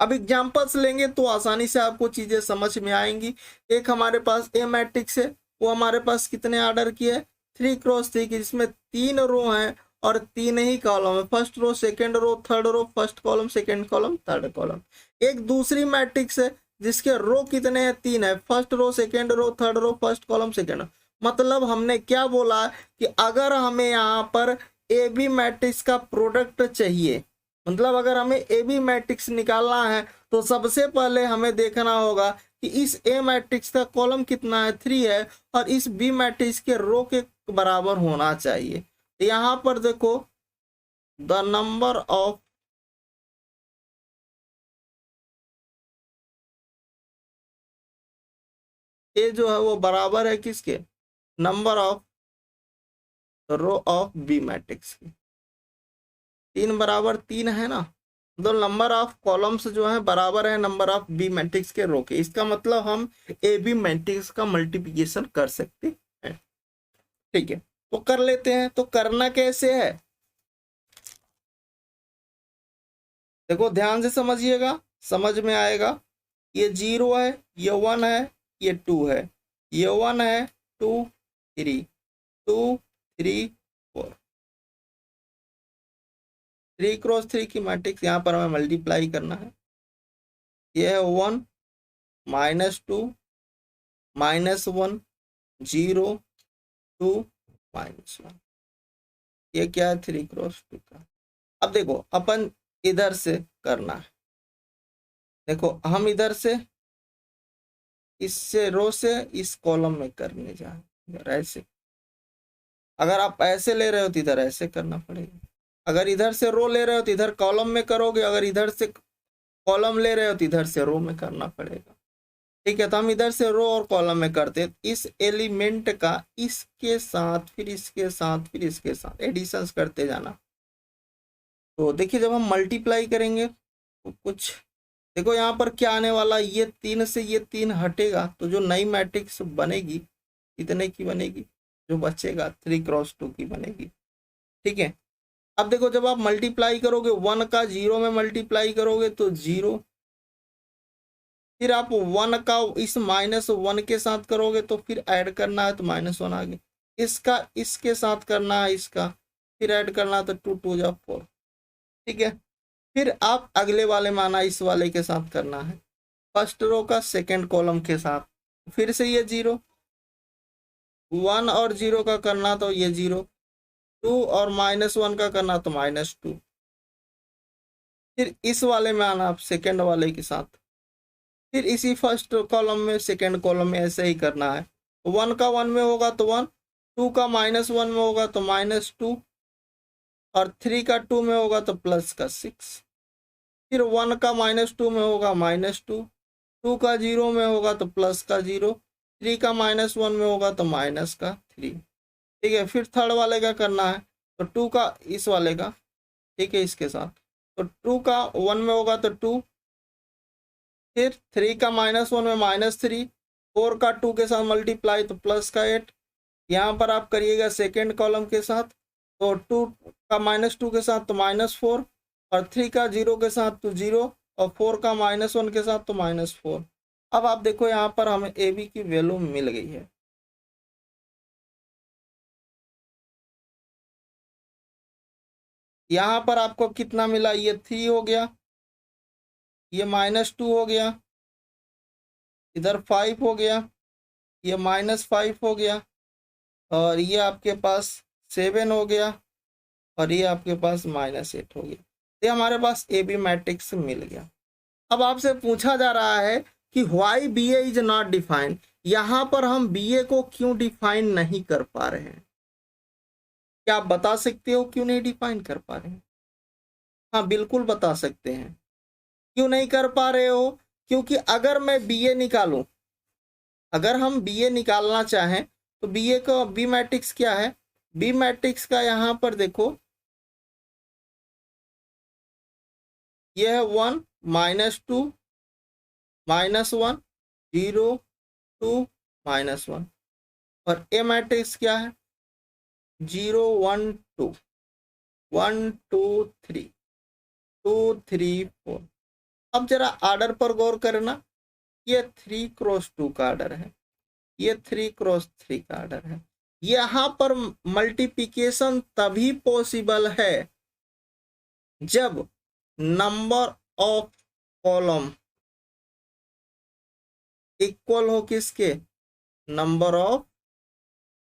अब एग्जांपल्स लेंगे तो आसानी से आपको चीजें समझ में आएंगी। एक हमारे पास ए मैट्रिक्स है, वो हमारे पास कितने ऑर्डर की है, 3x3 की, जिसमें 3 रो हैं और 3 ही कॉलम है, first row second row third row, first column second column third column. एक दूसरी मैट्रिक्स है जिसके रो कितने हैं, 3 है, first row second row third row first column second. मतलब हमने क्या बोला कि अगर हमें यहाँ पर ए बी मैट्रिक्स का प्रोडक्ट चाहिए, मतलब अगर हमें ए बी मैट्रिक्स निकालना है तो सबसे पहले हमें देखना होगा कि इस ए मैट्रिक्स का कॉलम कितना है, 3 है, और इस बी मैट्रिक्स के रो के बराबर होना चाहिए। यहाँ पर देखो द नंबर ऑफ ए जो है वो बराबर है किसके, number of row of B matrix की। 3 बराबर 3 है ना, तो नंबर ऑफ कॉलम्स जो है बराबर है नंबर ऑफ बी मैट्रिक्स के रो के। इसका मतलब हम ए बी मैट्रिक्स का मल्टीप्लिकेशन कर सकते हैं। ठीक है, तो कर लेते हैं। तो करना कैसे है, देखो ध्यान से समझिएगा, समझ में आएगा। ये 0 है, ये 1 है, ये 2 है, ये 1 है, 2 3 2 3 4, 3x3 की मैट्रिक्स यहाँ पर हमें मल्टीप्लाई करना है। ये है 1 -2 -1 0 2 -1, ये क्या है 3x2 का। अब देखो अपन इधर से करना है, देखो हम इधर से इससे रो से इस कॉलम में करने जाएंगे ऐसे, अगर आप ऐसे ले रहे हो तो इधर ऐसे करना पड़ेगा, अगर इधर से रो ले रहे हो तो इधर कॉलम में करोगे, अगर इधर से कॉलम ले रहे हो तो इधर से रो में करना पड़ेगा। ठीक है, तो हम इधर से रो और कॉलम में करते हैं। इस एलिमेंट का इसके साथ फिर इसके साथ फिर इसके साथ एडिशंस करते जाना। तो देखिए जब हम मल्टीप्लाई करेंगे तो कुछ देखो यहाँ पर क्या आने वाला, ये 3 से ये 3 हटेगा तो जो नई मैट्रिक्स बनेगी कितने की बनेगी, जो बचेगा 3 क्रॉस 2 की बनेगी। ठीक है, अब देखो जब आप मल्टीप्लाई करोगे 1 का 0 में मल्टीप्लाई करोगे तो 0, फिर आप 1 का इस -1 के साथ करोगे तो फिर ऐड करना है तो -1 आ गया, इसका इसके साथ करना है, इसका फिर ऐड करना है तो 2 2 जा 4। ठीक है, फिर आप अगले वाले माना इस वाले के साथ करना है, फर्स्ट रो का सेकंड कॉलम के साथ, फिर से ये 0, 1 और 0 का करना तो ये 0, 2 और -1 का करना तो -2, फिर इस वाले में आना आप सेकंड वाले के साथ, फिर इसी फर्स्ट कॉलम में सेकंड कॉलम में ऐसे ही करना है। 1 का 1 में होगा तो 1, 2 का -1 में होगा तो -2 और 3 का 2 में होगा तो प्लस का 6, फिर 1 का -2 में होगा -2, 2 का 0 में होगा तो प्लस का 0, 3 का -1 में होगा तो माइनस का 3। ठीक है, फिर थर्ड वाले का करना है तो 2 का इस वाले का, ठीक है, इसके साथ तो 2 का 1 में होगा तो 2, फिर 3 का -1 में -3, 4 का 2 के साथ मल्टीप्लाई तो प्लस का 8, यहाँ पर आप करिएगा सेकेंड कॉलम के साथ तो 2 का -2 के साथ तो -4 और 3 का 0 के साथ तो 0 और 4 का -1 के साथ तो -4। अब आप देखो यहाँ पर हमें ए बी की वैल्यू मिल गई है। यहाँ पर आपको कितना मिला, ये 3 हो गया, ये -2 हो गया, इधर 5 हो गया, ये -5 हो गया और ये आपके पास 7 हो गया और ये आपके पास -8 हो गया। ये हमारे पास ए बी मैट्रिक्स मिल गया। अब आपसे पूछा जा रहा है कि why B A is not defined, यहाँ पर हम बी ए को क्यों डिफाइन नहीं कर पा रहे हैं, क्या आप बता सकते हो क्यों नहीं डिफाइन कर पा रहे हैं? हाँ बिल्कुल बता सकते हैं। क्यों नहीं कर पा रहे हो? क्योंकि अगर मैं बी ए निकालूं, अगर हम बी ए निकालना चाहें तो बी ए का बी मैट्रिक्स क्या है, बी मैट्रिक्स का यहाँ पर देखो यह है 1 -2 -1 0 2 -1 और ए मैट्रिक्स क्या है 0 1 2 1 2 3 2 3 4। अब जरा आर्डर पर गौर करना, ये 3 क्रॉस 2 का आर्डर है, ये 3 क्रॉस 3 का आर्डर है। यहाँ पर मल्टीप्लिकेशन तभी पॉसिबल है जब नंबर ऑफ कॉलम इक्वल हो किसके, नंबर ऑफ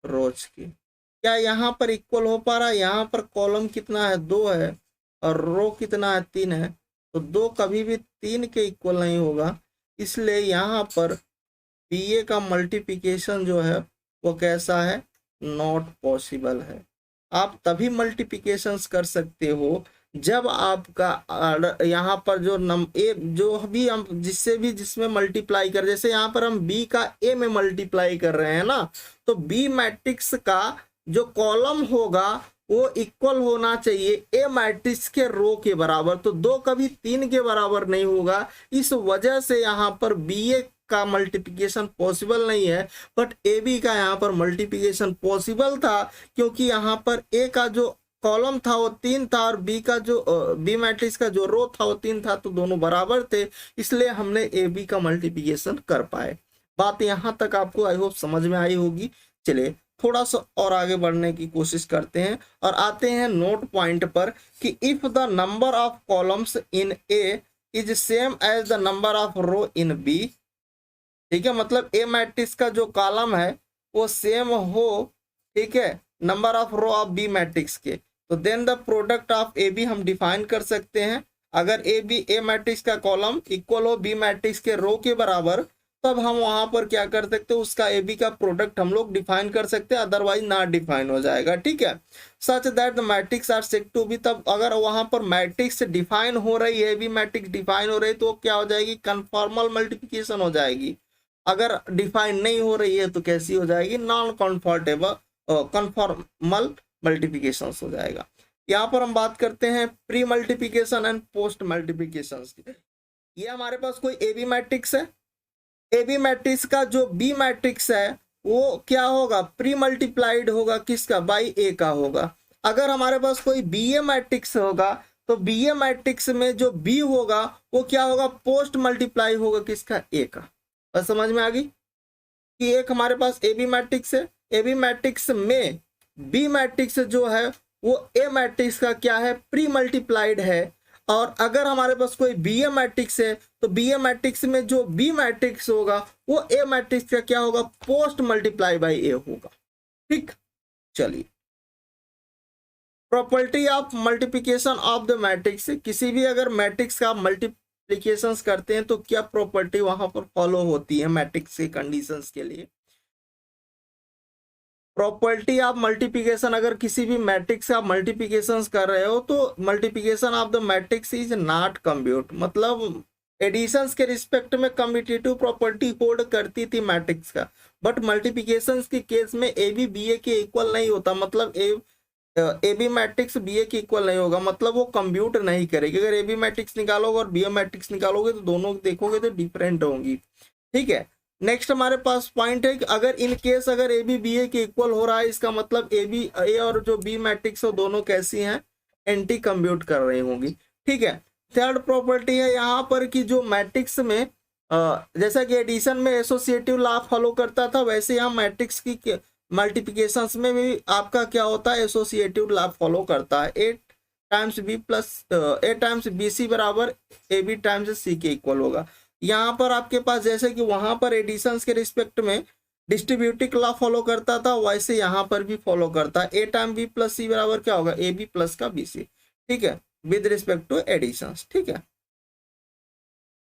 रोज के। क्या यहाँ पर इक्वल हो पा रहा है? यहाँ पर कॉलम कितना है 2 है और रो कितना है 3 है, तो 2 कभी भी 3 के इक्वल नहीं होगा, इसलिए यहाँ पर बी ए का मल्टीप्लिकेशन जो है वो कैसा है, नॉट पॉसिबल है। आप तभी मल्टीप्लिकेशंस कर सकते हो जब आपका यहाँ पर जो ए जो भी हम जिसमें मल्टीप्लाई कर, जैसे यहाँ पर हम बी का ए में मल्टीप्लाई कर रहे हैं ना, तो बी मैट्रिक्स का जो कॉलम होगा वो इक्वल होना चाहिए ए मैट्रिक्स के रो के बराबर, तो 2 कभी 3 के बराबर नहीं होगा। इस वजह से यहाँ पर बी ए का मल्टीप्लिकेशन पॉसिबल नहीं है, बट ए बी का यहाँ पर मल्टीप्लिकेशन पॉसिबल था, क्योंकि यहाँ पर ए का जो कॉलम था वो 3 था और बी का जो बी मैट्रिक्स का जो रो था वो 3 था, तो दोनों बराबर थे, इसलिए हमने ए बी का मल्टीप्लिकेशन कर पाए। बात यहाँ तक आपको आई होप समझ में आई होगी। चलिए थोड़ा सा और आगे बढ़ने की कोशिश करते हैं और आते हैं नोट पॉइंट पर कि if the number of columns in A is same as the number of row in B, ठीक है, मतलब ए मैट्रिक्स का जो कॉलम है वो सेम हो, ठीक है, number of row of B matrix के, तो then the product of A B हम डिफाइन कर सकते हैं। अगर ए मैट्रिक्स का कॉलम इक्वल हो बी मैट्रिक्स के रो के बराबर, तब हम वहां पर क्या कर सकते हैं, उसका ए बी का प्रोडक्ट हम लोग डिफाइन कर सकते हैं, अदरवाइज ना डिफाइन हो जाएगा। ठीक है, such that the matrix are set to be, तब अगर वहां पर मैट्रिक्स डिफाइन हो रही है, बी मैट्रिक्स डिफाइन हो रही है, तो क्या हो जाएगी, कन्फॉर्मल मल्टीप्लिकेशन हो जाएगी। अगर डिफाइन नहीं हो रही है तो कैसी हो जाएगी, नॉन कन्फर्टेबल कन्फॉर्मल मल्टीप्लिकेशन हो जाएगा। यहाँ पर हम बात करते हैं pre multiplication and post multiplication की। ये हमारे पास कोई ए बी मैट्रिक्स है, ए बी मैट्रिक्स का जो बी मैट्रिक्स है वो क्या होगा, प्री मल्टीप्लाइड होगा किसका, बाई ए का होगा। अगर हमारे पास कोई बी ए मैट्रिक्स होगा तो बी ए मैट्रिक्स में जो बी होगा वो क्या होगा, पोस्ट मल्टीप्लाई होगा किसका, ए का। बस समझ में आ गई कि एक हमारे पास ए बी मैट्रिक्स है, ए बी मैट्रिक्स में बी मैट्रिक्स जो है वो ए मैट्रिक्स का क्या है, प्री मल्टीप्लाइड है। और अगर हमारे पास कोई बी ए मैट्रिक्स है तो बी ए मैट्रिक्स में जो बी मैट्रिक्स होगा वो ए मैट्रिक्स का क्या होगा, पोस्ट मल्टीप्लाई बाई ए होगा। ठीक, चलिए property of multiplication of the matrix, किसी भी अगर मैट्रिक्स का मल्टीप्लिकेशंस करते हैं तो क्या प्रॉपर्टी वहां पर फॉलो होती है मैट्रिक्स के कंडीशंस के लिए। प्रॉपर्टी ऑफ मल्टीप्लिकेशन, अगर किसी भी मैट्रिक्स का मल्टीप्लिकेशन कर रहे हो तो multiplication of the matrix is not compute, मतलब एडिशंस के रिस्पेक्ट में कम्यूटेटिव प्रॉपर्टी होल्ड करती थी मैट्रिक्स का, बट मल्टीप्लिकेशंस के केस में ए बी बी ए के इक्वल नहीं होता, मतलब ए बी मैट्रिक्स बी ए के इक्वल नहीं होगा, मतलब वो कंप्यूट नहीं करेगी। अगर ए बी मैट्रिक्स निकालोगे और बी ए मैट्रिक्स निकालोगे तो दोनों देखोगे तो डिफरेंट होंगी। ठीक है, नेक्स्ट हमारे पास पॉइंट है कि अगर इन केस अगर ए बी बी ए के इक्वल हो रहा है, इसका मतलब ए बी ए और जो बी मैट्रिक्स हो दोनों कैसी हैं, एंटी कंप्यूट कर रही होंगी। ठीक है, थर्ड प्रॉपर्टी है यहाँ पर कि जो मैट्रिक्स में जैसा कि एडिशन में एसोसिएटिव लॉ फॉलो करता था, वैसे यहाँ मैट्रिक्स की मल्टीप्लिकेशंस में भी आपका क्या होता है, एसोसिएटिव लॉ फॉलो करता है। ए टाइम्स बी प्लस ए टाइम्स बी सी बराबर ए बी टाइम्स सी के इक्वल होगा। यहाँ पर आपके पास जैसे कि वहां पर एडिशंस के रिस्पेक्ट में डिस्ट्रीब्यूटिव लॉ फॉलो करता था, वैसे यहाँ पर भी फॉलो करता है। ए टाइम बी प्लस सी बराबर क्या होगा, ए बी प्लस का बी सी। ठीक है, विद रिस्पेक्ट टू एडिशंस। ठीक है,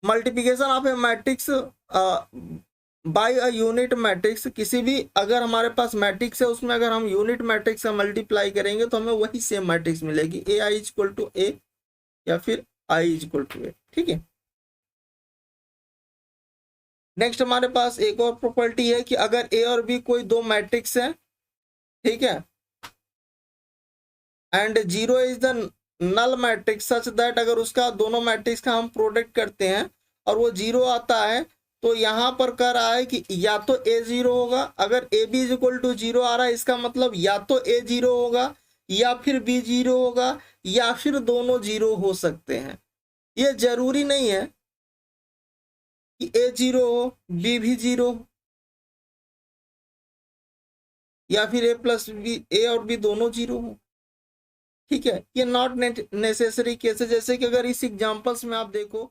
multiplication of a matrix bye a unit matrix, किसी भी अगर हमारे पास मैट्रिक्स है उसमें अगर हम यूनिट मैट्रिक्स से मल्टीप्लाई करेंगे तो हमें वही सेम मैट्रिक्स मिलेगी, ए आई इक्वल टू ए या फिर आई इक्वल टू ए। ठीक है, नेक्स्ट हमारे पास एक और प्रॉपर्टी है कि अगर ए और बी कोई दो मैट्रिक्स है, ठीक है, and zero is the null matrix such that, अगर उसका दोनों मैट्रिक्स का हम प्रोडक्ट करते हैं और वो जीरो आता है तो यहाँ पर कह रहा है कि या तो ए जीरो होगा, अगर A B is equal to zero आ रहा है इसका मतलब या तो ए जीरो होगा या फिर बी जीरो होगा या फिर दोनों जीरो हो सकते हैं। ये जरूरी नहीं है कि ए जीरो हो बी भी जीरो हो या फिर ए प्लस बी ए और बी दोनों जीरो हो। ठीक है, ये नॉट नेसेसरी केस है। जैसे कि अगर इस एग्जांपल्स में आप देखो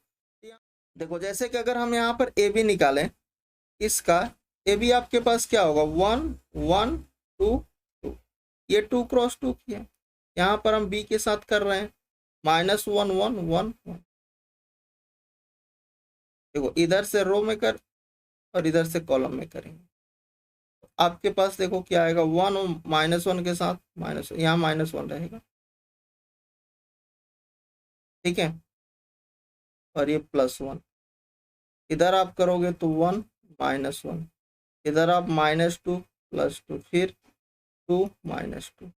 जैसे कि अगर हम यहाँ पर ए बी निकालें, इसका ए बी आपके पास क्या होगा, 1 1 2 2, ये 2 क्रॉस 2 की है। यहाँ पर हम बी के साथ कर रहे हैं -1 1 1 1। देखो इधर से रो में कर और इधर से कॉलम में करेंगे, आपके पास देखो क्या आएगा, 1 और -1 के साथ माइनस, यहाँ -1 रहेगा। ठीक है, और ये +1, इधर आप करोगे तो 1 -1, इधर आप -2 +2, फिर 2 -2।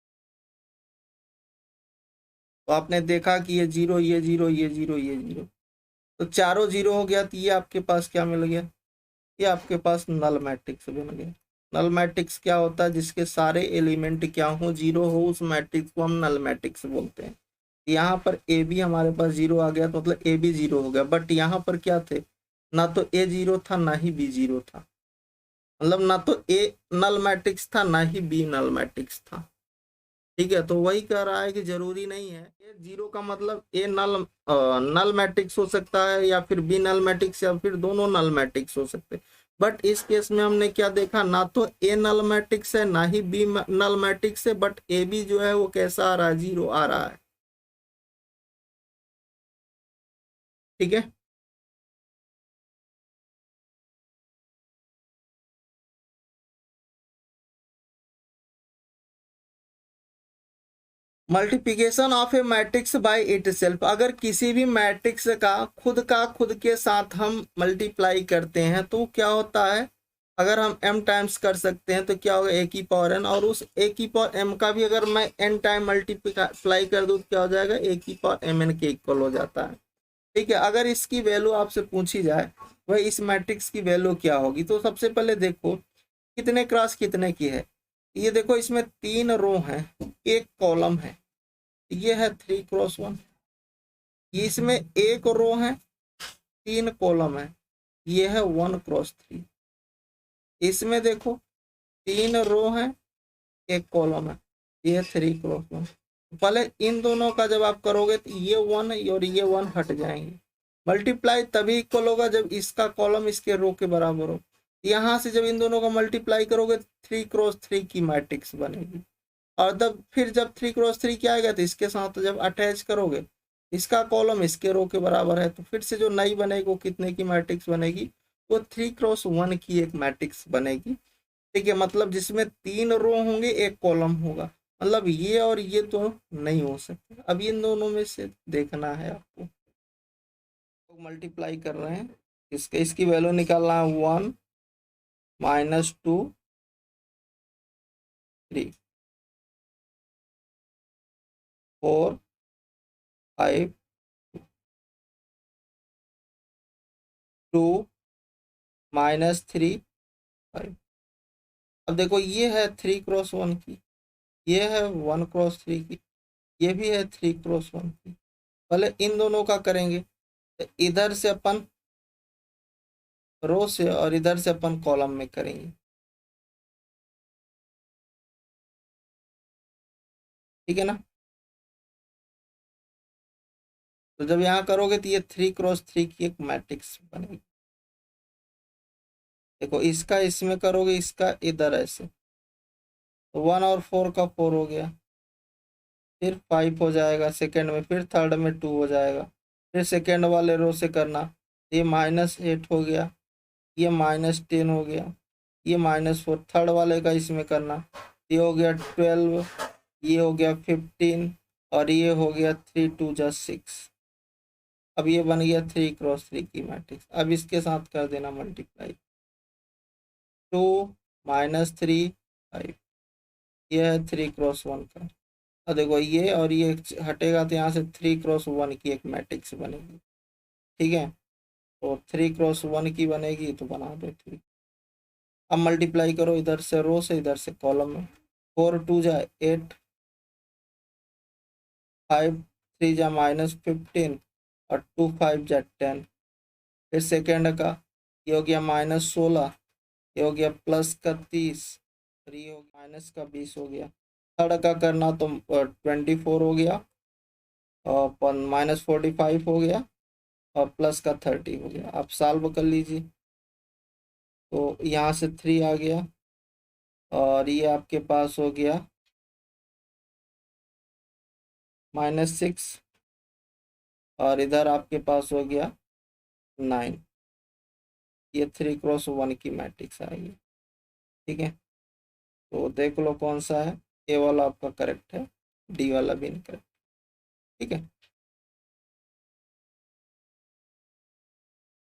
तो आपने देखा कि ये जीरो ये जीरो ये जीरो ये जीरो, तो चारों जीरो हो गया, तो ये आपके पास क्या मिल गया, ये आपके पास नल मैट्रिक्स बन गया। नल मैट्रिक्स क्या होता है, जिसके सारे एलिमेंट क्या हो, जीरो हो, उस मैट्रिक्स को हम नल मैट्रिक्स बोलते हैं। यहाँ पर ए बी हमारे पास जीरो आ गया तो मतलब ए बी जीरो हो गया, बट यहाँ पर क्या थे, ना तो ए जीरो था ना ही बी जीरो था, मतलब ना तो ए नल मैट्रिक्स था ना ही बी नल मैट्रिक्स था। ठीक है, तो वही कह रहा है कि जरूरी नहीं है ए जीरो का मतलब ए नल मैट्रिक्स हो सकता है या फिर बी नल मैट्रिक्स या फिर दोनों नल मैट्रिक्स हो सकते हैं। बट इस केस में हमने क्या देखा, ना तो ए नल मैट्रिक्स है ना ही बी नल मैट्रिक्स है, बट ए बी जो है वो कैसा आ रहा है, जीरो आ रहा है। ठीक है, multiplication of a matrix bye it self, अगर किसी भी मैट्रिक्स का खुद के साथ हम मल्टीप्लाई करते हैं तो क्या होता है, अगर हम m टाइम्स कर सकते हैं तो क्या होगा a की पावर n, और उस a की पावर m का भी अगर मैं n टाइम मल्टीप्लाई कर दूं तो क्या हो जाएगा, a की पावर mn के इक्वल हो जाता है। ठीक है, अगर इसकी वैल्यू आपसे पूछी जाए वह इस मैट्रिक्स की वैल्यू क्या होगी, तो सबसे पहले देखो कितने क्रॉस कितने की है। ये देखो इसमें 3 रो है, एक कॉलम है, ये है 3x1। ये इसमें एक रो है, 3 कॉलम है, ये है 1x3। इसमें देखो 3 रो है, एक कॉलम है, ये 3x1। पहले इन दोनों का जब आप करोगे तो ये 1 और ये 1 हट जाएंगे। मल्टीप्लाई तभी इक्वल होगा जब इसका कॉलम इसके रो के बराबर हो। यहाँ से जब इन दोनों का मल्टीप्लाई करोगे 3x3 की मैट्रिक्स बनेगी। और तब फिर जब 3x3 क्या आएगा तो इसके साथ जब अटैच करोगे, इसका कॉलम इसके रो के बराबर है, तो फिर से जो नई बनेगी वो कितने की मैट्रिक्स बनेगी, वो 3x1 की एक मैट्रिक्स बनेगी। ठीक है, मतलब जिसमें 3 रो होंगे एक कॉलम होगा, मतलब ये और ये तो नहीं हो सकते। अब इन दोनों में से देखना है आपको, तो मल्टीप्लाई कर रहे हैं, इसकी वैल्यू निकालना है 1 -2 3 4 5 2 -3 5। अब देखो ये है 3x1 की, ये है 1x3 की, ये भी है 3x1 की। पहले इन दोनों का करेंगे, तो इधर से अपन रो से और इधर से अपन कॉलम में करेंगे। ठीक है ना, तो जब यहाँ करोगे तो ये 3x3 की एक मैट्रिक्स बनेगी। देखो इसका इसमें करोगे, इसका इधर ऐसे, तो 1 और 4 का 4 हो गया, फिर 5 हो जाएगा सेकंड में, फिर थर्ड में 2 हो जाएगा, फिर सेकंड वाले रो से करना, ये -8 हो गया, ये -10 हो गया, ये -4 थर्ड वाले का इसमें करना, ये हो गया 12, ये हो गया 15, और ये हो गया 3 2 जा 6। अब ये बन गया 3x3 की मैट्रिक्स। अब इसके साथ कर देना मल्टीप्लाई, 2 -3 5, ये है 3x1 का। और देखो ये और ये हटेगा तो यहाँ से 3x1 की एक मैट्रिक्स बनेगी। ठीक है, तो 3x1 की बनेगी, तो बना दो ठीक। अब मल्टीप्लाई करो इधर से रो से, इधर से कॉलम में, 4 2 जा 8, 5 3 जा -15, और 2 5 जा 10। फिर सेकेंड का ये हो गया -16, ये हो गया +31, और ये हो गया -20 हो गया। थर्ड का करना तो 24 हो गया, और -45 हो गया, और प्लस का 30 हो गया। आप सॉल्व कर लीजिए, तो यहाँ से 3 आ गया, और ये आपके पास हो गया -6, और इधर आपके पास हो गया 9। ये 3x1 की मैट्रिक्स आएगी। ठीक है, तो देख लो कौन सा है, ए वाला आपका करेक्ट है, डी वाला भी इनकरेक्ट। ठीक है,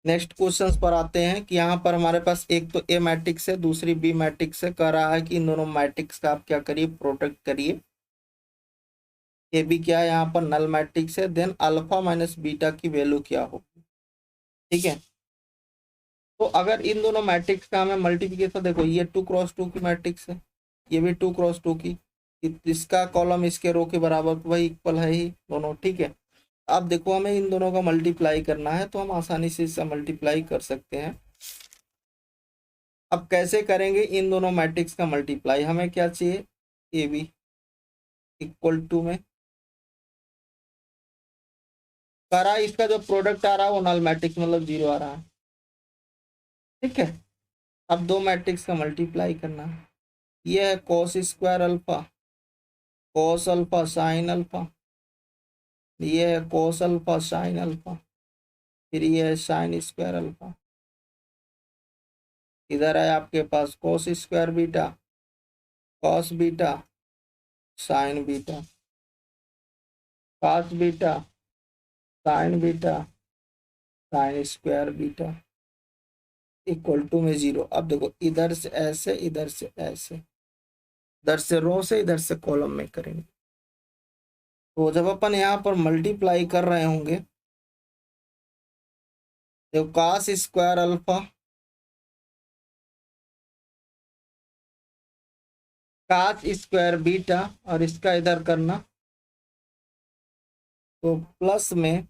नेक्स्ट क्वेश्चंस पर आते हैं कि यहाँ पर हमारे पास एक तो ए मैट्रिक्स है, दूसरी बी मैट्रिक्स है। कह रहा है कि इन दोनों मैट्रिक्स का आप क्या करिए, प्रोडक्ट करिए। ए बी क्या है, यहाँ पर नल मैट्रिक्स है, देन अल्फा माइनस बीटा की वैल्यू क्या होगी। ठीक है, तो अगर इन दोनों मैट्रिक्स का हमें मल्टीप्लिकेशन, देखो ये 2x2 की मैट्रिक्स है, ये भी 2x2 की, इसका कॉलम इसके रो के बराबर, वही इक्वल है ही दोनों। ठीक है, अब देखो हमें इन दोनों का मल्टीप्लाई करना है, तो हम आसानी से इससे मल्टीप्लाई कर सकते हैं। अब कैसे करेंगे इन दोनों मैट्रिक्स का मल्टीप्लाई, हमें क्या चाहिए, ए बी इक्वल टू में करा, इसका जो प्रोडक्ट आ रहा है वो नल मैट्रिक्स मतलब 0 आ रहा है। ठीक है, अब दो मैट्रिक्स का मल्टीप्लाई करना है। ये है cos square alpha, cos alpha sine alpha, ये है कॉस अल्फा साइन अल्फा, फिर ये है साइन स्क्वायर अल्फा। इधर है आपके पास cos square beta, cos beta, sine beta. cos beta sin beta sin square beta equal to में 0। अब देखो इधर से ऐसे, इधर से ऐसे, इधर से रो से, इधर से कॉलम में करेंगे। तो जब अपन यहाँ पर मल्टीप्लाई कर रहे होंगे, देखो cos square alpha, cos square beta, और इसका इधर करना, तो प्लस में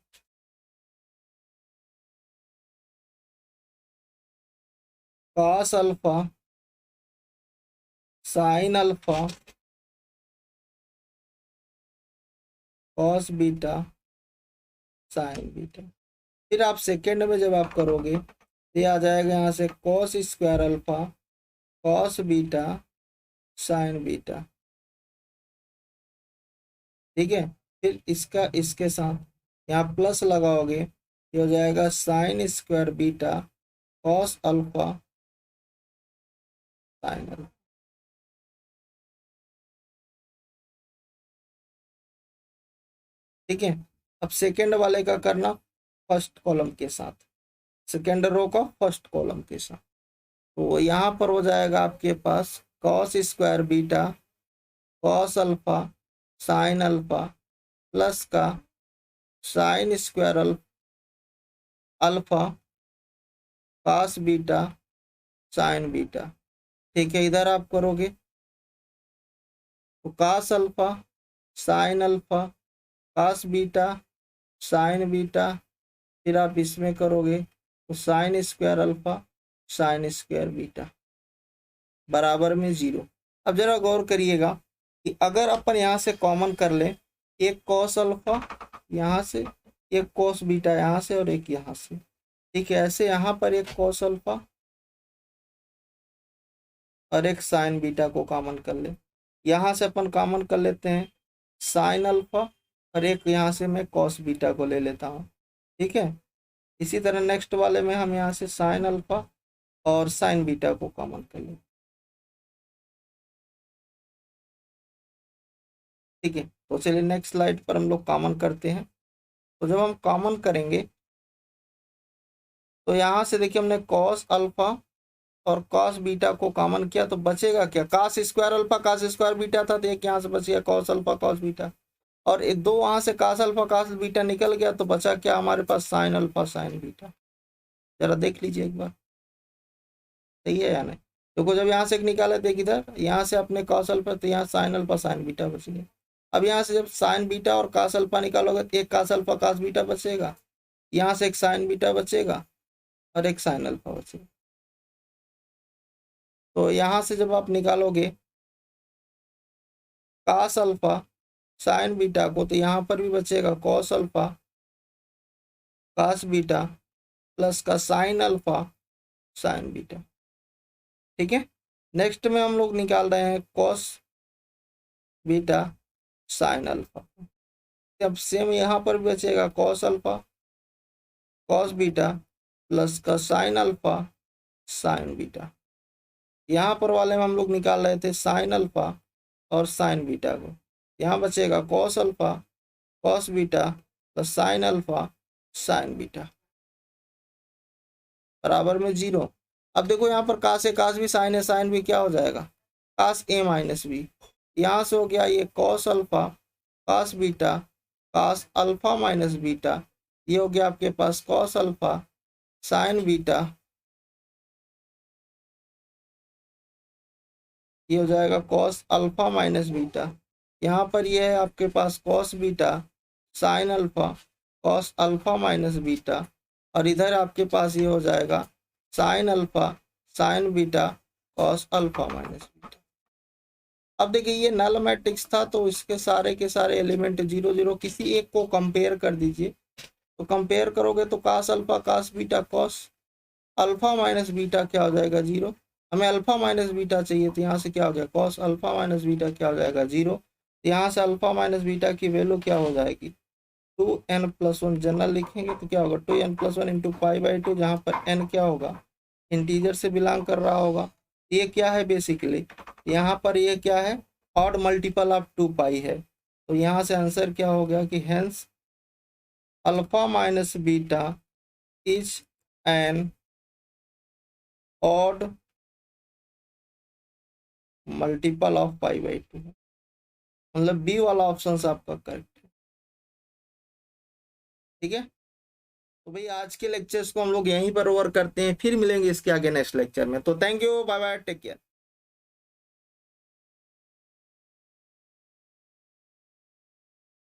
cos alpha sin alpha cos beta sin beta. फिर आप सेकेंड में जब आप करोगे तो ये आ जाएगा यहाँ से cos square alpha cos beta sin beta. ठीक है, फिर इसका इसके साथ यहाँ प्लस लगाओगे, ये हो जाएगा sin square beta cos alpha sin alpha. ठीक है, अब सेकेंड वाले का करना फर्स्ट कॉलम के साथ, सेकेंड रो का फर्स्ट कॉलम के साथ। तो यहाँ पर हो जाएगा आपके पास cos square beta cos alpha sin alpha plus का sin square alpha cos beta sin beta. ठीक है, इधर आप करोगे तो cos alpha sin alpha cos beta sin beta, फिर आप इसमें करोगे तो sin square alpha sin square beta बराबर में 0। अब जरा गौर करिएगा कि अगर अपन यहाँ से कॉमन कर ले, एक cos अल्फा यहाँ से, एक cos बीटा यहाँ से, और एक यहाँ से। ठीक है, ऐसे यहाँ पर एक cos अल्फा और एक sin बीटा को कॉमन कर ले। यहाँ से अपन कॉमन कर लेते हैं sin अल्फा, और एक यहाँ से मैं cos बीटा को ले लेता हूँ। ठीक है, इसी तरह नेक्स्ट वाले में हम यहाँ से sin अल्फा और sin बीटा को कॉमन कर लें। ठीक है, तो चलिए नेक्स्ट स्लाइड पर हम लोग कॉमन करते हैं। तो जब हम कॉमन करेंगे तो यहाँ से देखिए हमने cos अल्फा और cos बीटा को कॉमन किया, तो बचेगा क्या, cos square alpha cos square beta था, तो एक यहाँ से बच गया cos अल्फा cos बीटा, और दो वहाँ से cos अल्फा cos बीटा निकल गया, तो बचा क्या हमारे पास sin अल्फा sin बीटा। जरा देख लीजिए एक बार, सही है या नहीं। देखो जब यहाँ से एक निकाले थे इधर, यहाँ से अपने cos अल्फा, तो यहाँ sin अल्फा sin बीटा बच गया। अब यहाँ से जब sin बीटा और cos अल्फा निकालोगे तो एक cos अल्फा cos बीटा बचेगा, यहाँ से एक sin बीटा बचेगा और एक sin अल्फा बचेगा। तो यहाँ से जब आप निकालोगे cos अल्फा sin बीटा को, तो यहाँ पर भी बचेगा cos alpha cos beta plus का sin अल्फा sin बीटा। ठीक है, नेक्स्ट में हम लोग निकाल रहे हैं cos बीटा sin अल्फा। अब सेम यहाँ पर भी बचेगा cos alpha cos beta plus का sin अल्फा sin बीटा। यहाँ पर वाले में हम लोग निकाल रहे थे sin अल्फा और sin बीटा को, यहाँ बचेगा cos alpha cos beta plus sin alpha sin beta बराबर में 0। अब देखो यहाँ पर cos है cos भी, sin है sin भी, क्या हो जाएगा cos a माइनस बी। यहाँ से हो गया ये cos alpha cos beta cos alpha minus beta, ये हो गया आपके पास cos अल्फा sin बीटा, ये हो जाएगा cos अल्फा माइनस बीटा। यहाँ पर ये है आपके पास cos beta sin alpha cos alpha minus beta, और इधर आपके पास ये हो जाएगा sin alpha sin beta cos alpha minus beta. अब देखिए ये नल मैट्रिक्स था, तो इसके सारे के सारे एलिमेंट 0 0, किसी एक को कंपेयर कर दीजिए। तो कंपेयर करोगे तो cos alpha cos beta cos alpha minus beta क्या हो जाएगा 0। हमें अल्फा माइनस बीटा चाहिए, तो यहाँ से क्या हो गया cos अल्फा माइनस बीटा क्या हो जाएगा 0। यहाँ से अल्फा माइनस बीटा की वैल्यू क्या हो जाएगी 2n+1, जनरल लिखेंगे तो क्या होगा 2n+1 इंटू π/2, जहाँ पर n क्या होगा इंटीजर से बिलोंग कर रहा होगा। ये क्या है बेसिकली, यहाँ पर ये क्या है ऑड मल्टीपल ऑफ 2 पाई है, तो यहाँ से आंसर क्या हो गया कि hence alpha minus beta is an odd multiple of pi by 2, मतलब बी वाला ऑप्शन आपका करेक्ट है। ठीक है, तो भाई आज के लेक्चर्स को हम लोग यहीं पर ओवर करते हैं, फिर मिलेंगे इसके आगे नेक्स्ट लेक्चर में। तो thank you, bye bye, take care.